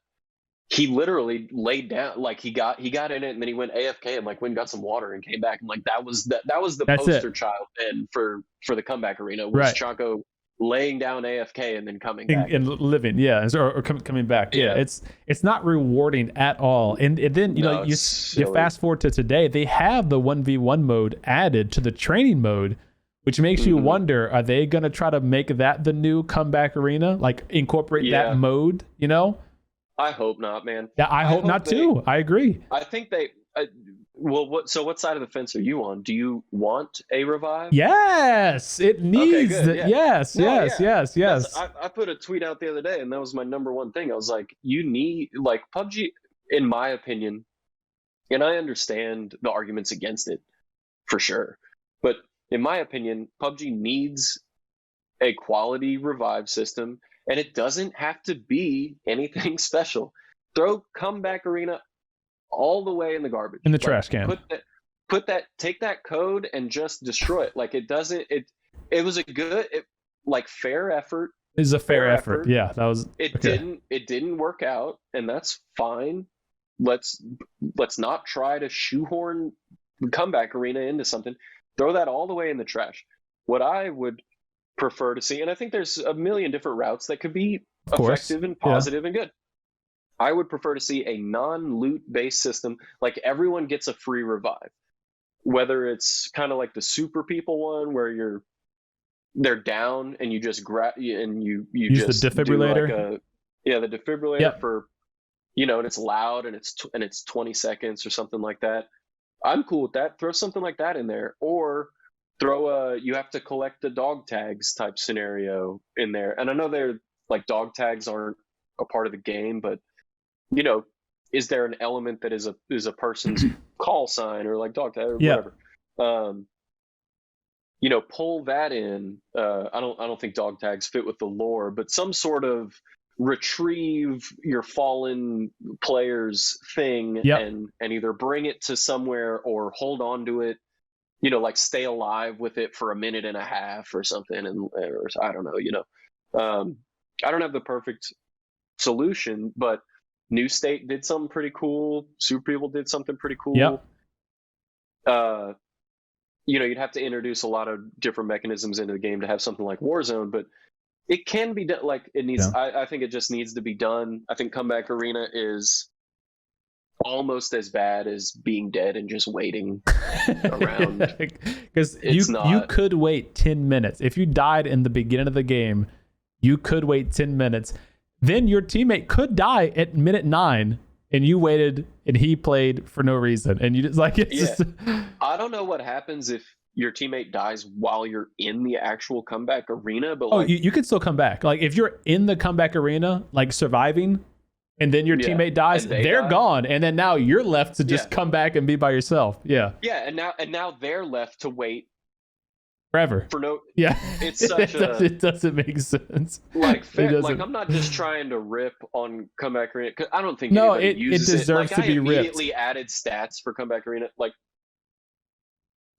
he literally laid down, like he got in it and then he went AFK and like went and got some water and came back, and like that was the That's poster it. child then for the comeback arena was Right. Choco laying down AFK and then coming back and living, yeah, or coming back. Yeah, Yeah. it's not rewarding at all. And then you No, know you it's silly. fast forward to today, they have the 1v1 mode added to the training mode, which makes you wonder, are they going to try to make that the new comeback arena, like incorporate that mode, you know? I hope not, man. Yeah, I hope not too. I agree. I think they well, what side of the fence are you on? Do you want a revive? Yes, it needs good, it. yeah. Yes, No, yes, yeah. yes. I put a tweet out the other day, and that was my number one thing. I was like, you need, like, PUBG, in my opinion, and I understand the arguments against it for sure, but in my opinion, PUBG needs a quality revive system, and it doesn't have to be anything special. Throw comeback arena all the way in the garbage, In the trash can. Take that code and just destroy it. Like, it doesn't, it was a good, like, fair effort. It is a fair effort. Yeah, that was it. Didn't work out, and that's fine. Let's not try to shoehorn comeback arena into something. Throw that all the way in the trash. What I would prefer to see, and I think there's a million different routes that could be effective and positive and good. I would prefer to see a non-loot based system, like everyone gets a free revive, whether it's kind of like the super people one where they're down and you just grab and you use just the defibrillator. Do like the defibrillator for, you know, and it's loud and it's 20 seconds or something like that. I'm cool with that. Throw something like that in there, or throw you have to collect the dog tags type scenario in there. And I know they're like, dog tags aren't a part of the game, but you know, is there an element that is a person's call sign or like dog tag or whatever? You know, pull that in. I don't think dog tags fit with the lore, but some sort of retrieve your fallen players thing and either bring it to somewhere or hold on to it. You know, like stay alive with it for a minute and a half or something, or I don't know. You know, I don't have the perfect solution, but New State did something pretty cool. Super People did something pretty cool. Yep. You know, you'd have to introduce a lot of different mechanisms into the game to have something like Warzone, but it can be done. Like it needs. I think it just needs to be done. I think Comeback Arena is almost as bad as being dead and just waiting around. Because you could wait 10 minutes if you died in the beginning of the game. You could wait 10 minutes. Then your teammate could die at minute 9, and you waited, and he played for no reason, and you just like it's just... I don't know what happens if your teammate dies while you're in the actual comeback arena, but you can still come back. Like if you're in the comeback arena, like surviving, and then your teammate dies, they're gone, and then now you're left to just come back and be by yourself. Yeah, and now they're left to wait forever for no. It's such it doesn't make sense. Like I'm not just trying to rip on Comeback Arena, because I don't think it uses deserves it. to be ripped. I immediately added stats for Comeback Arena. Like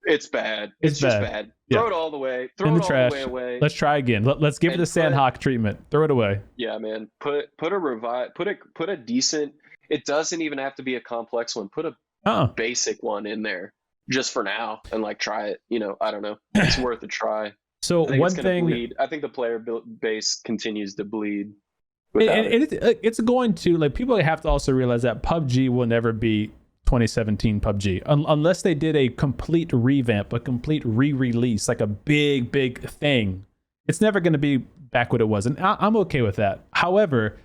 it's bad. It's just bad. Throw it all the way. Throw in it the trash. all the way away. Let's try again. Let's give it the Sandhawk treatment. Throw it away. Yeah, man. Put a revive. Put a decent. It doesn't even have to be a complex one. Put a basic one in there. Just for now, and like try it. You know, I don't know. It's worth a try. So one thing, I think the player base continues to bleed. And it's going to, like, people have to also realize that PUBG will never be 2017 PUBG unless they did a complete revamp, a complete re-release, like a big thing. It's never going to be back what it was, and I'm okay with that. However,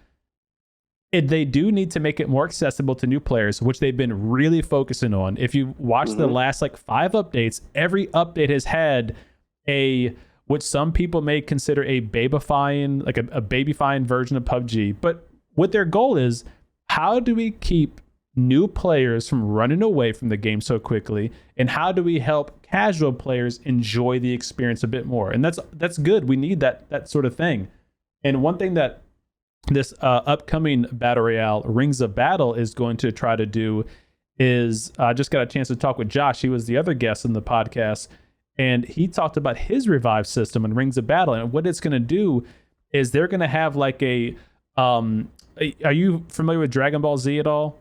they do need to make it more accessible to new players, which they've been really focusing on. If you watch the last 5 updates, every update has had what some people may consider a babyfying, like a babyfying version of PUBG. But what their goal is, how do we keep new players from running away from the game so quickly, and how do we help casual players enjoy the experience a bit more? And that's good. We need that sort of thing. And one thing that this upcoming Battle Royale, Rings of Battle, is going to try to do is, I just got a chance to talk with Josh. He was the other guest in the podcast, and he talked about his revive system in Rings of Battle. And what it's going to do is they're going to have like a are you familiar with Dragon Ball Z at all?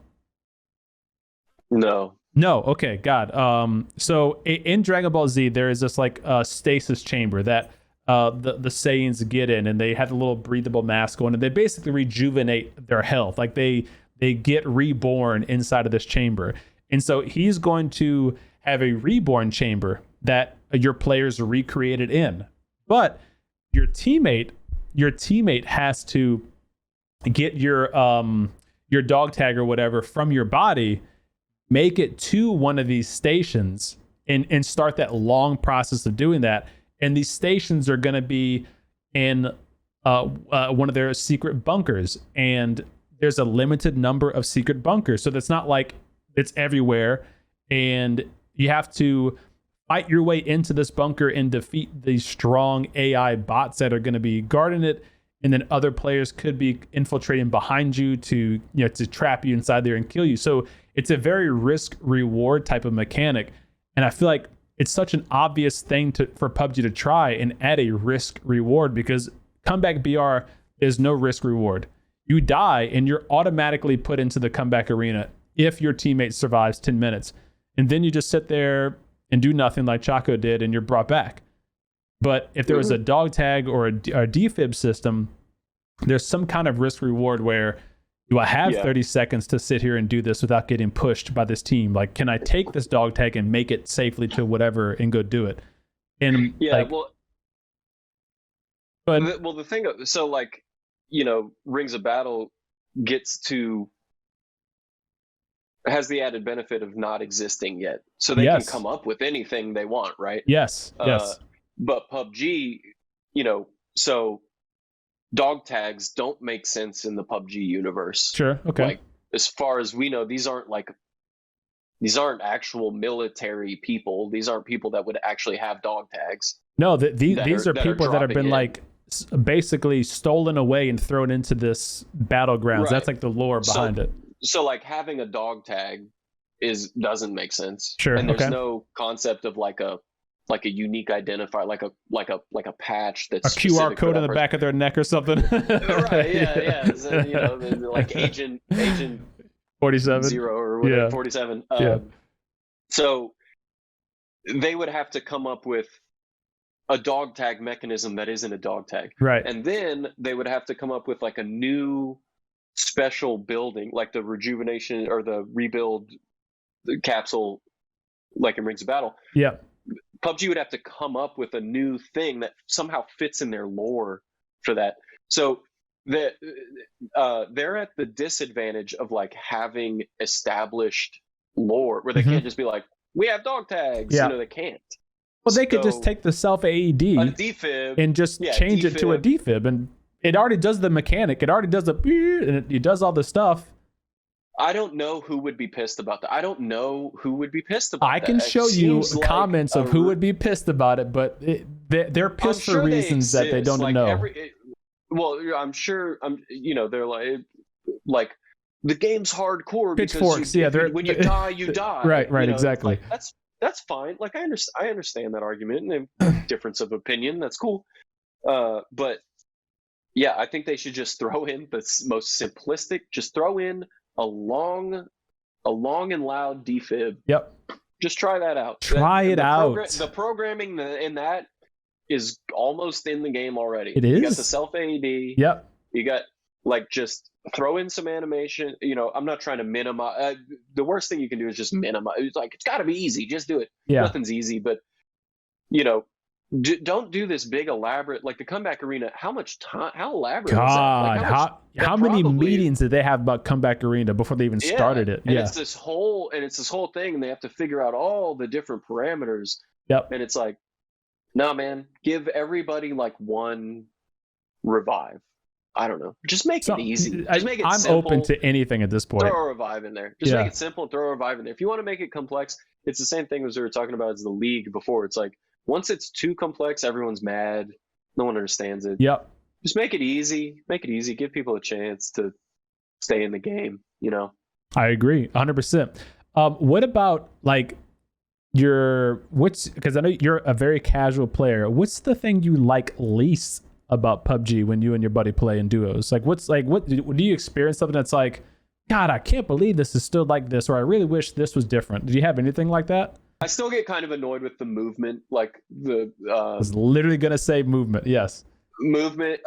No. No. Okay. God. So in Dragon Ball Z, there is this like stasis chamber that the Saiyans get in, and they have a little breathable mask on, and they basically rejuvenate their health. Like they get reborn inside of this chamber. And so he's going to have a reborn chamber that your players are recreated in. But your teammate has to get your dog tag or whatever from your body, make it to one of these stations, and start that long process of doing that. And these stations are going to be in one of their secret bunkers, and there's a limited number of secret bunkers, so that's not like it's everywhere, and you have to fight your way into this bunker and defeat these strong AI bots that are going to be guarding it, and then other players could be infiltrating behind you to trap you inside there and kill you. So it's a very risk reward type of mechanic, and I feel like it's such an obvious thing for PUBG to try and add a risk reward, because comeback BR is no risk reward. You die and you're automatically put into the comeback arena if your teammate survives 10 minutes. And then you just sit there and do nothing like Choco did, and you're brought back. But if there was a dog tag or a defib system, there's some kind of risk reward where, do I have 30 seconds to sit here and do this without getting pushed by this team? Like, can I take this dog tag and make it safely to whatever and go do it? And the thing, so like, Rings of Battle has the added benefit of not existing yet, so they can come up with anything they want, right? Yes. But PUBG, so dog tags don't make sense in the PUBG universe. Sure. Okay. Like, as far as we know, these aren't actual military people. These aren't people that would actually have dog tags. No, these are people that have been like basically stolen away and thrown into this battlegrounds. Right. That's like the lore behind it. So like having a dog tag doesn't make sense. Sure. And there's no concept of like a unique identifier, like a patch that's a QR code on the back of their neck or something. Right. Yeah. So, like agent 47 0 or whatever, 47. So they would have to come up with a dog tag mechanism that isn't a dog tag. Right. And then they would have to come up with like a new special building, like the rejuvenation or the rebuild capsule, like in Rings of Battle. Yeah. PUBG would have to come up with a new thing that somehow fits in their lore for that. So they're at the disadvantage of like having established lore where they can't just be like, we have dog tags. Yeah. They can't. Well, they could just take the self AED defib, and just change it to a defib, and it already does the mechanic. It already does the and it does all the stuff. I don't know who would be pissed about that. I can show you comments of who would be pissed about it, but they're pissed for reasons that they don't know. I'm sure. They're like the game's hardcore. Pitchforks. When you die, you die. Right. Exactly. Like, that's fine. Like I understand that argument and difference of opinion. That's cool. But yeah, I think they should just throw in the most simplistic. Just throw in a long and loud defib. Yep. Just try that out. The programming in that is almost in the game already. It is. You got the self AED. Yep. You got just throw in some animation. I'm not trying to minimize. The worst thing you can do is just minimize. It's like, it's got to be easy. Just do it. Yeah. Nothing's easy, but don't do this big elaborate, like the comeback arena. How much time? How elaborate is that? Like, how many meetings did they have about comeback arena before they even started it? And it's this whole thing, and they have to figure out all the different parameters. Yep. And it's like, nah, man, give everybody like one revive. I don't know. Just make it easy. Just make it simple. I'm open to anything at this point. Throw a revive in there. Just make it simple and throw a revive in there. If you want to make it complex, it's the same thing as we were talking about as the league before. It's like, once it's too complex, everyone's mad. No one understands it. Yep. Just make it easy. Make it easy. Give people a chance to stay in the game, I agree 100%. What about like because I know you're a very casual player. What's the thing you like least about PUBG when you and your buddy play in duos? Like, what do you experience something that's like, God, I can't believe this is still like this, or I really wish this was different? Do you have anything like that? I still get kind of annoyed with the movement, like the I was literally gonna say movement. Yes. movement.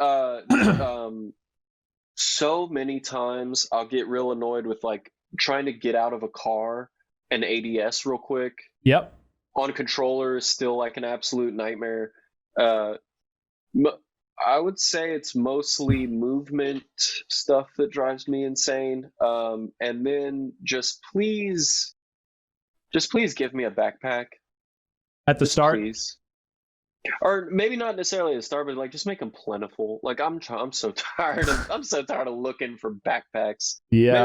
So many times I'll get real annoyed with like trying to get out of a car and ADS real quick. Yep. On controller is still like an absolute nightmare. I would say it's mostly movement stuff that drives me insane. And then just please give me a backpack At the start. please. Or maybe not necessarily at the start, but like just make them plentiful. Like I'm so tired of looking for backpacks. Yeah.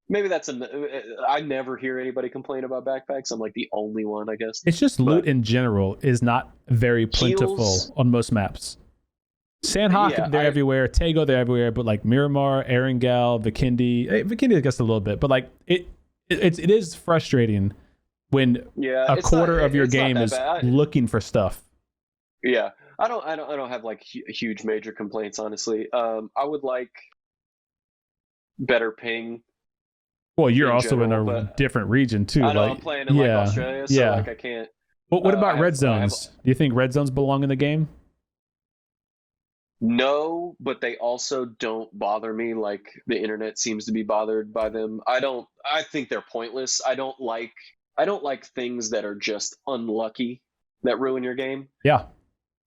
Maybe that's I never hear anybody complain about backpacks. I'm like the only one, I guess. It's just loot in general is not very plentiful on most maps. Sandhawk, they're everywhere. Tego, they're everywhere. But like Miramar, Erangel, Vikindi, I guess a little bit. But like it is frustrating when a quarter of your game is looking for stuff. Yeah, I don't have like huge major complaints, honestly. I would like better ping. Well, you're also general, in a different region too. I know, I'm playing in like Australia, so like I can't. But what about red zones? Do you think red zones belong in the game? No, but they also don't bother me like the internet seems to be bothered by them. I think they're pointless. I don't like things that are just unlucky that ruin your game. Yeah.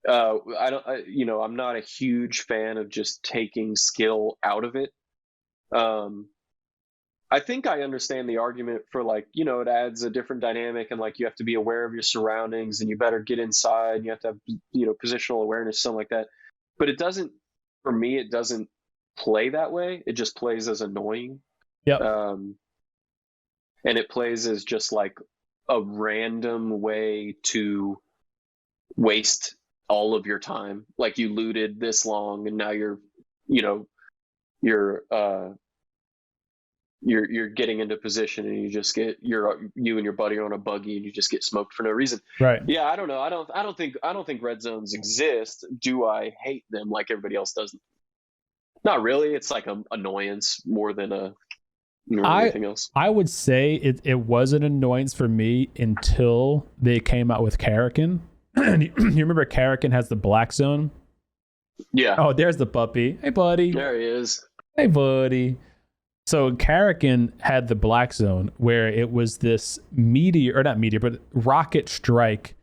I'm not a huge fan of just taking skill out of it. I think I understand the argument for like, it adds a different dynamic and like you have to be aware of your surroundings and you better get inside and you have to have, positional awareness, something like that. But it doesn't play that way. It just plays as annoying. Yeah. And it plays as just like a random way to waste all of your time. Like you looted this long and now you're getting into position and you just get you and your buddy are on a buggy and you just get smoked for no reason. Right. Yeah, I don't know. I don't think red zones exist. Do I hate them like everybody else does? Not really. It's like an annoyance more than anything else. I would say it was an annoyance for me until they came out with Karakin. You remember Karakin has the black zone? Yeah. Oh, there's the puppy. Hey, buddy. There he is. Hey, buddy. So Karakin had the black zone where it was this but rocket strike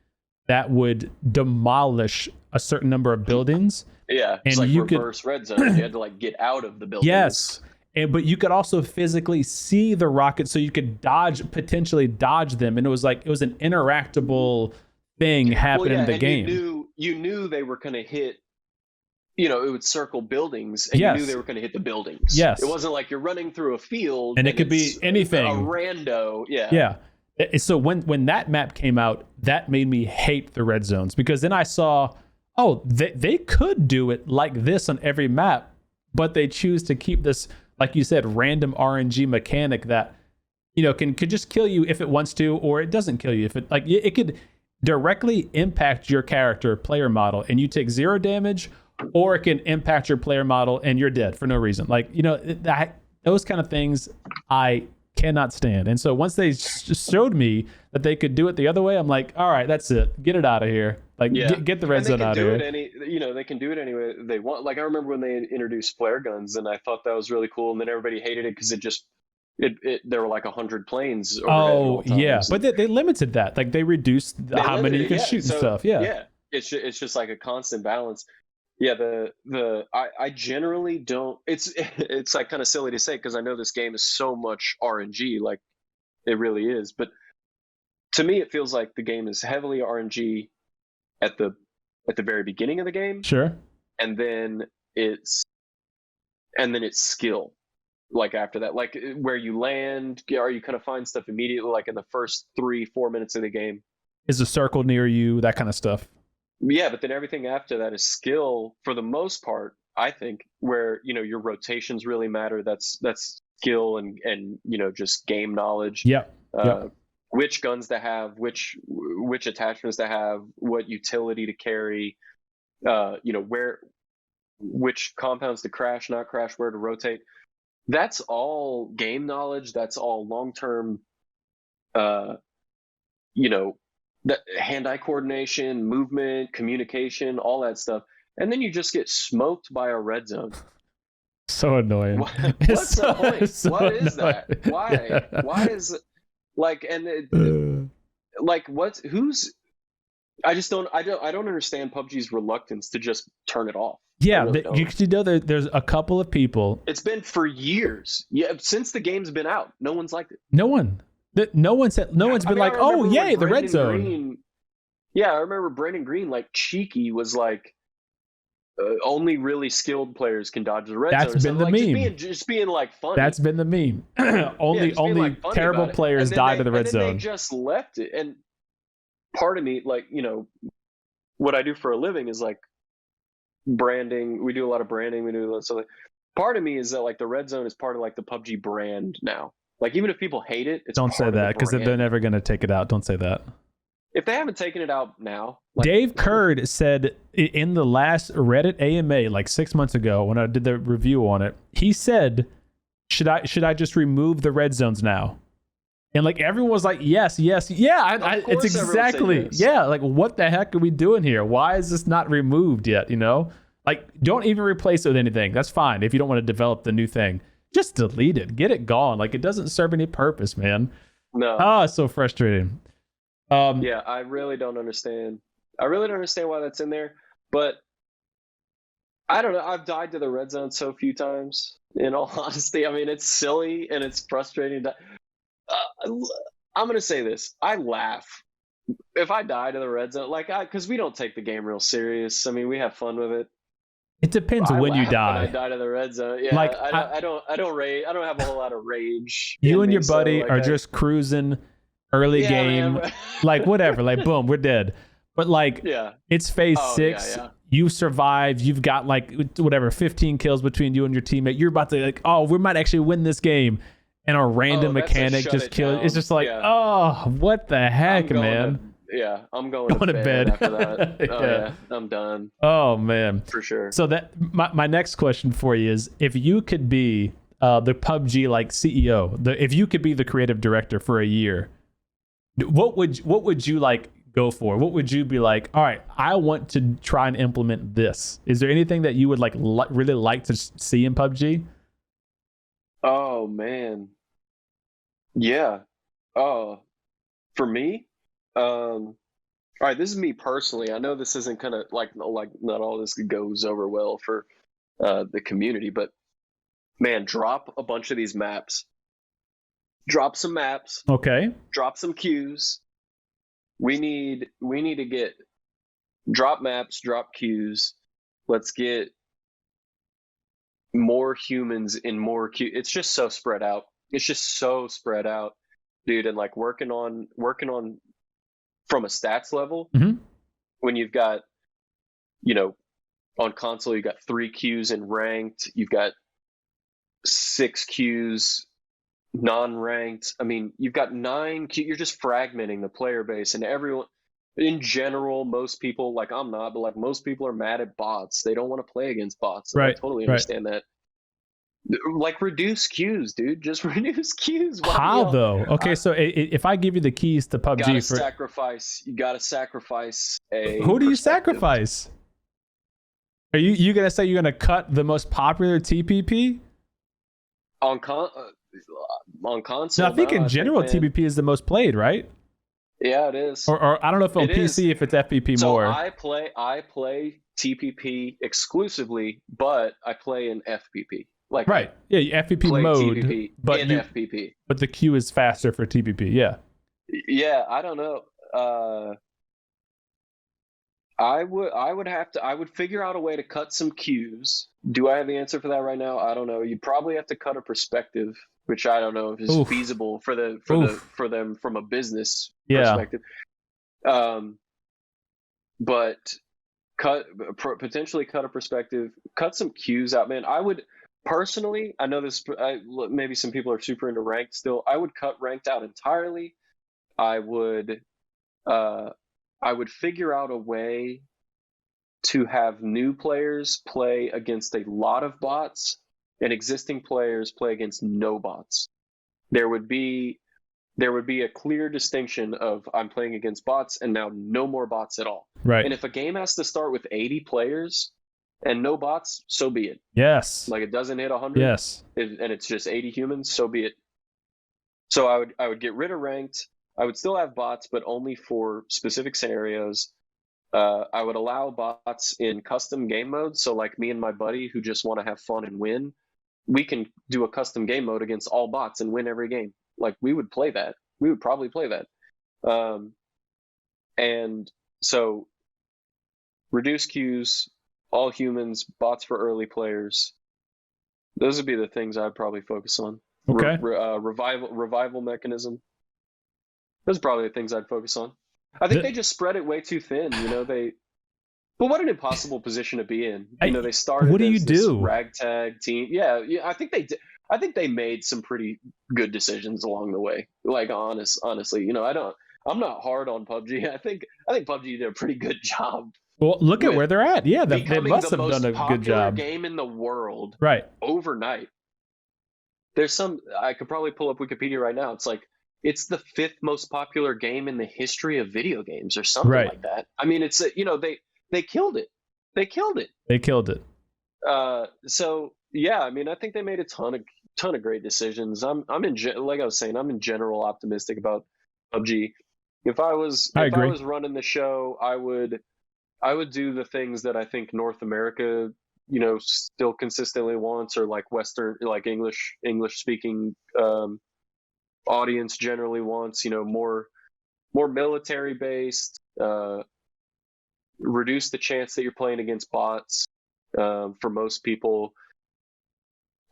that would demolish a certain number of buildings. Yeah, it's and like you reverse red zone. You had to like get out of the building. Yes. But you could also physically see the rockets so you could potentially dodge them. And it was an interactable thing happening in the game. You knew they were going to hit, it would circle buildings and you knew they were going to hit the buildings. Yes. It wasn't like you're running through a field and it could be anything. A rando. Yeah. Yeah. So when that map came out, that made me hate the red zones because then I saw, they could do it like this on every map, but they choose to keep this, like you said, random RNG mechanic that, could just kill you if it wants to, or it doesn't kill you. If it could directly impact your character player model and you take 0 damage, or it can impact your player model and you're dead for no reason. Those kind of things I cannot stand. And so once they showed me that they could do it the other way, I'm like, all right, that's it. Get it out of here. Get the red zone out of here. They can do it any way they want. Like I remember when they introduced flare guns and I thought that was really cool. And then everybody hated it because there were like 100 planes. Oh yeah. But they limited that. Like they reduced how many you can shoot and stuff. Yeah. Yeah. It's just like a constant balance. Yeah, I generally don't. It's like kind of silly to say because I know this game is so much RNG, like it really is. But to me, it feels like the game is heavily RNG at the very beginning of the game. Sure. And then it's skill, like after that, like where you land, or you kind of find stuff immediately, like in the first 3-4 minutes of the game. Is a circle near you? That kind of stuff. Yeah, but then everything after that is skill for the most part, I think, where, your rotations really matter. That's skill and just game knowledge. Yeah. Which guns to have, which attachments to have, what utility to carry, which compounds to crash, not crash, where to rotate. That's all game knowledge. That's all long-term, that hand-eye coordination, movement, communication, all that stuff. And then you just get smoked by a red zone. So annoying. What's the point? So what is annoying. that? Why? Yeah. Why is it like, who's, I just don't understand PUBG's reluctance to just turn it off. Yeah, Really there's a couple of people. It's been for years. Yeah, since the game's been out, no one's liked it. No one. No one's been like, oh yay, the red zone. I remember Brandon Green, like cheeky, was like, only really skilled players can dodge the red zone. That's been the meme. Just being like funny. That's been the meme. only like terrible players die to the red zone. They just left it. And part of me, like, what I do for a living is like branding. We do a lot of branding. We do a lot of stuff. Part of me is that like the red zone is part of like the PUBG brand now. Like even if people hate it, it's don't say that because they're never going to take it out. Don't say that. If they haven't taken it out now, Dave Curd said in the last Reddit AMA like 6 months ago when I did the review on it, he said, "Should I just remove the red zones now?" And like everyone was like, yes. Yeah, it's exactly. Yeah, like what the heck are we doing here? Why is this not removed yet? Like don't even replace it with anything. That's fine if you don't want to develop the new thing. Just delete it. Get it gone. Like it doesn't serve any purpose, man. No. Oh, it's so frustrating. Yeah, I really don't understand. I really don't understand why that's in there. But I don't know. I've died to the red zone so few times. In all honesty, I mean, it's silly and it's frustrating. I'm gonna say this. I laugh if I die to the red zone, because we don't take the game real serious. I mean, we have fun with it. It depends when you die. When I die to the red zone. Yeah, like I don't rage. I don't have a whole lot of rage. You and your buddy are just cruising early game, man. like whatever, like boom, we're dead. But like, it's phase 6. Yeah. You survive. You've got like whatever 15 kills between you and your teammate. You're about to like, oh, we might actually win this game, and a random mechanic just kills. It's just like, oh, what the heck, man. I'm going to bed after that. I'm done. Oh man, for sure. So that my next question for you is, if you could be the PUBG like CEO, if you could be the creative director for a year, what would you like go for? What would you be like, all right, I want to try and implement this? Is there anything that you would like really like to see in PUBG? Oh man, yeah. For me, all right, this is me personally. I know this isn't kind of like not all this goes over well for the community, but man, drop a bunch of these maps. Drop some maps. Okay. Drop some queues. We need to get drop maps, drop queues. Let's get more humans in more queues. It's just so spread out. Dude, and like working on from a stats level, when you've got, on console, you got 3 queues in ranked, you've got 6 queues non-ranked. I mean, you've got 9 queues. You're just fragmenting the player base, and everyone, in general, most people, like I'm not, but like most people are mad at bots. They don't want to play against bots. Right. I totally understand that. Like reduce queues, dude. Just reduce queues. How though? Okay, so if I give you the keys to PUBG, you gotta sacrifice a. Who do you sacrifice? Are you gonna say you're gonna cut the most popular TPP? On console. No, I think in general TPP is the most played, right? Yeah, it is. Or I don't know if on PC if it's FPP more. I play TPP exclusively, but I play in FPP. Like right, yeah, FPP mode, TPP but FPP. But the queue is faster for TPP. Yeah. Yeah, I don't know. I would figure out a way to cut some queues. Do I have the answer for that right now? I don't know. You'd probably have to cut a perspective, which I don't know if is feasible for them from a business perspective. But potentially cut a perspective, cut some queues out, man. I would personally, I know this, maybe some people are super into ranked still. I would cut ranked out entirely. I would figure out a way to have new players play against a lot of bots and existing players play against no bots. There would be a clear distinction of I'm playing against bots and now no more bots at all. Right. And if a game has to start with 80 players and no bots, so be it. Yes. Like it doesn't hit 100. Yes. And it's just 80 humans, so be it. So I would get rid of ranked. I would still have bots, but only for specific scenarios. I would allow bots in custom game mode. So like me and my buddy who just want to have fun and win, we can do a custom game mode against all bots and win every game. Like we would play that. We would probably play that. And so reduce queues, all humans, bots for early players. Those would be the things I'd probably focus on. Okay. Revival mechanism. Those are probably the things I'd focus on. I think they just spread it way too thin. But what an impossible position to be in. They started. What do you do? Ragtag team. Yeah. I think they did. I think they made some pretty good decisions along the way. Like honestly, I'm not hard on PUBG. I think PUBG did a pretty good job. Well, look at where they're at. Yeah, they must have done a good job. Game in the world, right? Overnight. There's I could probably pull up Wikipedia right now. It's like it's the 5th most popular game in the history of video games, or something like that. I mean, it's they killed it. They killed it. So yeah, I mean, I think they made a ton of great decisions. Like I was saying, I'm in general optimistic about PUBG. If I was running the show, I would do the things that I think North America, still consistently wants, or like Western, like English speaking audience generally wants. More military based. Reduce the chance that you're playing against bots. For most people,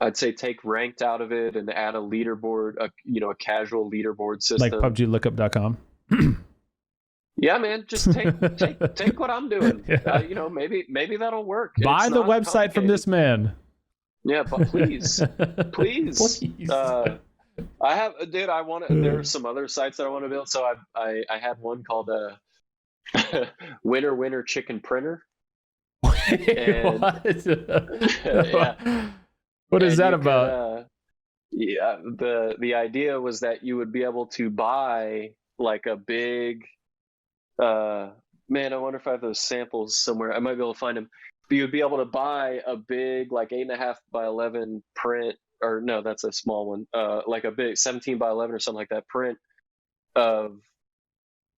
I'd say take ranked out of it and add a leaderboard, a casual leaderboard system. Like PUBGLookUp.com. Yeah, man, just take what I'm doing. Yeah. Maybe that'll work. Buy the website from this man. Yeah, but please. I have, dude. There are some other sites that I want to build. So I had one called Winner Chicken Printer. And, what? Yeah. What is that about? The idea was that you would be able to buy like a big. Man, I wonder if I have those samples somewhere. I might be able to find them. But you'd be able to buy a big, like 8.5 by 11 print, or no, that's a small one. Like a big 17 by 11 or something like that print of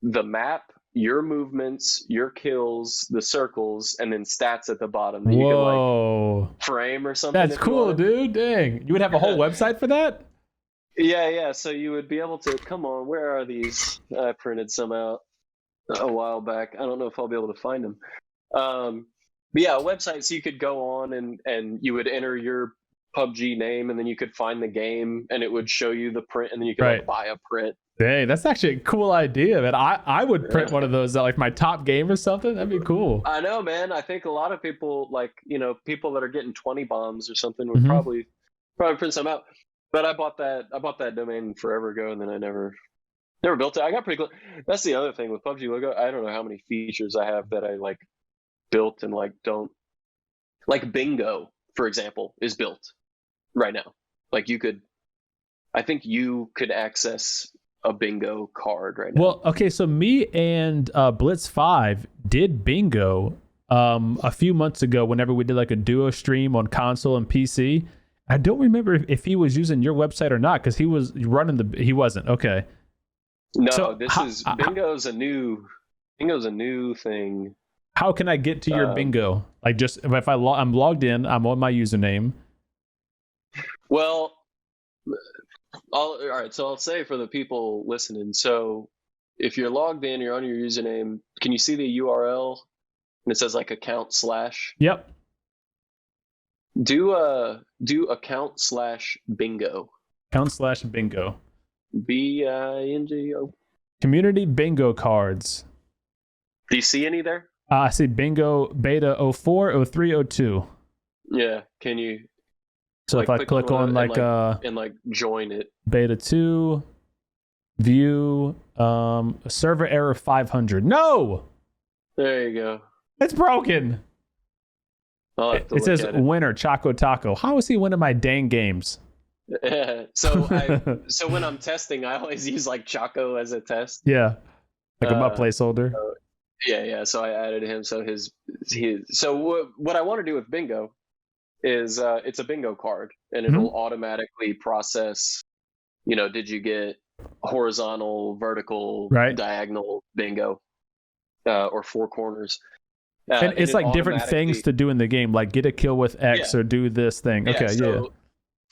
the map, your movements, your kills, the circles, and then stats at the bottom that you can like frame or something. That's cool, dude. Dang, you would have a whole website for that? Yeah. So you would be able to. Come on, where are these? I printed some out a while back. I don't know if I'll be able to find them. But yeah, a website, so you could go on and you would enter your PUBG name, and then you could find the game, and it would show you the print, and then you could like, buy a print. Hey, that's actually a cool idea, man. I would print one of those at like my top game or something. That'd be cool. I know, man. I think a lot of people, like, people that are getting 20 bombs or something would probably print some out. But I bought that domain forever ago, and then I never built it. I got pretty close. That's the other thing with PUBGLookUp. I don't know how many features I have that I like built and like don't. Like bingo, for example, is built right now. Like I think you could access a bingo card right now. Well, okay, so me and Blitz5 did bingo a few months ago whenever we did like a duo stream on console and PC. I don't remember if he was using your website or not, because he was running he wasn't. Okay. No, so bingo's a new thing. How can I get to your bingo? Like, just if I'm logged in, I'm on my username. Well, all right. So I'll say for the people listening. So if you're logged in, you're on your username. Can you see the URL? And it says like account /. Yep. Do account /bingo. Account /bingo. BINGO. Community bingo cards. Do you see any there? I see bingo beta 04, 03, 02. Yeah. Can you? So like, if I click on like join it. Beta 2, view, server error 500. No. There you go. It's broken. I'll have to It look says at it. winner Choco Taco. How is he winning my dang games? So when I'm testing, I always use like Choco as a test. Yeah, like a Uh, placeholder. yeah. So I added him. So what I want to do with bingo is it's a bingo card, and it'll automatically process. Did you get horizontal, vertical, Right. diagonal bingo, or four corners? And And it's it like different things automatically, to do in the game, like get a kill with X yeah, or do this thing. yeah. Okay, yeah.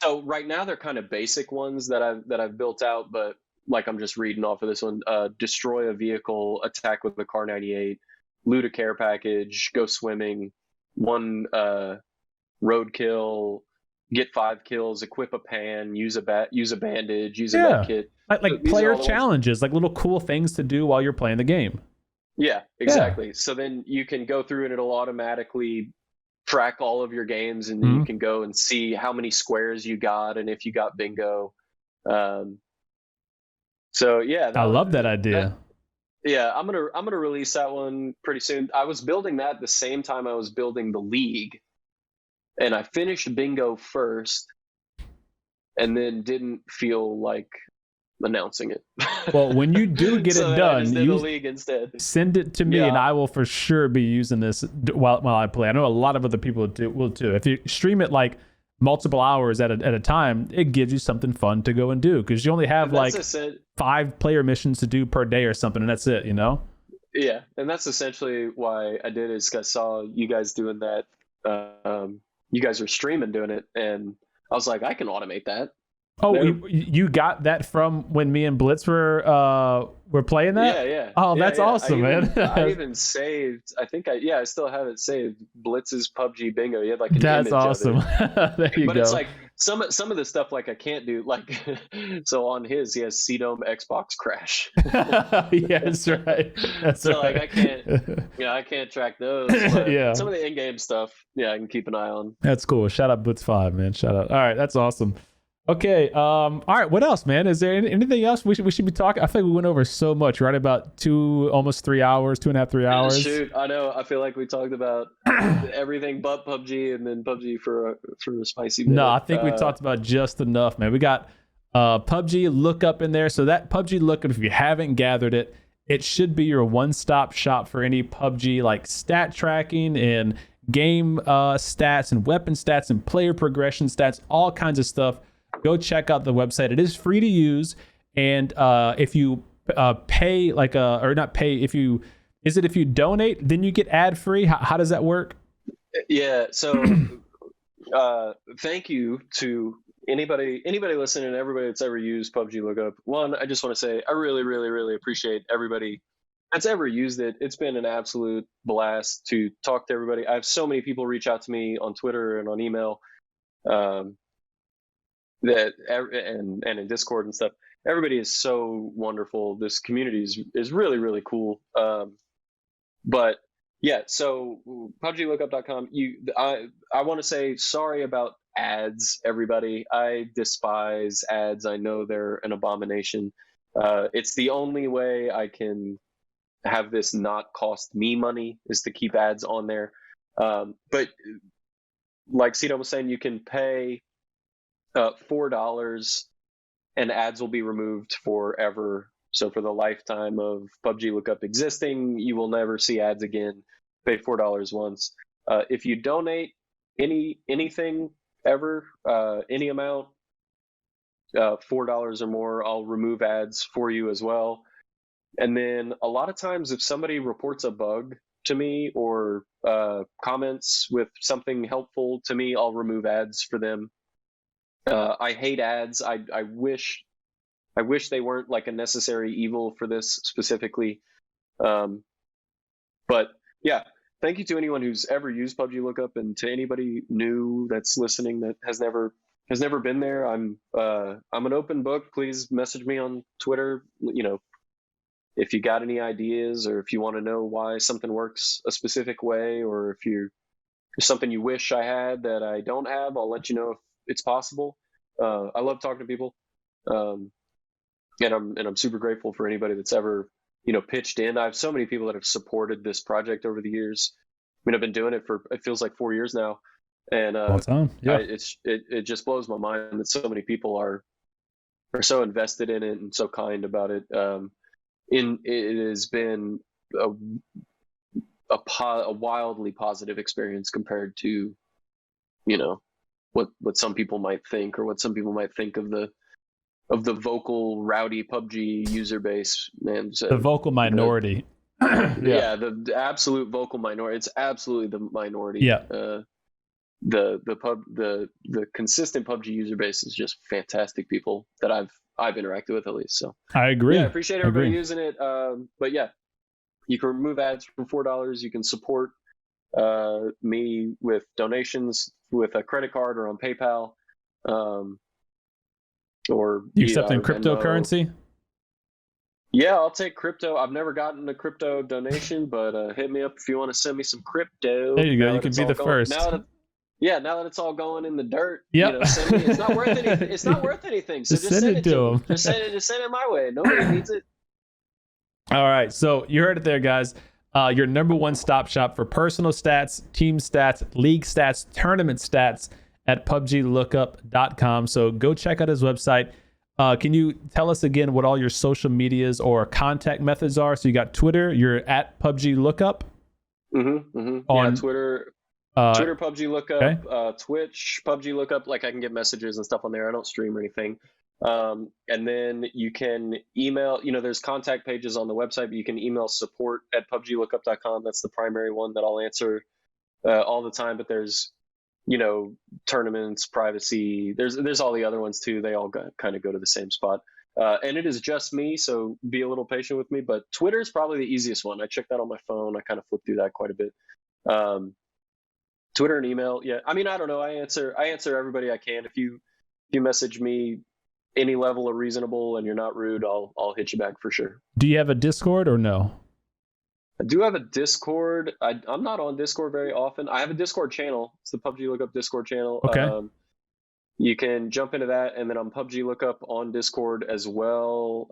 So right now they're kind of basic ones that I've built out, but like I'm just reading off of this one: destroy a vehicle, attack with the Car 98, loot a care package, go swimming, one roadkill, get 5 kills, equip a pan, use a bandage, use a med Yeah. kit. Like These are player all the ones. challenges, like little cool things to do while you're playing the game. Yeah, exactly. So then you can go through and it'll automatically track all of your games, and then you can go and see how many squares you got and if you got bingo. So yeah, I love that idea. yeah, I'm gonna release that one pretty soon. I was building that at the same time I was building the league, and I finished bingo first, and then didn't feel like announcing it. Well, when you do get So it then I just done, did the you league instead. send it to me, and Yeah. I will for sure be using this while I play. I know a lot of other people will too. If you stream it like multiple hours at a time, it gives you something fun to go and do, because you only have like 5 player missions to do per day or something, and that's it. Yeah, and that's essentially why I did, is 'cause I saw you guys doing that. You guys are streaming doing it, and I was like, I can automate that. Oh, There- you got that from when me and Blitz were playing that? Yeah. Oh, Yeah, that's yeah. awesome, man. I even saved. I think I still have it saved. Blitz's PUBG bingo. You had like an That's image awesome. of it. There you But go. it's like some of the stuff like I can't do. Like so on his, he has CDome Xbox crash. Yeah, that's right. That's So right. like I can't track those. But Yeah. some of the in-game stuff, yeah, I can keep an eye on. That's cool. Shout out Blitz5, man. Shout out. All right, that's awesome. Okay. All right. What else, man? Is there anything else we should be talking? I think we went over so much. Right about almost 3 hours, 2.5, 3 hours. Shoot, I know. I feel like we talked about everything but PUBG, and then PUBG for a spicy minute. No, I think we talked about just enough, man. We got PUBGLookUp in there. So that PUBGLookUp, if you haven't gathered it, it should be your one-stop shop for any PUBG like stat tracking and game stats and weapon stats and player progression stats, all kinds of stuff. Go check out the website. It is free to use, and if you pay or not pay, if you donate, then you get ad free. How does that work? Yeah. So thank you to anybody listening, and everybody that's ever used PUBGLookUp. One, I just want to say I really, really, really appreciate everybody that's ever used it. It's been an absolute blast to talk to everybody. I have so many people reach out to me on Twitter and on email. And in Discord and stuff. Everybody is so wonderful. This community is really, really cool. But yeah, so PUBGLookUp.com. I want to say sorry about ads, everybody. I despise ads. I know they're an abomination. It's the only way I can have this not cost me money, is to keep ads on there. But like CDome was saying, you can pay $4 and ads will be removed forever. So for the lifetime of PUBGLookUp existing, you will never see ads again. Pay $4 once. If you donate anything ever, any amount, $4 or more, I'll remove ads for you as well. And then a lot of times, if somebody reports a bug to me or comments with something helpful to me, I'll remove ads for them. I hate ads. I wish they weren't like a necessary evil for this specifically. But yeah, thank you to anyone who's ever used PUBGLookUp, and to anybody new that's listening that has never been there. I'm an open book. Please message me on Twitter. If you got any ideas, or if you want to know why something works a specific way, or if there's something you wish I had that I don't have, I'll let you know if it's possible. I love talking to people, and I'm super grateful for anybody that's ever pitched in. I have so many people that have supported this project over the years. mean, I've been doing it for, it feels like 4 years now. And Long time. Yeah. it just blows my mind that so many people are so invested in it and so kind about it. It has been a wildly positive experience compared to, what some people might think, or what some people might think of the vocal rowdy PUBG user base, man. So The vocal minority. yeah, the absolute vocal minority. It's absolutely the minority. Yeah. The consistent PUBG user base is just fantastic people that I've interacted with, at least. So I agree. yeah, I appreciate everybody using it. But yeah, you can remove ads for $4. You can support me with donations with a credit card or on PayPal. Or you accepting cryptocurrency? Yeah, I'll take crypto. I've never gotten a crypto donation, but hit me up if you want to send me some crypto. There you go. You can be the first. Now that it's all going in the dirt, yep. It's not worth anything. It's not worth anything. So just send it to them. Just send it my way. Nobody needs it. All right. So you heard it there, guys. Your number one stop shop for personal stats, team stats, league stats, tournament stats at PUBGLookUp.com. So go check out his website. Can you tell us again what all your social medias or contact methods are? So you got Twitter. You're at PUBGLookUp. On Twitter. Twitter PUBG Lookup, okay. Twitch PUBG Lookup. Like, I can get messages and stuff on there. I don't stream or anything. And then you can email. There's contact pages on the website, but you can email support at PUBGLookUp.com. That's the primary one that I'll answer all the time. But there's tournaments, privacy. There's all the other ones too. They all kind of go to the same spot. And it is just me, so be a little patient with me. But Twitter is probably the easiest one. I check that on my phone. I kind of flip through that quite a bit. Twitter and email, yeah. I mean, I don't know. I answer everybody I can. If you message me any level of reasonable and you're not rude, I'll hit you back for sure. Do you have a Discord or no? I do have a Discord. I'm not on Discord very often. I have a Discord channel. It's the PUBG Lookup Discord channel. Okay. You can jump into that, and then on PUBG Lookup on Discord as well.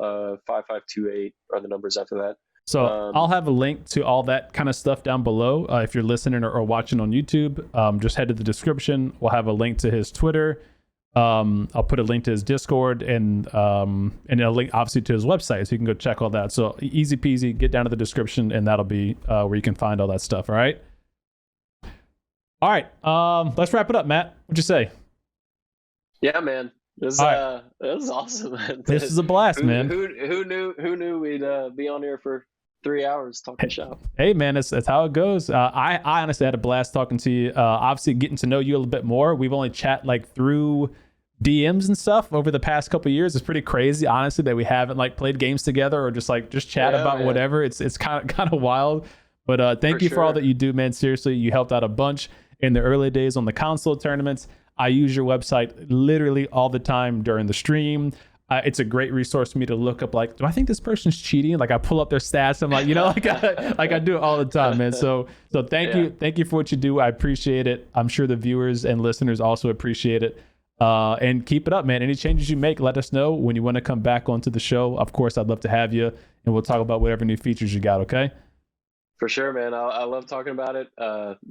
5528 are the numbers after that. So I'll have a link to all that kind of stuff down below. If you're listening or watching on YouTube, just head to the description. We'll have a link to his Twitter. I'll put a link to his Discord and a link obviously to his website, so you can go check all that. So easy peasy, get down to the description, and that'll be where you can find all that stuff. All right. All right. Let's wrap it up, Matt. What'd you say? Yeah, man. This is awesome, man. This is a blast, man. Who knew we'd be on here for 3 hours talking shop? Hey, man, that's how it goes. I honestly had a blast talking to you. Obviously, getting to know you a little bit more. We've only chat like through DMs and stuff over the past couple of years. It's pretty crazy, honestly, that we haven't like played games together or just chat about whatever. It's kind of wild. But thank you for all that you do, man. Seriously, you helped out a bunch in the early days on the console tournaments. I use your website literally all the time during the stream. It's a great resource for me to look up, like, do I think this person's cheating? Like, I pull up their stats. I'm like, I do it all the time, man. So thank you. Thank you for what you do. I appreciate it. I'm sure the viewers and listeners also appreciate it. And keep it up, man. Any changes you make, let us know when you want to come back onto the show. Of course, I'd love to have you, and we'll talk about whatever new features you got, okay? For sure, man. I love talking about it.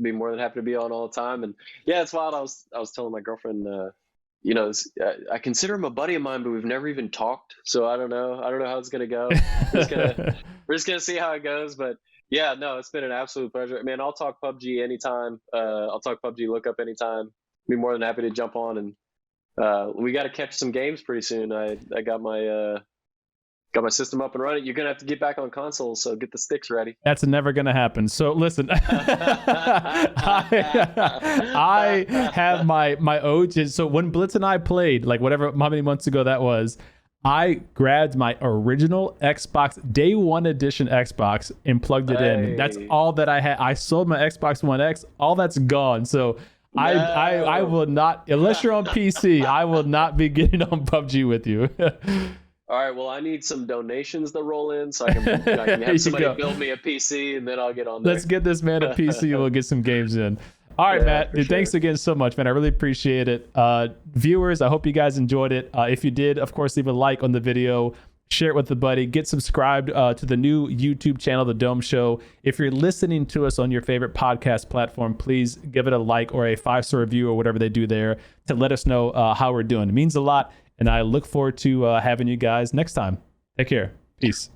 Be more than happy to be on all the time. And yeah, it's wild. I was telling my girlfriend, I consider him a buddy of mine, but we've never even talked. So I don't know how it's gonna go. We're just gonna see how it goes. But yeah, no, it's been an absolute pleasure, man. I'll talk PUBG anytime. I'll talk PUBG Lookup anytime. Be more than happy to jump on, and we got to catch some games pretty soon. I got my system up and running. You're gonna have to get back on console, so get the sticks ready. That's never gonna happen. So listen, I have my OG. So when Blitz and I played, like how many months ago that was, I grabbed my original Xbox Day One Edition Xbox and plugged it in. That's all that I had. I sold my Xbox One X. All that's gone. So no. I will not, unless you're on PC, I will not be getting on PUBG with you. All right, well, I need some donations to roll in so I can have somebody build me a PC, and then I'll get on there. Let's get this man a PC and we'll get some games in. All right, Matt, dude, thanks again so much, man. I really appreciate it. Viewers, I hope you guys enjoyed it. If you did, of course, leave a like on the video. share it with a buddy, get subscribed to the new YouTube channel, The Dome Show. If you're listening to us on your favorite podcast platform, please give it a like or a 5-star review or whatever they do there to let us know how we're doing. It means a lot, and I look forward to having you guys next time. Take care. Peace.